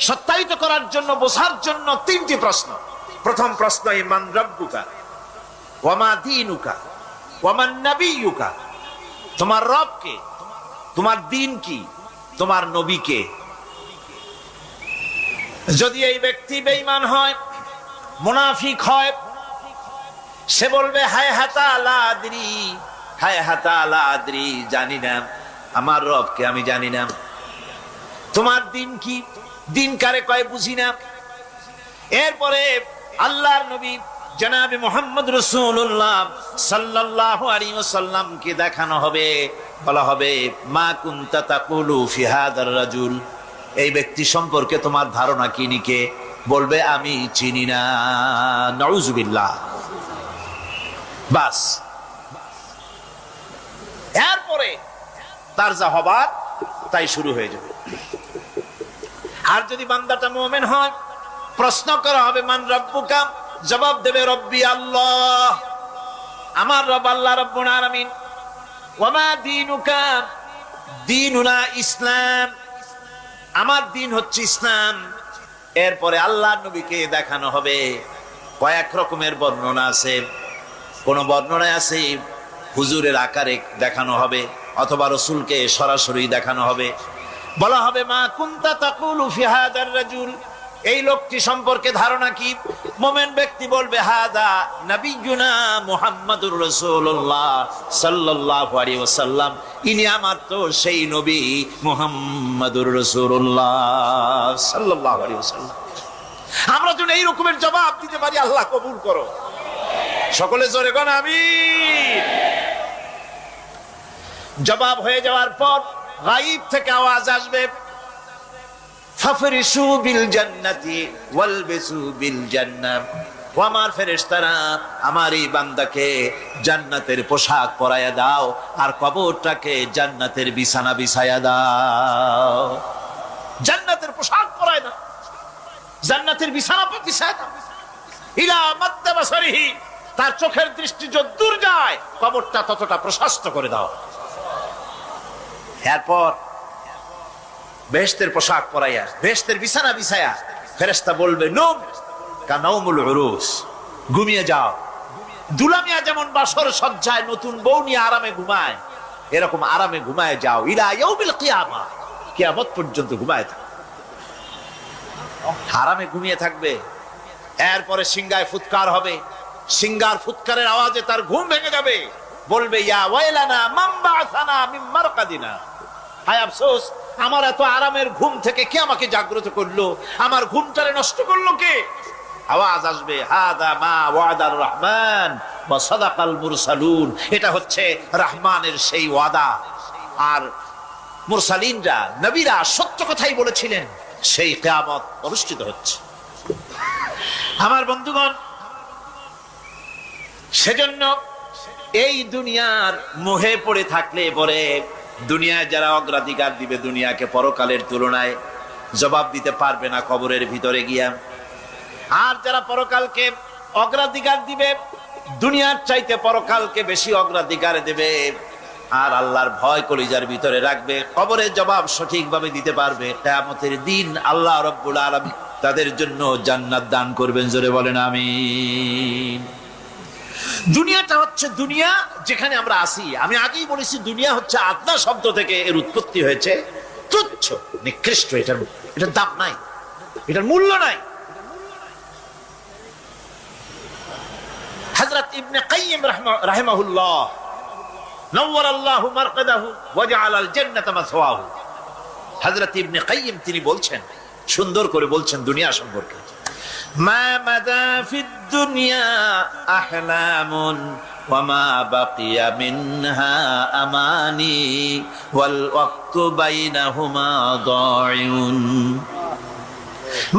সত্যায়িত করার জন্য, বোঝার জন্য 3টি প্রশ্ন। প্রথম প্রশ্ন, মান রব্বুকা ওয়া মা দীনুকা ওয়া মান নাবিয়্যুকা, তোমার রব কে, তোমার দ্বীন কি, তোমার নবী কে। যদি এই ব্যক্তি বেঈমান হয়, মুনাফিক হয়, সে বলবে হায় হাতা লা আদরি, হায় হাতা লা আদরি, জানি না আমার রবকে, আমি জানি না। তোমার দ্বীন কি, দ্বীন কারে কয় বুঝি না। এরপরে আল্লাহর নবী জনাবে মুহাম্মদ রাসূলুল্লাহ সাল্লাল্লাহু আলাইহি ওয়াসাল্লামকে দেখানো হবে, বলা হবে মা কুনতা তাকুলু ফি হাদার রাজুল, এই ব্যক্তি সম্পর্কে তোমার ধারণা কি নিকে? বলবে আমি চিনি না। নাউযুবিল্লাহ। বাস, এরপরে তার যা হবার তাই শুরু হয়ে যাবে। আর যদি বান্দাটা মুমিন হয়, প্রশ্ন করা হবে মান রব্বুকা, জবাব দেবে রব্বি আল্লাহ, আমার রব আল্লাহ রাব্বুল আলামিন। ওয়া মা দীনুকা, দীনুনা ইসলাম, আমার দ্বীন হচ্ছে ইসলাম। এরপরে আল্লাহর নবীকে দেখানো হবে। কয়েক রকমের বর্ণনা আছে, কোন বর্ণনায় আছে হুজুরের আকারে দেখানো হবে, অথবা রাসূলকে সরাসরি দেখানো হবে। বলা হবে মা কুনতা তাকুলু ফি হাদার রাজুল, এই লোকটি সম্পর্কে ধারণা কি? মুমিন ব্যক্তি বলবে হাদা নবিয়ুনা মুহাম্মাদুর রাসূলুল্লাহ সাল্লাল্লাহু আলাইহি ওয়াসাল্লাম, ইনি আমার তো সেই নবী মুহাম্মাদুর রাসূলুল্লাহ সাল্লাল্লাহু আলাইহি ওয়াসাল্লাম। আমরা যেন এই রকমের জবাব দিতে পারি, আল্লাহ কবুল করো। সকলে জোরে কোন আমিন। জবাব হয়ে যাওয়ার পর গায়ব থেকে আওয়াজ আসবে, ফাফরিশু বিল জান্নাতি ওয়ালবিসু বিল জান্নাহ, ও আমার ফেরেশতারা, আমার এই বান্দাকে জান্নাতের পোশাক পরাইয়া দাও, আর কবরটাকে জান্নাতের বিছানা বিছাইয়া দাও। জান্নাতের পোশাক পরায় না, জান্নাতের বিছানা বিছায় না। ইলা মাদ্দা বাসারিহি, তার চোখের দৃষ্টি যতদূর যায় কবরটা ততটা প্রশস্ত করে দাও। এরপর বেহেশতের পোশাক পরাইয়া, বেহেশতের বিছানা বিছায়া ফেরেশতা বলবে নুম কানাউমুল উরুস, ঘুমিয়ে যাও। দুলামিয়া যেমন বাসর সজ্জায় নতুন বউ নিয়ে আরামে ঘুমায়, এরকম আরামে ঘুমায় যাও। ইলা ইয়াউমিল কিয়ামা, কিয়ামত পর্যন্ত ঘুমায় থাকবে, আরামে ঘুমিয়ে থাকবে। এরপরে সিংগায় ফুৎকার হবে, সিংগার ফুৎকারের আওয়াজে তার ঘুম ভেঙে যাবে। বলবে ইয়া ওয়াইলানা মান বাআসানা মিন মারকাদিনা, হায় আফসোস, আমার এত আরামের ঘুম থেকে কে আমাকে জাগ্রত করলো, আমার ঘুমটারে নষ্ট করলো কে? আওয়াজ আসবে হাদা মা ওয়াদার রহমান ওয়া সাদাকাল মুরসালুন, এটা হচ্ছে রহমানের সেই ওয়াদা, আর মুরসালিনরা নবীরা সত্য কথাই বলেছিলেন, সেই কিয়ামত অনুষ্ঠিত হচ্ছে। আমার বন্ধুগণ, সেজন্য এই দুনিয়ার মোহে পড়ে থাকলে পরে দুনিয়ায় যারা অগ্রাধিকার দিবে দুনিয়াকে পরকালের তুলনায়, জবাব দিতে পারবে না কবরের ভিতরে গিয়া। আর যারা পরকালকে অগ্রাধিকার দিবে, দুনিয়ার চাইতে পরকালকে বেশি অগ্রাধিকার দেবে, আর আল্লাহর ভয় কলিজার ভিতরে রাখবে, কবরের জবাব সঠিকভাবে দিতে পারবে, কিয়ামতের দিন আল্লাহ রাব্বুল আলামিন তাদের জন্য জান্নাত দান করবেন। জোরে বলেন আমিন। দুনিয়াটা হচ্ছে দুনিয়া যেখানে আমরা আসি। আমি আগেই বলেছি দুনিয়া হচ্ছে আদনা শব্দ থেকে এর উৎপত্তি হয়েছে, তুচ্ছ নিকৃষ্ট, এটার দাম নাই, এটার মূল্য নাই। হযরত ইবনে কাইয়িম রাহিমাহুল্লাহ নওয়ারাল্লাহু মারকাদাহু ওয়া জাআলাল জান্নাতা মাসওয়াহু, হযরত ইবনে কাইয়িম তিনি বলছেন, সুন্দর করে বলছেন দুনিয়া সম্পর্কে, মা মাদা ফিদ দুনিয়া আহলামুন ওয়া মা বাকিয়া মিনহা আমানি ওয়াল ওয়াক্তু বাইনাহুমা দাইউন।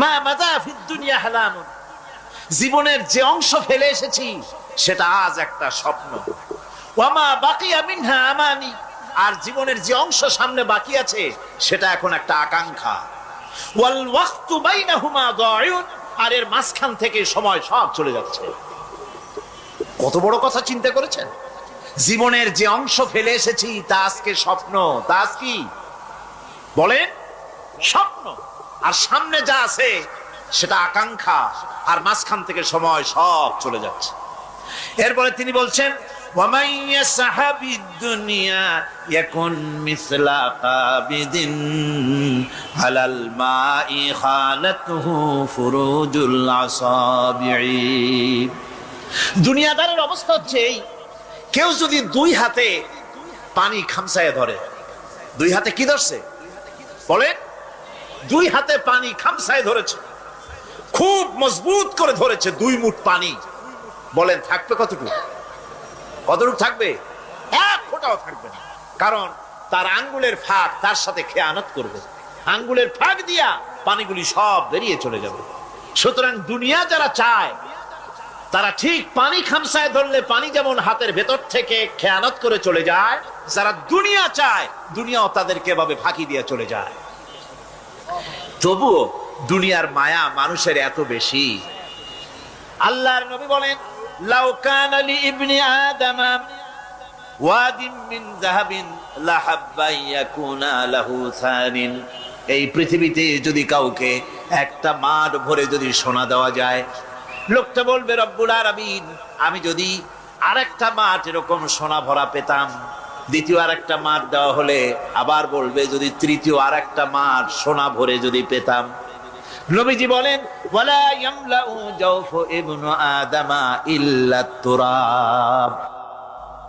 মা মাদা ফিদ দুনিয়া আহলামুন, জীবনের যে অংশ ফেলে এসেছি সেটা আজ একটা স্বপ্ন। ওয়া মা বাকিয়া মিনহা আমানি, আর জীবনের যে অংশ সামনে বাকি আছে সেটা এখন একটা আকাঙ্ক্ষা। ওয়াল ওয়াক্তু বাইনাহুমা দাইউন, আর এর মাঝখান থেকে সময় সব চলে যাচ্ছে। কত বড় কথা চিন্তা করেছেন? জীবনের যে অংশ ফেলে এসেছি তা আজকে স্বপ্ন, তা আজ কি বলেন? স্বপ্ন। আর সামনে যা আছে সেটা আকাঙ্ক্ষা, আর মাঝখান থেকে সময় সব চলে যাচ্ছে। এরপরে তিনি বলছেন وَمَنْ يَسْحَبِ الدُّنْيَا يَكُنْ مِثْلَ قَابِضٍ عَلَى الْمَاءِ خَانَتْهُ فُرُوجُ الْأَصَابِعِ। দুনিয়াদারের অবস্থা হচ্ছে এই, কেউ যদি দুই হাতে পানি খামসায় ধরে, দুই হাতে কি ধরছে বলেন? দুই হাতে পানি খামসায় ধরেছে, খুব মজবুত করে ধরেছে, 2 মুঠ পানি, বলেন থাকবে কতটুকু? কতটুকু থাকবে? 1 ফোঁটাও থাকবে না, কারণ তার আঙ্গুলের ফাঁক তার সাথে খেয়ানত করবে, আঙ্গুলের ফাঁক দিয়া পানিগুলি সব বেরিয়ে চলে যাবে। সুতরাং দুনিয়া যারা চায় তারা ঠিক পানি খামসায় ধরলে পানি যেমন হাতের ভেতর থেকে খেয়ানত করে চলে যায়, যারা দুনিয়া চায় দুনিয়াও তাদেরকে এভাবে ফাঁকি দিয়ে চলে যায়। তবুও দুনিয়ার মায়া মানুষের এত বেশি। আল্লাহর নবী বলেন লাউ কানা লি ইবনি আদম ওয়াদিন মিন যাহাবিন লাহাব্বা ইয়াকুনা লাহু সানিন, এই পৃথিবীতে যদি কাউকে একটা মাঠ ভরে যদি সোনা দেওয়া যায়, লোকটা বলবে রব্বুল আলামিন, আমি যদি আরেকটা মাঠ এরকম সোনা ভরা পেতাম। দ্বিতীয় আরেকটা মাঠ দেওয়া হলে আবার বলবে যদি তৃতীয় আরেকটা মাঠ সোনা ভরে যদি পেতাম। নবীজি বলেন ওয়ালা ইয়ামলাউ জাওফু ইবনু আদামা ইল্লা তুরাব,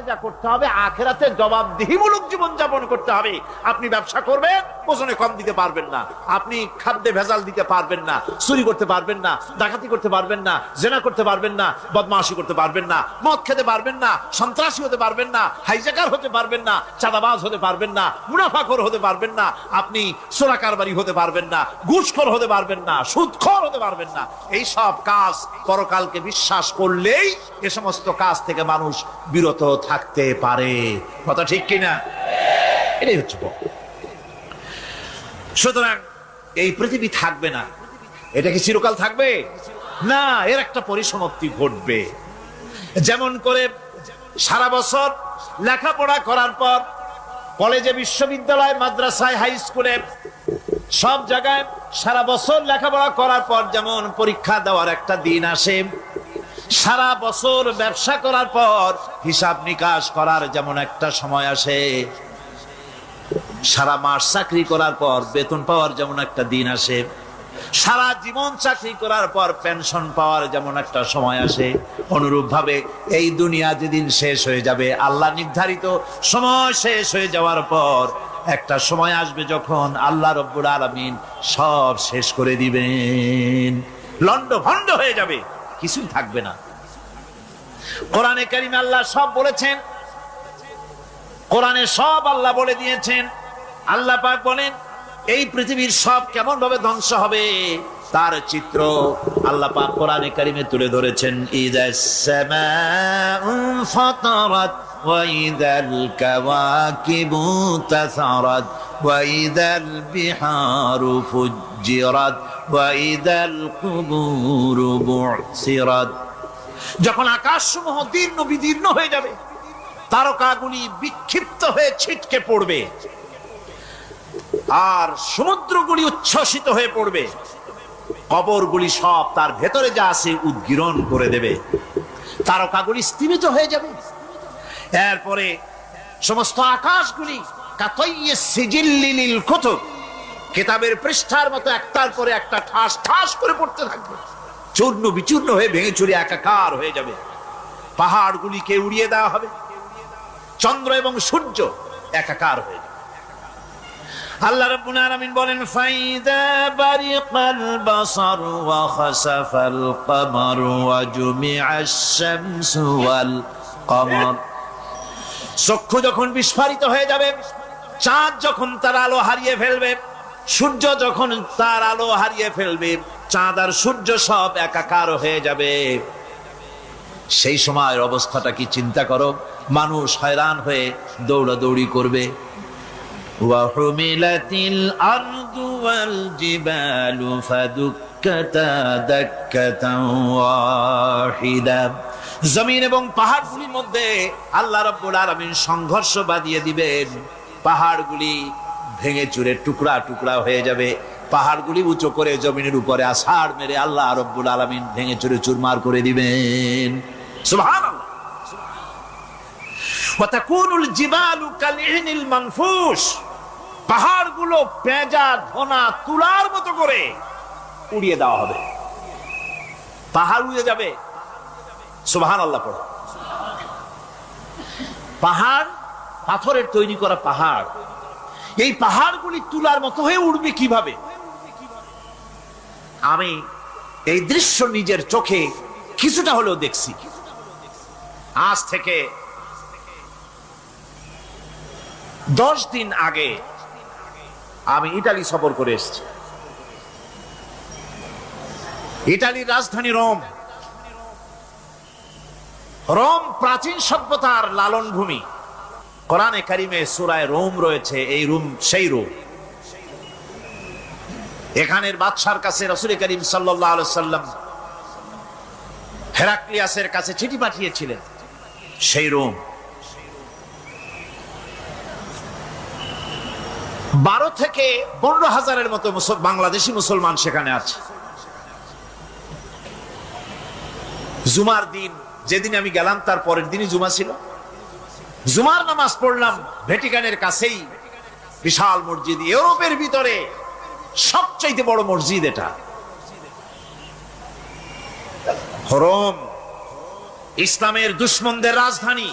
যা করতে হবে আখিরাতে জবাবদিহিমূলক জীবন যাপন করতে হবে। আপনি ব্যবসা করবেন, ওজনে কম দিতে পারবেন না, আপনি খাদ্যে ভেজাল দিতে পারবেন না, চুরি করতে পারবেন না, ডাকাতি করতে পারবেন না, জেনা করতে পারবেন না, বদমাশি করতে পারবেন না, মদ খেতে পারবেন না, সন্ত্রাসী হতে পারবেন না, হাইজ্যাকার হতে পারবেন না, চাঁদাবাজ হতে পারবেন না, মুনাফাখোর হতে পারবেন না, আপনি চোরা কারবারি হতে পারবেন না, ঘুষখোর হতে পারবেন না, সুদখোর হতে পারবেন না। এই সব কাজ পরকালকে বিশ্বাস করলেই এ সমস্ত কাজ থেকে মানুষ বিরত থাকতে পারে। কথা ঠিক কিনা? এটাই হচ্ছে। সুতরাং এই পৃথিবী থাকবে না। এটা কি চিরকাল থাকবে? না, এর একটা পরিসমাপ্তি ঘটবে। যেমন করে সারা বছর লেখাপড়া করার পর কলেজে, বিশ্ববিদ্যালয়, মাদ্রাসায়, হাই স্কুলে, সব জায়গায় সারা বছর লেখাপড়া করার পর যেমন পরীক্ষা দেওয়ার একটা দিন আসে, সারা বছর ব্যবসা করার পর হিসাব নিকাশ করার যেমন একটা সময় আসে, সারা মাস চাকরি করার পর বেতন পাওয়ার যেমন একটা দিন আসে, সারা জীবন চাকরি করার পর পেনশন পাওয়ার যেমন একটা সময় আসে, অনুরূপ ভাবে এই দুনিয়া যেদিন শেষ হয়ে যাবে, আল্লাহ নির্ধারিত সময় শেষ হয়ে যাওয়ার পর একটা সময় আসবে যখন আল্লাহ রব্বুল আলামিন সব শেষ করে দিবেন, লন্ড ভন্ড হয়ে যাবে, কিছুই থাকবে না। কোরআনে কারিমে আল্লাহ সব বলেছেন, কোরআনে সব আল্লাহ বলে দিয়েছেন। আল্লাহ পাক বলেন এই পৃথিবীর সব কেমন ভাবে ধ্বংস হবে তার চিত্র আল্লাহ পাক কোরআনে কারিমে তুলে ধরেছেন। ইযাস সামাউ ফাতারাত ওয়া ইযাল কাওয়াকিবু তাসারাত ওয়া ইযাল বিহারু ফুজ্জিরাত ওয়া ইযাল কুবুরু বু'সিরাত। যখন আকাশসমূহ দীর্ণ বিদীর্ণ হয়ে যাবে, তারকাগুলি বিক্ষিপ্ত হয়ে ছিটকে পড়বে, আর সমুদ্রগুলি উচ্ছ্বসিত হয়ে পড়বে, কবরগুলি সব তার ভেতরে যা আছে উদ্গীরণ করে দেবে, তারকাগুলি স্থিমিত হয়ে যাবে। এরপরে সমস্ত আকাশগুলি কাতাইয়িস সিজিল্লিল কুতুব, কিতাবের পৃষ্ঠার মতো একটার পরে একটা ঠাস ঠাস করে পড়তে থাকবে, চূর্ণ বিচূর্ণ হয়ে ভেঙে চুরে একাকার হয়ে যাবে। পাহাড়গুলিকে উড়িয়ে দেওয়া হবে, চন্দ্র এবং সূর্য একাকার হয়ে যাবে। আল্লাহ রাব্বুল আলামিন বলেন ফাইদা বারিকাল বাসার ওয়া খাসাফাল কমার ওয়া জুমিআশ শামসু ওয়াল কমার। চক্ষু যখন বিস্ফারিত হয়ে যাবে, চাঁদ যখন তার আলো হারিয়ে ফেলবে, সূর্য যখন তার আলো হারিয়ে ফেলবে, চাঁদ আর সূর্য সব একাকার হয়ে যাবে, সেই সময়ের অবস্থাটা কি চিন্তা করো। মানুষ হয়রান হয়ে দৌড়াদৌড়ি করবে। ওয়াহুমিলাতিল আরদু ওয়াল জিবালু ফাদুক্কাতা দাক্কাতান ওয়াহিদা। জমিন এবং পাহাড়গুলির মধ্যে আল্লাহ রাব্বুল আলামিন সংঘর্ষ বাঁধিয়ে দিবেন, পাহাড়গুলি ভেঙে চুরে টুকরা টুকরা হয়ে যাবে, পাহাড়গুলি উঁচু করে জমিনের উপরে আছাড় মেরে আল্লাহ রাব্বুল আলামিন ভেঙে চুরে চুরমার করে দিবেন। সুবহানাল্লাহ। ওয়া তাকুনুল জিবালু কালইহনিল মানফুস, পাহাড়গুলো পেঁজা ঘনা তুলার মতো করে উড়িয়ে দেওয়া হবে, পাহাড় উড়ে যাবে। সুবহানাল্লাহ পড়ো। পাহাড় পাথরের তৈরি করা পাহাড়, এই পাহাড়গুলি তুলার মতো হয়ে উড়বে কিভাবে? আমি এই দৃশ্য নিজের চোখে কিছুটা হলেও দেখছি। আজ থেকে 10 দিন আগে আমি ইতালি সফর করে এসেছি। ইতালির রাজধানী রোম। রোম প্রাচীন সভ্যতার লালন ভূমি। কোরআনে কারিমে সূরা রোম রয়েছে, এই রোম সেই রোম। এখানের বাদশার কাছে রাসূল করিম সাল্লাল্লাহু আলাইহি ওয়াসাল্লাম হেরাক্লিয়াসের কাছে চিঠি পাঠিয়েছিলেন, সেই রোম। 12 থেকে 15,000-এর মতো বাংলাদেশি মুসলমান সেখানে আছে। জুমার দিন, যেদিন আমি গেলাম তার পরের দিনই জুমা ছিল, জুমার নামাজ পড়লাম ভ্যাটিকানের কাছেই বিশাল মসজিদ, ইউরোপের ভিতরে সবচাইতে বড় মসজিদ এটা। রোম ইসলামের দুশমনদের রাজধানী।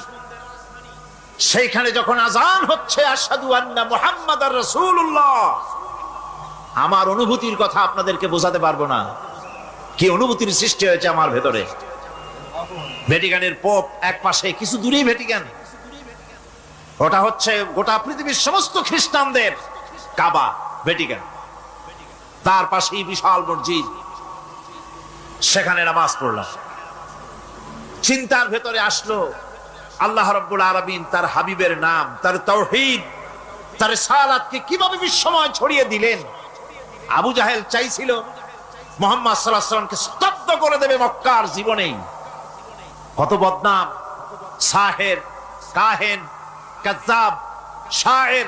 সেইখানে যখন আযান হচ্ছে আশহাদু আন্না মুহাম্মাদার রাসূলুল্লাহ, আমার অনুভূতির কথা আপনাদেরকে বোঝাতে পারবো না, কি অনুভূতির সৃষ্টি হয়েছে আমার ভেতরে। ভ্যাটিকানের পোপ এক পাশে, কিছু দূরেই ভ্যাটিকান, ওটা হচ্ছে গোটা পৃথিবীর সমস্ত খ্রিস্টানদের কাবা, ভ্যাটিকান। তার পাশেই বিশাল মসজিদ, সেখানে নামাজ পড়লাম। চিন্তার ভেতরে আসলো আল্লাহ রাব্বুল আলামিন তার হাবিবের নাম, তার তাওহীদ, তার রিসালাতকে কিভাবে বিশ্বময় ছড়িয়ে দিলেন। আবু জাহেল চাইছিল মুহাম্মদ সাল্লাল্লাহু আলাইহি ওয়াসাল্লামকে স্তব্ধ করে দেবে মক্কার জীবনেই। কত বদনাম, সাহের, কাহেন, কাযযাব, শায়ের,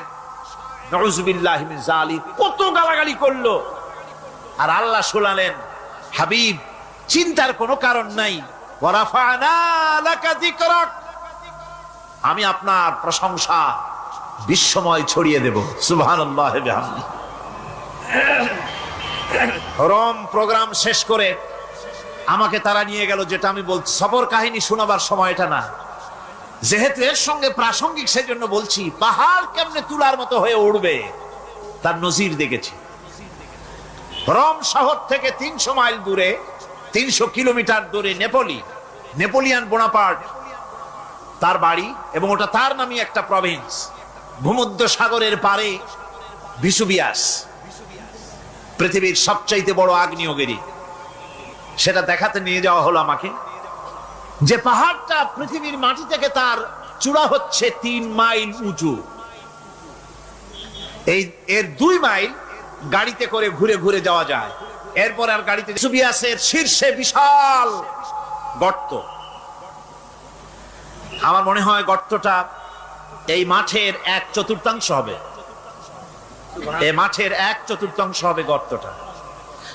নাউযুবিল্লাহি মিন যালিক, কত গালাগালি করলো। আর আল্লাহ শোনালেন, হাবিব চিন্তার কোনো কারণ নাই, ওয়া রাফা'না লাকা যিকরাক, আমি আপনার প্রশংসা বিশ্বময় ছড়িয়ে দেব। সুবহানাল্লাহি ওয়া বিহামদিহি। রম প্রোগ্রাম শেষ করে আমাকে তারা নিয়ে গেল, যেটা আমি বলছি সফর কাহিনী শোনাবার সময় এটা না, যেহেতু এর সঙ্গে প্রাসঙ্গিক সেজন্য বলছি। পাহাড় কেমনে তুলার মতো হয়ে উঠবে তার নজির দেখেছি। রোম শহর থেকে 300 মাইল দূরে, 300 কিলোমিটার দূরে নেপোলিয়ান বোনাপার্ট তার বাড়ি, এবং ওটা তার নামে একটা প্রভিন্স। ভূমধ্য সাগরের পারে ভিসুভিয়াস, পৃথিবীর সবচাইতে বড় আগ্নেয়গিরি, সেটা দেখাতে নিয়ে যাওয়া হলো আমাকে। যে পাহাড়টা পৃথিবীর মাটি থেকে তার চূড়া হচ্ছে 3 মাইল উঁচু, এর 2 মাইল গাড়িতে করে ঘুরে ঘুরে যাওয়া যায়। এরপর আর গাড়িতে, ভিসুভিয়াসের শীর্ষে বিশাল গর্ত। আমার মনে হয় গর্তটা এই মাঠের 1/4 হবে, এই মাঠের 1/4 হবে গর্তটা।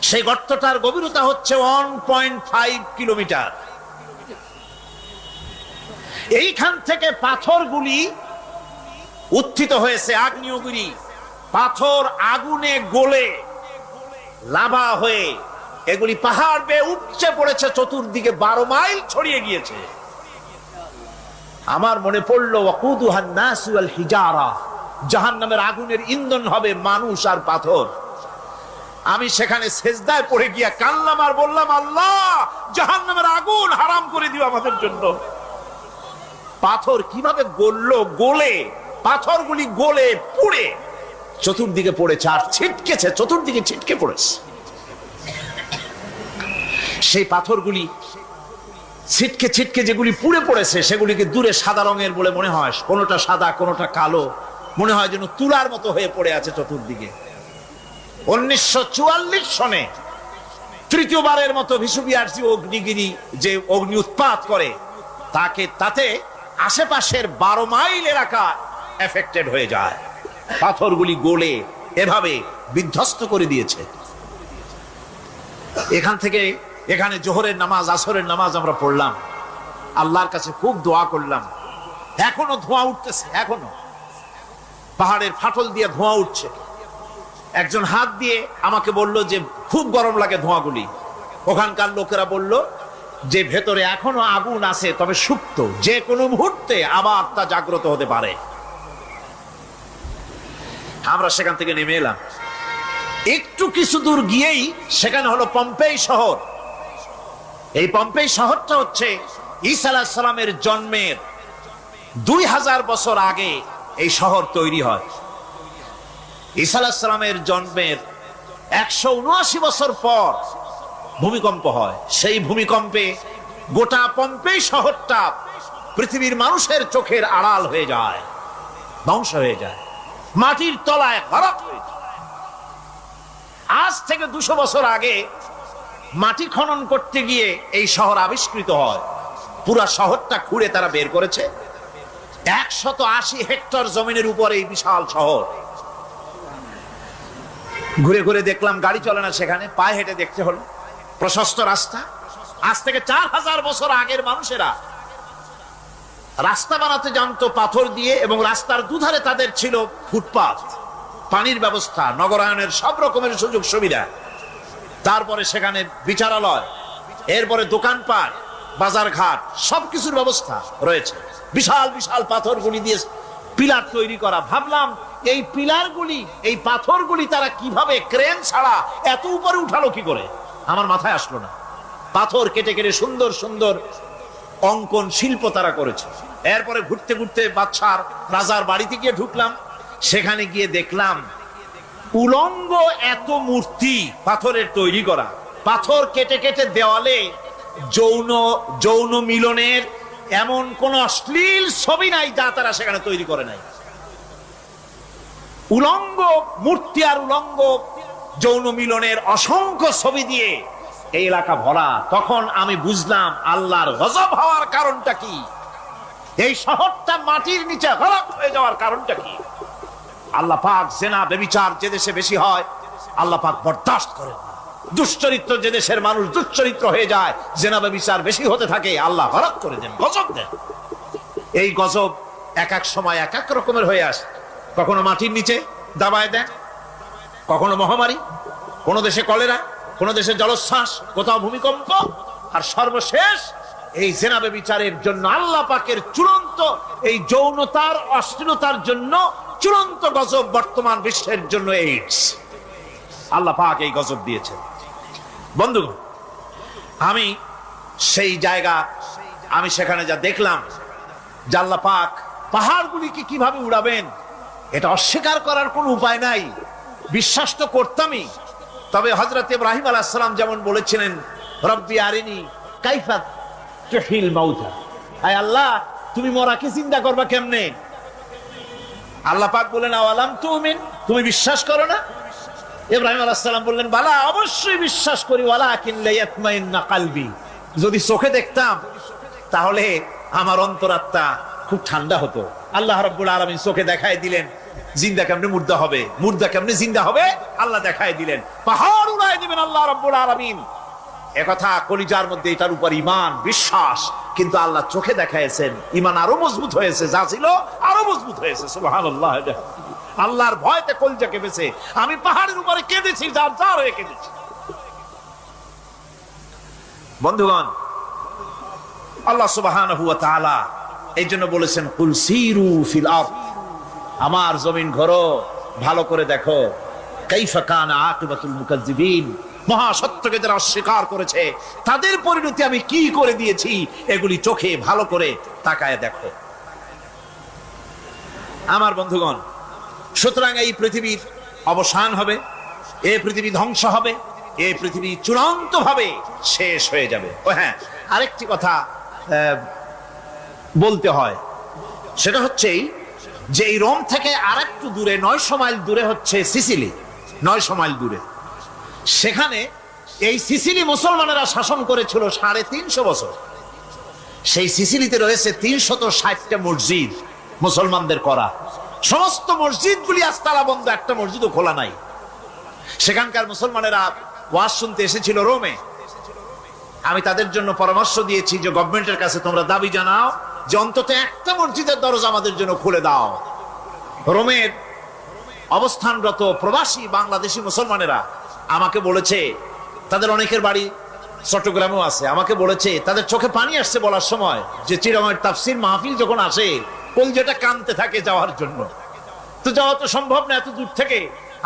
সেই গর্তটার গভীরতা হচ্ছে 1.5 কিলোমিটার। এইখান থেকে পাথরগুলি উত্থিত হয়েছে, আগ্নেয়গিরি পাথর আগুনে গলে লাভা হয়ে এগুলি পাহাড় বেয়ে উঠছে পড়েছে, চতুর্দিকে 12 মাইল ছড়িয়ে গিয়েছে। আমার মনে পড়লো, ওয়াকুদুহান নাস ওয়াল হিজারা, জাহান্নামের আগুনের ইন্ধন হবে মানুষ আর পাথর। আমি সেখানে সেজদায় পড়ে গিয়া কান্নাম আর বললাম, আল্লাহ জাহান্নামের আগুন হারাম করে দিও আমাদের জন্য। পাথর কিভাবে গললো, গলে পাথরগুলি গলে পুড়ে চতুর্দিকে পড়েছে, আর ছিটকেছে, চতুর্দিকে ছিটকে পড়েছে। সেই পাথরগুলি ছিটকে ছিটকে যেগুলি পুড়ে পড়েছে, সেগুলিকে দূরে সাদা রঙের বলে মনে হয়, কোনোটা সাদা কোনোটা কালো, মনে হয় যেন তুলার মতো হয়ে পড়ে আছে চতুর্দিকে। 1944 সনে তৃতীয়বারের মতো ভিসুভিয়াস অগ্নিগিরি যে অগ্নি উৎপাত করে, তাতে আশেপাশের 12 মাইল এলাকা এফেক্টেড হয়ে যায়। পাথরগুলি গলে এভাবে বিধ্বস্ত করে দিয়েছে। এখান থেকে এখানে জোহরের নামাজ, আসরের নামাজ আমরা পড়লাম, আল্লাহর কাছে খুব দোয়া করলাম। এখনো ধোঁয়া উঠতেছে, এখনো পাহাড়ের ফাটল দিয়ে ধোঁয়া উঠছে। একজন হাত দিয়ে আমাকে বলল যে খুব গরম লাগে ধোঁয়াগুলি। ওখানকার লোকেরা বলল যে ভেতরে এখনো আগুন আছে, তবে সুপ্ত, যে কোনো মুহূর্তে আবার তা জাগ্রত হতে পারে। আমরা সেখান থেকে নেমে এলাম। একটু কিছু দূর গিয়েই সেখানে হলো পম্পেই শহর। এই পম্পেই শহরটা হচ্ছে ঈসা আলাইহিস সালামের জন্মের 2000 বছর আগে এই শহর তৈরি হয়। ঈসা আলাইহিস সালামের জন্মের 179 বছর পর ভূমিকম্প হয়। সেই ভূমিকম্পে গোটা পম্পেই শহরটা পৃথিবীর মানুষের চোখের আড়াল হয়ে যায়, ধ্বংস হয়ে যায়, মাটির তলায় গরক হয়ে যায়। আজ থেকে 200 বছর আগে মাটি খনন করতে গিয়ে এই শহর আবিষ্কৃত হয়। পুরা শহরটা খুঁড়ে তারা বের করেছে। 180 হেক্টর জমিনের উপরে এই বিশাল শহর। ঘুরে ঘুরে দেখলাম, গাড়ি চলে না সেখানে, পায়ে হেঁটে দেখতে হলো। প্রশস্ত রাস্তা। আজ থেকে 4000 বছর আগের মানুষেরা রাস্তা বানাতে জানতো পাথর দিয়ে, এবং রাস্তার দুধারে তাদের ছিল ফুটপাত, পানির ব্যবস্থা, নগরায়নের সব রকমের সুযোগ সুবিধা। তারপরে সেখানে বিচারালয়, এরপরে দোকানপাট, বাজারঘাট, সবকিছুর ব্যবস্থা রয়েছে। বিশাল বিশাল পাথরগুলি দিয়ে পিলার তৈরি করা। ভাবলাম এই পিলারগুলি, এই পাথরগুলি তারা কিভাবে ক্রেন ছাড়া এত উপরে উঠালো কি করে, আমার মাথায় আসলো না। পাথর কেটে কেটে সুন্দর সুন্দর অঙ্কন শিল্প তারা করেছে। এরপরে ঘুরতে ঘুরতে বাদশার রাজার বাড়িতে গিয়ে ঢুকলাম। সেখানে গিয়ে দেখলাম উলঙ্গ এত মূর্তি পাথরের তৈরি করা। পাথর কেটে কেটে দেওয়ালে যৌন মিলনের এমন কোন অশ্লীল ছবি নাই যা তারা সেখানে তৈরি করে নাই। উলঙ্গ মূর্তি আর উলঙ্গ যৌন মিলনের অসংখ্য ছবি দিয়ে এই এলাকা ভরা, তখন আমি বুঝলাম আল্লাহর গজব হওয়ার কারণটা কি, এই শহরটা মাটির নিচে গরক হয়ে যাওয়ার কারণটা কি। আল্লাহ পাক জেনা ব্যভিচার যে দেশে বেশি হয় আল্লাহ পাক বরদাস্ত করেন না। দুশ্চরিত্র যে দেশের মানুষ দুশ্চরিত্র হয়ে যায়, জেনা ব্যভিচার বেশি হতে থাকে, আল্লাহ গরক করে দেন, গজব দেন। এই গজব এক এক সময় এক এক রকমের হয়ে আসে। কখনো মাটির নিচে দাবায় দেন, কখনো মহামারী, কোন দেশে কলেরা, কোন দেশে জলোচ্ছ্বাস, কোথাও ভূমিকম্প, আর সর্বশেষ এই জেনা ব্যভিচারের জন্য আল্লাহ পাকের চূড়ান্ত এই যৌনতার অশ্লীলতার জন্য চূড়ান্ত গজব বর্তমান বিশ্বের জন্য এইডস। আল্লাহ পাক এই গজব দিয়েছেন। বন্ধুগণ, আমি সেই জায়গা, আমি সেখানে যা দেখলাম যে আল্লাহ পাক পাহাড়গুলিকে কিভাবে উড়াবেন এটা অস্বীকার করার কোনো উপায় নাই, বিশ্বাস তো করতামই। তবে হযরত ইব্রাহিম আলাইহিস সালাম যেমন বলেছিলেন, রব্বি আরিনি কাইফা তুহিল মাউতা, আয় আল্লাহ তুমি মরাকে জিন্দা করবা কেমনে? আল্লাহ পাক বলেন আওয়ালাম তুমিন, তুমি বিশ্বাস করো না? ইব্রাহিম আলাইহিস সালাম বললেন বালা, অবশ্যই বিশ্বাস করি, ওয়ালাকিন লিয়াতমাইন্না কলবি, যদি চোখে দেখতাম তাহলে আমার অন্তরাত্মা খুব ঠান্ডা হতো। আল্লাহ রাব্বুল আলামিন চোখে দেখায় দিলেন জিন্দা কেমনে মুর্দা হবে, মুর্দা কেমনে জিন্দা হবে, আল্লাহ দেখায় দিলেন। পাহাড় উড়ায় দিবেন আল্লাহ রাব্বুল আলামিন। একথা কলিজার মধ্যে এটার উপর ঈমান বিশ্বাস, কিন্তু আল্লাহ চোখে দেখাইছেন, ঈমান আরো মজবুত হয়েছে, যা ছিল আরো মজবুত হয়েছে। সুবহানাল্লাহ। আল্লাহর ভয়তে কলিজা কেঁপেছে। আমি পাহাড়ের উপরে কেঁদেছি, যার যার হয়ে কেঁদেছি। বন্ধুগণ, আল্লাহ সুবহানাহু ওয়া তাআলা এই জন্য বলেছেন কুল সিরু ফিল আরদ, আমার জমিন ঘোরো, ভালো করে দেখো, কাইফা কানা আকিবাতুল মুকাজ্জিবিন, মহাসত্যকে যারা অস্বীকার করেছে তাদের পরিণতি আমি কি করে দিয়েছি, এগুলি চোখে ভালো করে তাকায় দেখো। আমার বন্ধুগণ, সুতরাং এই পৃথিবীর অবসান হবে, এই পৃথিবী ধ্বংস হবে, এই পৃথিবী চূড়ান্ত ভাবে শেষ হয়ে যাবে। ও হ্যাঁ, আরেকটি কথা বলতে হয়, সেটা হচ্ছে যে এই রোম থেকে আরেকটু দূরে 900 মাইল দূরে হচ্ছে সিসিলি, 900 মাইল দূরে। সেখানে এই সিসিলি মুসলমানেরা শাসন করেছিল 350 বছর। সেই সিসিলিতে রয়েছে 360টা মসজিদ মুসলমানদের করা। সমস্ত মসজিদগুলি আজ তালা বন্ধ, একটা মসজিদও খোলা নাই। সেখানকার মুসলমানেরা ওয়াজ শুনতে এসেছিল রোমে। আমি তাদের জন্য পরামর্শ দিয়েছি যে গভর্নমেন্টের কাছে তোমরা দাবি জানাও যে অন্তত একটা মসজিদের দরজা আমাদের জন্য খুলে দাও। রোমের অবস্থানরত প্রবাসী বাংলাদেশি মুসলমানেরা আমাকে বলেছে, তাদের অনেকের বাড়ি চট্টগ্রামেও আছে, আমাকে বলেছে তাদের চোখে পানি আসছে বলার সময় যে চিরামের তাফসীর মাহফিল যখন আসে কলজেটা কাঁদতে থাকে যাওয়ার জন্য। তো যাওয়া তো সম্ভব না এত দূর থেকে,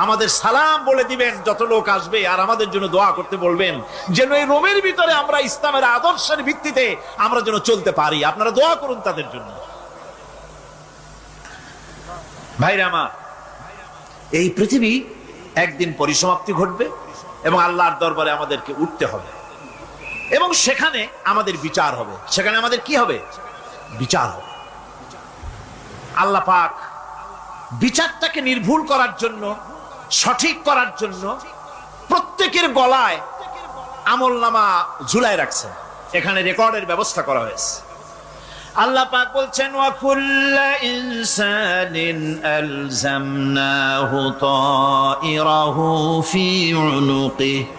আমাদের সালাম বলে দিবেন যত লোক আসবে, আর আমাদের জন্য দোয়া করতে বলবেন যেন এই রোমের ভিতরে আমরা ইসলামের আদর্শের ভিত্তিতে আমরা যেন চলতে পারি। আপনারা দোয়া করুন তাদের জন্য। ভাইরা আমার, এই পৃথিবী একদিন পরিসমাপ্তি ঘটবে এবং আল্লাহর দরবারে আমাদেরকে উঠতে হবে এবং সেখানে আমাদের বিচার হবে। সেখানে আমাদের কি হবে? বিচার হবে। আল্লাহ পাক বিচারটাকে নির্ভুল করার জন্য, সঠিক করার জন্য প্রত্যেকের গলায় আমলনামা ঝুলায় রাখছেন। এখানে রেকর্ডের ব্যবস্থা করা হয়েছে। আল্লাহ পাক বলছেন ওয়া কুল্লা ইনসানিন আলজামনাহু তাইরাহু ফি উনুকিহি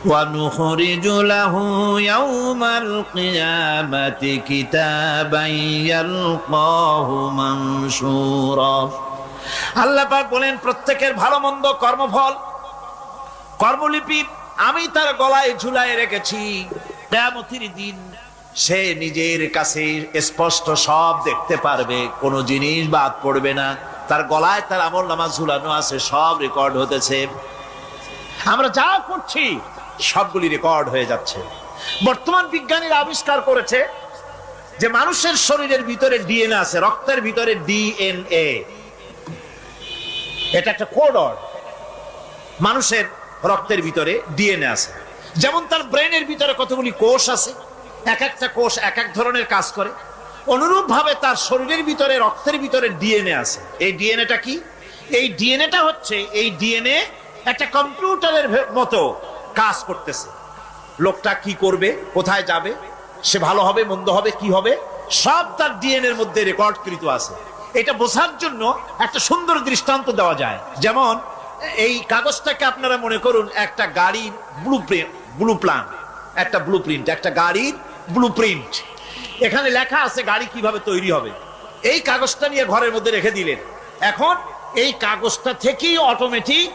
ওয়া নুখরিজু লাহু ইয়াওমাল কিয়ামাতি কিতাবান ইয়ালকাহু মানশুরা। আল্লাহ পাক বলেন প্রত্যেকের ভালো মন্দ কর্মফল, কর্মলিপি আমি তার গলায় ঝুলায় রেখেছি। কিয়ামতের দিন সে নিজের কাছে স্পষ্ট সব দেখতে পারবে, কোনো জিনিস বাদ পড়বে না। তার গলায় তার আমলনামা ঝুলানো আছে, সব রেকর্ড হতেছে। আমরা যা করছি সবগুলি রেকর্ড হয়ে যাচ্ছে। বর্তমান বিজ্ঞানীরা আবিষ্কার করেছে যে মানুষের শরীরের ভিতরে ডিএনএ আছে, রক্তের ভিতরে ডিএনএ, এটা একটা কোড। মানুষের রক্তের ভিতরে ডিএনএ আছে। যেমন তার ব্রেনের ভিতরে কতগুলি কোষ আছে, এক একটা কোষ এক এক ধরনের কাজ করে, অনুরূপ ভাবে তার শরীরের ভিতরে রক্তের ভিতরে ডিএনএ আছে। এই ডিএনএটা কি? এই ডিএনএটা হচ্ছে, এই ডিএনএ একটা কম্পিউটারের মতো কাজ করতেছে। লোকটা কি করবে, কোথায় যাবে, সে ভালো হবে মন্দ হবে কি হবে, সব তার ডিএনএ এর মধ্যে রেকর্ডকৃত আছে। এটা বোঝার জন্য একটা সুন্দর দৃষ্টান্ত দেওয়া যায়। যেমন এই কাগজটাকে আপনারা মনে করুন একটা গাড়ির একটা ব্লুপ্রিন্ট, একটা গাড়ির ব্লুপ্রিন্ট। এখানে লেখা আছে গাড়ি কিভাবে তৈরি হবে। এই কাগজটা নিয়ে ঘরের মধ্যে রেখে দিলেন। এখন এই কাগজটা থেকেই অটোমেটিক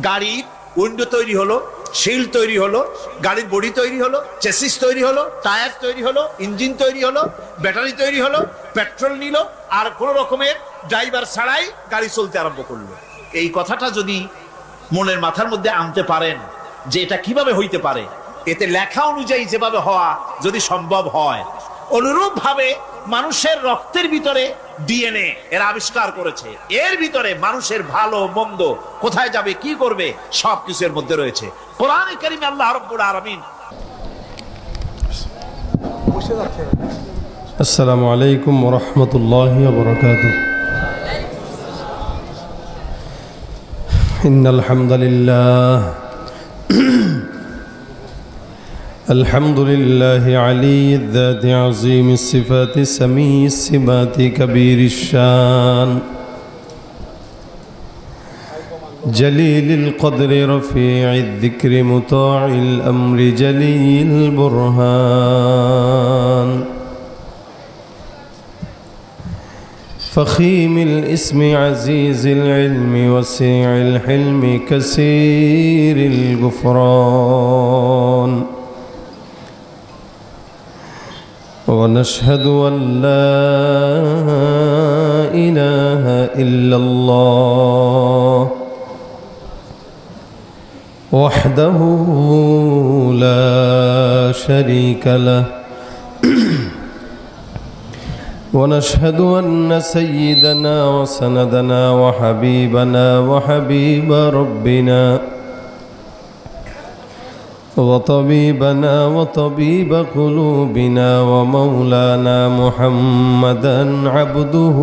গাড়ির উইন্ডো তৈরি হলো, শিল্ড তৈরি হলো, গাড়ির বডি তৈরি হলো, চেসিস তৈরি হলো, টায়ার তৈরি হলো, ইঞ্জিন তৈরি হলো, ব্যাটারি তৈরি হলো, পেট্রোল নিল, আর কোন রকমের ড্রাইভার ছাড়াই গাড়ি চলতে আরম্ভ করলো। এই কথাটা যদি মনের মাথার মধ্যে আনতে পারেন যে এটা কিভাবে হইতে পারে, এতে লেখা অনুযায়ী যেভাবে হওয়া যদি সম্ভব হয়, অনুরূপ ভাবে মানুষের রক্তের ভিতরে ডিএনএ এরা আবিষ্কার করেছে। এর ভিতরে মানুষের ভালো মন্দ, কোথায় যাবে কি করবে, সবকিছু এর মধ্যে রয়েছে। কোরআনে কারিমে আল্লাহ রাব্বুল আলামিন আসসালামু আলাইকুম ওয়া রাহমাতুল্লাহি ওয়া বারাকাতুহু। ইন্নাল হামদালিল্লাহ الحمد لله علي الذات عظيم الصفات سميع السمات كبير الشان جليل القدر رفيع الذكر مطاع الأمر جليل البرهان فخيم الاسم عزيز العلم وسيع الحلم كثير الغفران ونشهد أن لا إله إلا الله وحده لا شريك له ونشهد أن سيدنا وسندنا وحبيبنا وحبيب ربنا وطبيبنا وطبيب قلوبنا ومولانا محمدا عبده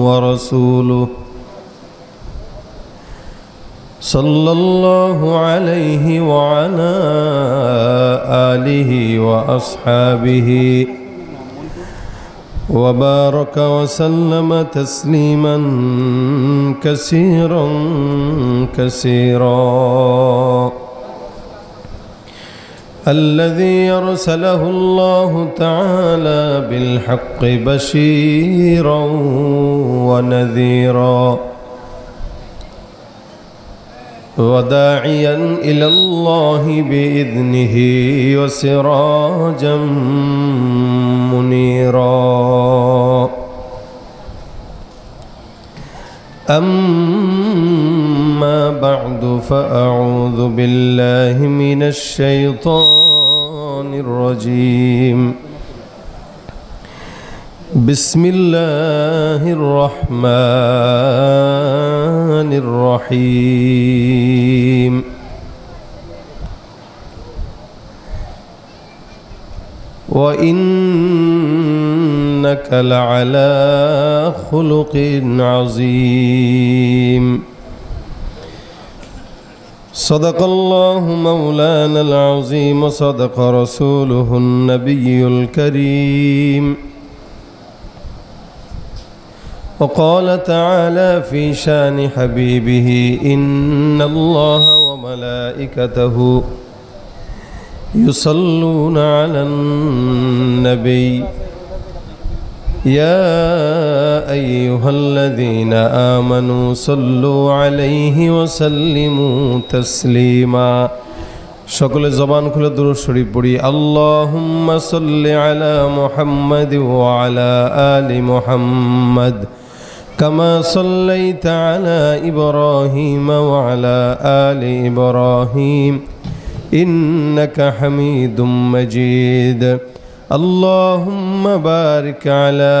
ورسوله صلى الله عليه وعلى آله وأصحابه وبارك وسلم تسليما كثيرا كثيرا الذي أرسله الله تعالى بالحق بشيرا ونذيرا وداعيا إلى الله بإذنه وسراجا منيرا أما بعد فأعوذ بالله من الشيطان الرجيم بسم الله الرحمن الرحيم وإنك لعلى خلق عظيم صدق الله مولانا العظيم وصدق رسوله النبي الكريم وقال تعالى في شان حبيبه إن الله وملائكته يصلون على النبي يا أيها الذين آمنوا صلوا عليه وسلموا تسليما সকলে জবান খুলে দুরূদ শরীফ পড়ি আল্লাহুম্মা সাল্লি আলা মুহাম্মাদ ওয়া আলা আলি মুহাম্মাদ কামা সাল্লাইতা আলা ইব্রাহিম ওয়া আলা আলি ইব্রাহিম ইন্নাকা হামিদুম মাজিদ আল্লাহুম্মা বারিক আলা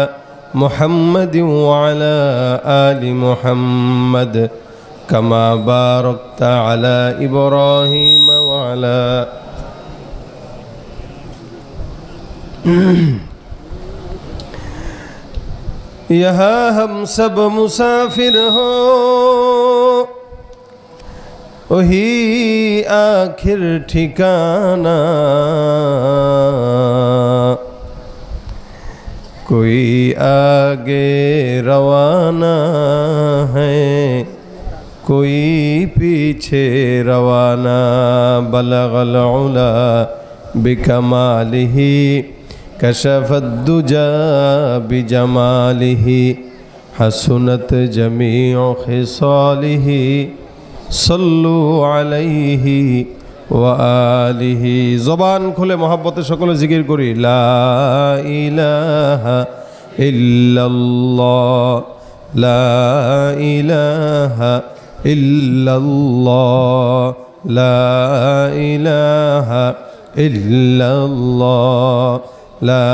মুহাম্মাদ ওয়া আলা আলি মুহাম্মাদ كما باركت على إبراهيم وعلى यहाँ हम सब मुसाफिर हो वही आखिर ठिकाना, कोई आगे रवाना है, कोई पीछे रवाना। बलगल उला बिकमालिही, कशफत दुजा बिजमालिही, हसनत जमीउ खिसालिही, सल्लु अलैहि व आलिहि। जबान खुले मोहब्बते सकले जिकिर करी ला इलाहा इल्लाल्लाह, ला इलाहा इल्लाल्लाह, ला इलाहा इल्लाल्लाह, ला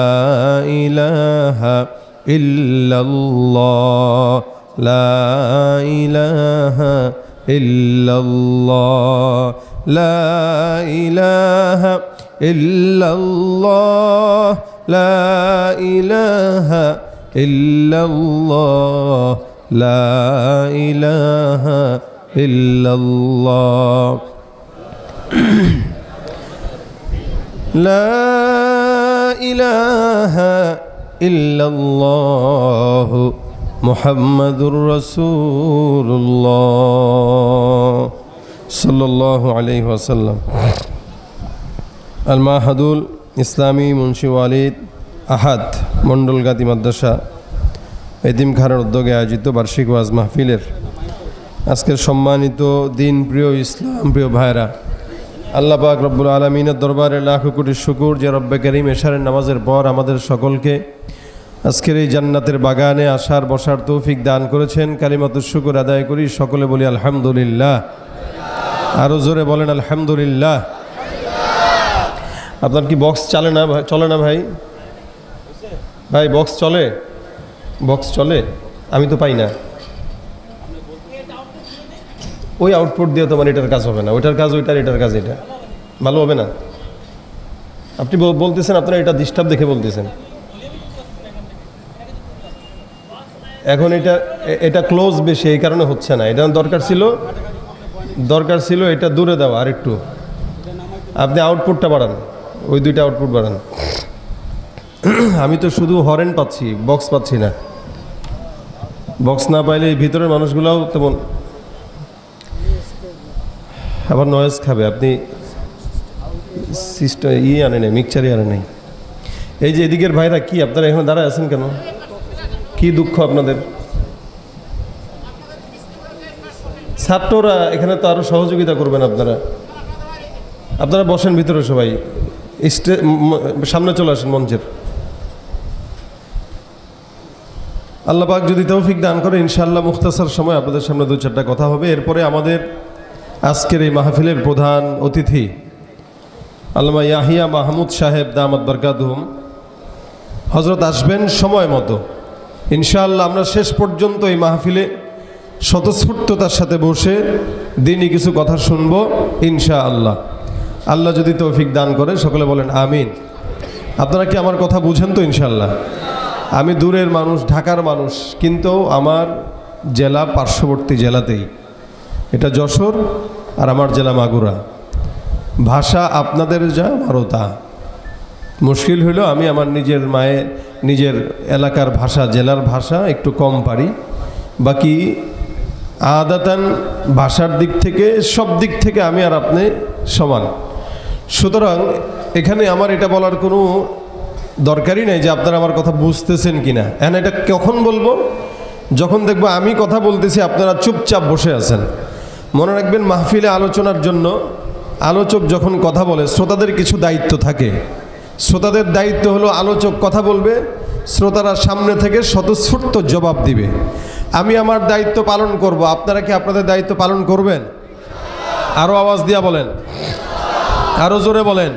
इलाहा इल्लाल्लाह, ला इलाहा इल्लाल्लाह, ला इलाहा इल्लाल्लाह, ला इलाहा इल्लाल्लाह, ला इलाहा इल्लाल्लाह, ला इलाहा इल्लाल्लाह, मुहम्मदुर रसूलुल्लाह सल्लल्लाहु अलैहि वसल्लम। আল মাহাদুল ইসলামী মুন্সি ওয়ালিদ আহাদ মণ্ডলগাতি মাদ্রাসা এতিমখানার উদ্যোগে আয়োজিত বার্ষিক ওয়াজ মাহফিলের আজকের সম্মানিত দিন প্রিয় ইসলাম প্রিয় ভাইরা, আল্লাহ পাক রব্বুল আলমিনের দরবারে লাখো কোটি শুকুর যে রব্বে করিম এশারের নামাজের পর আমাদের সকলকে আজকের এই জান্নাতের বাগানে আসার বসার তৌফিক দান করেছেন। কালিমাতুশ শুকর আদায় করি, সকলে বলি আলহামদুলিল্লাহ। আরও জোরে বলেন আলহামদুলিল্লাহ। আপনার কি বক্স চলে না ভাই? ভাই বক্স চলে? বক্স চলে? আমি তো পাই না। ওই আউটপুট দিয়ে তোমার এটার কাজ হবে না, ওইটার কাজ ওইটার, এটার কাজ এটা, ভালো হবে না। আপনি বলতেছেন আপনারা এটা ডিস্টার্ব দেখে বলতেছেন। এখন এটা ক্লোজ বেশি, এই কারণে হচ্ছে না। এটা দরকার ছিল এটা দূরে দেওয়া আর একটু। আপনি আউটপুটটা বাড়ান, ওই দুইটা আউটপুট বাড়ান। আমি তো শুধু হরেন পাচ্ছি, বক্স পাচ্ছি না। বক্স না পাইলে এই ভিতরের মানুষগুলোও তেমন আবার নয়েজ খাবে। আপনি সিস্টেম আনে নাই, মিক্সচারই আনে নাই। এই যে এদিকের ভাইরা কি আপনারা এখানে দাঁড়ায় আছেন কেন? কি দুঃখ আপনাদের? ছাত্ররা এখানে তো আরো সহযোগিতা করবেন। আপনারা বসেন ভিতরে, সবাই সামনে চলে আসেন মঞ্চের। আল্লাহ পাক যদি তৌফিক দান করে ইনশাআল্লাহ মুখতাসার সময় আপনাদের সামনে দু চারটা কথা হবে। এরপরে আমাদের আজকের এই মাহফিলের প্রধান অতিথি আল্লামা ইয়াহিয়া মাহমুদ সাহেব দামাত বরকাতুহুম হযরত আসবেন সময় মতো ইনশাআল্লাহ। আমরা শেষ পর্যন্ত এই মাহফিলে স্বতঃস্ফূর্ততার সাথে বসে দিনই কিছু কথা শুনব ইনশাআল্লাহ। আল্লাহ যদি তৌফিক দান করে সকলে বলেন আমিন। আপনারা কি আমার কথা বুঝেন তো? ইনশাআল্লাহ। আমি দূরের মানুষ, ঢাকার মানুষ, কিন্তু আমার জেলা পার্শ্ববর্তী জেলাতেই, এটা যশোর, আর আমার জেলা মাগুরা। ভাষা আপনাদের যা, আমারও তা। মুশকিল হলো আমি আমার নিজের এলাকার ভাষা, জেলার ভাষা একটু কম পারি। বাকি আদাতান ভাষার দিক থেকে, সব দিক থেকে আমি আর আপনি সমান। সুতরাং এখানে আমার এটা বলার কোনো দরকারই নেই যে আপনারা আমার কথা বুঝতেছেন কিনা। এখন এটা কখন বলবো? যখন দেখবো আমি কথা বলতেছি আপনারা চুপচাপ বসে আছেন। মনে রাখবেন, মাহফিলে আলোচনার জন্য আলোচক যখন কথা বলে শ্রোতাদের কিছু দায়িত্ব থাকে। শ্রোতাদের দায়িত্ব হলো আলোচক কথা বলবে, শ্রোতারা সামনে থেকে স্বতঃস্ফূর্ত জবাব দিবে। আমি আমার দায়িত্ব পালন করব, আপনারা কি আপনাদের দায়িত্ব পালন করবেন? আরও আওয়াজ দিয়া বলেন, আরও জোরে বলেন।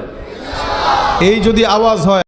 এই যদি আওয়াজ হয়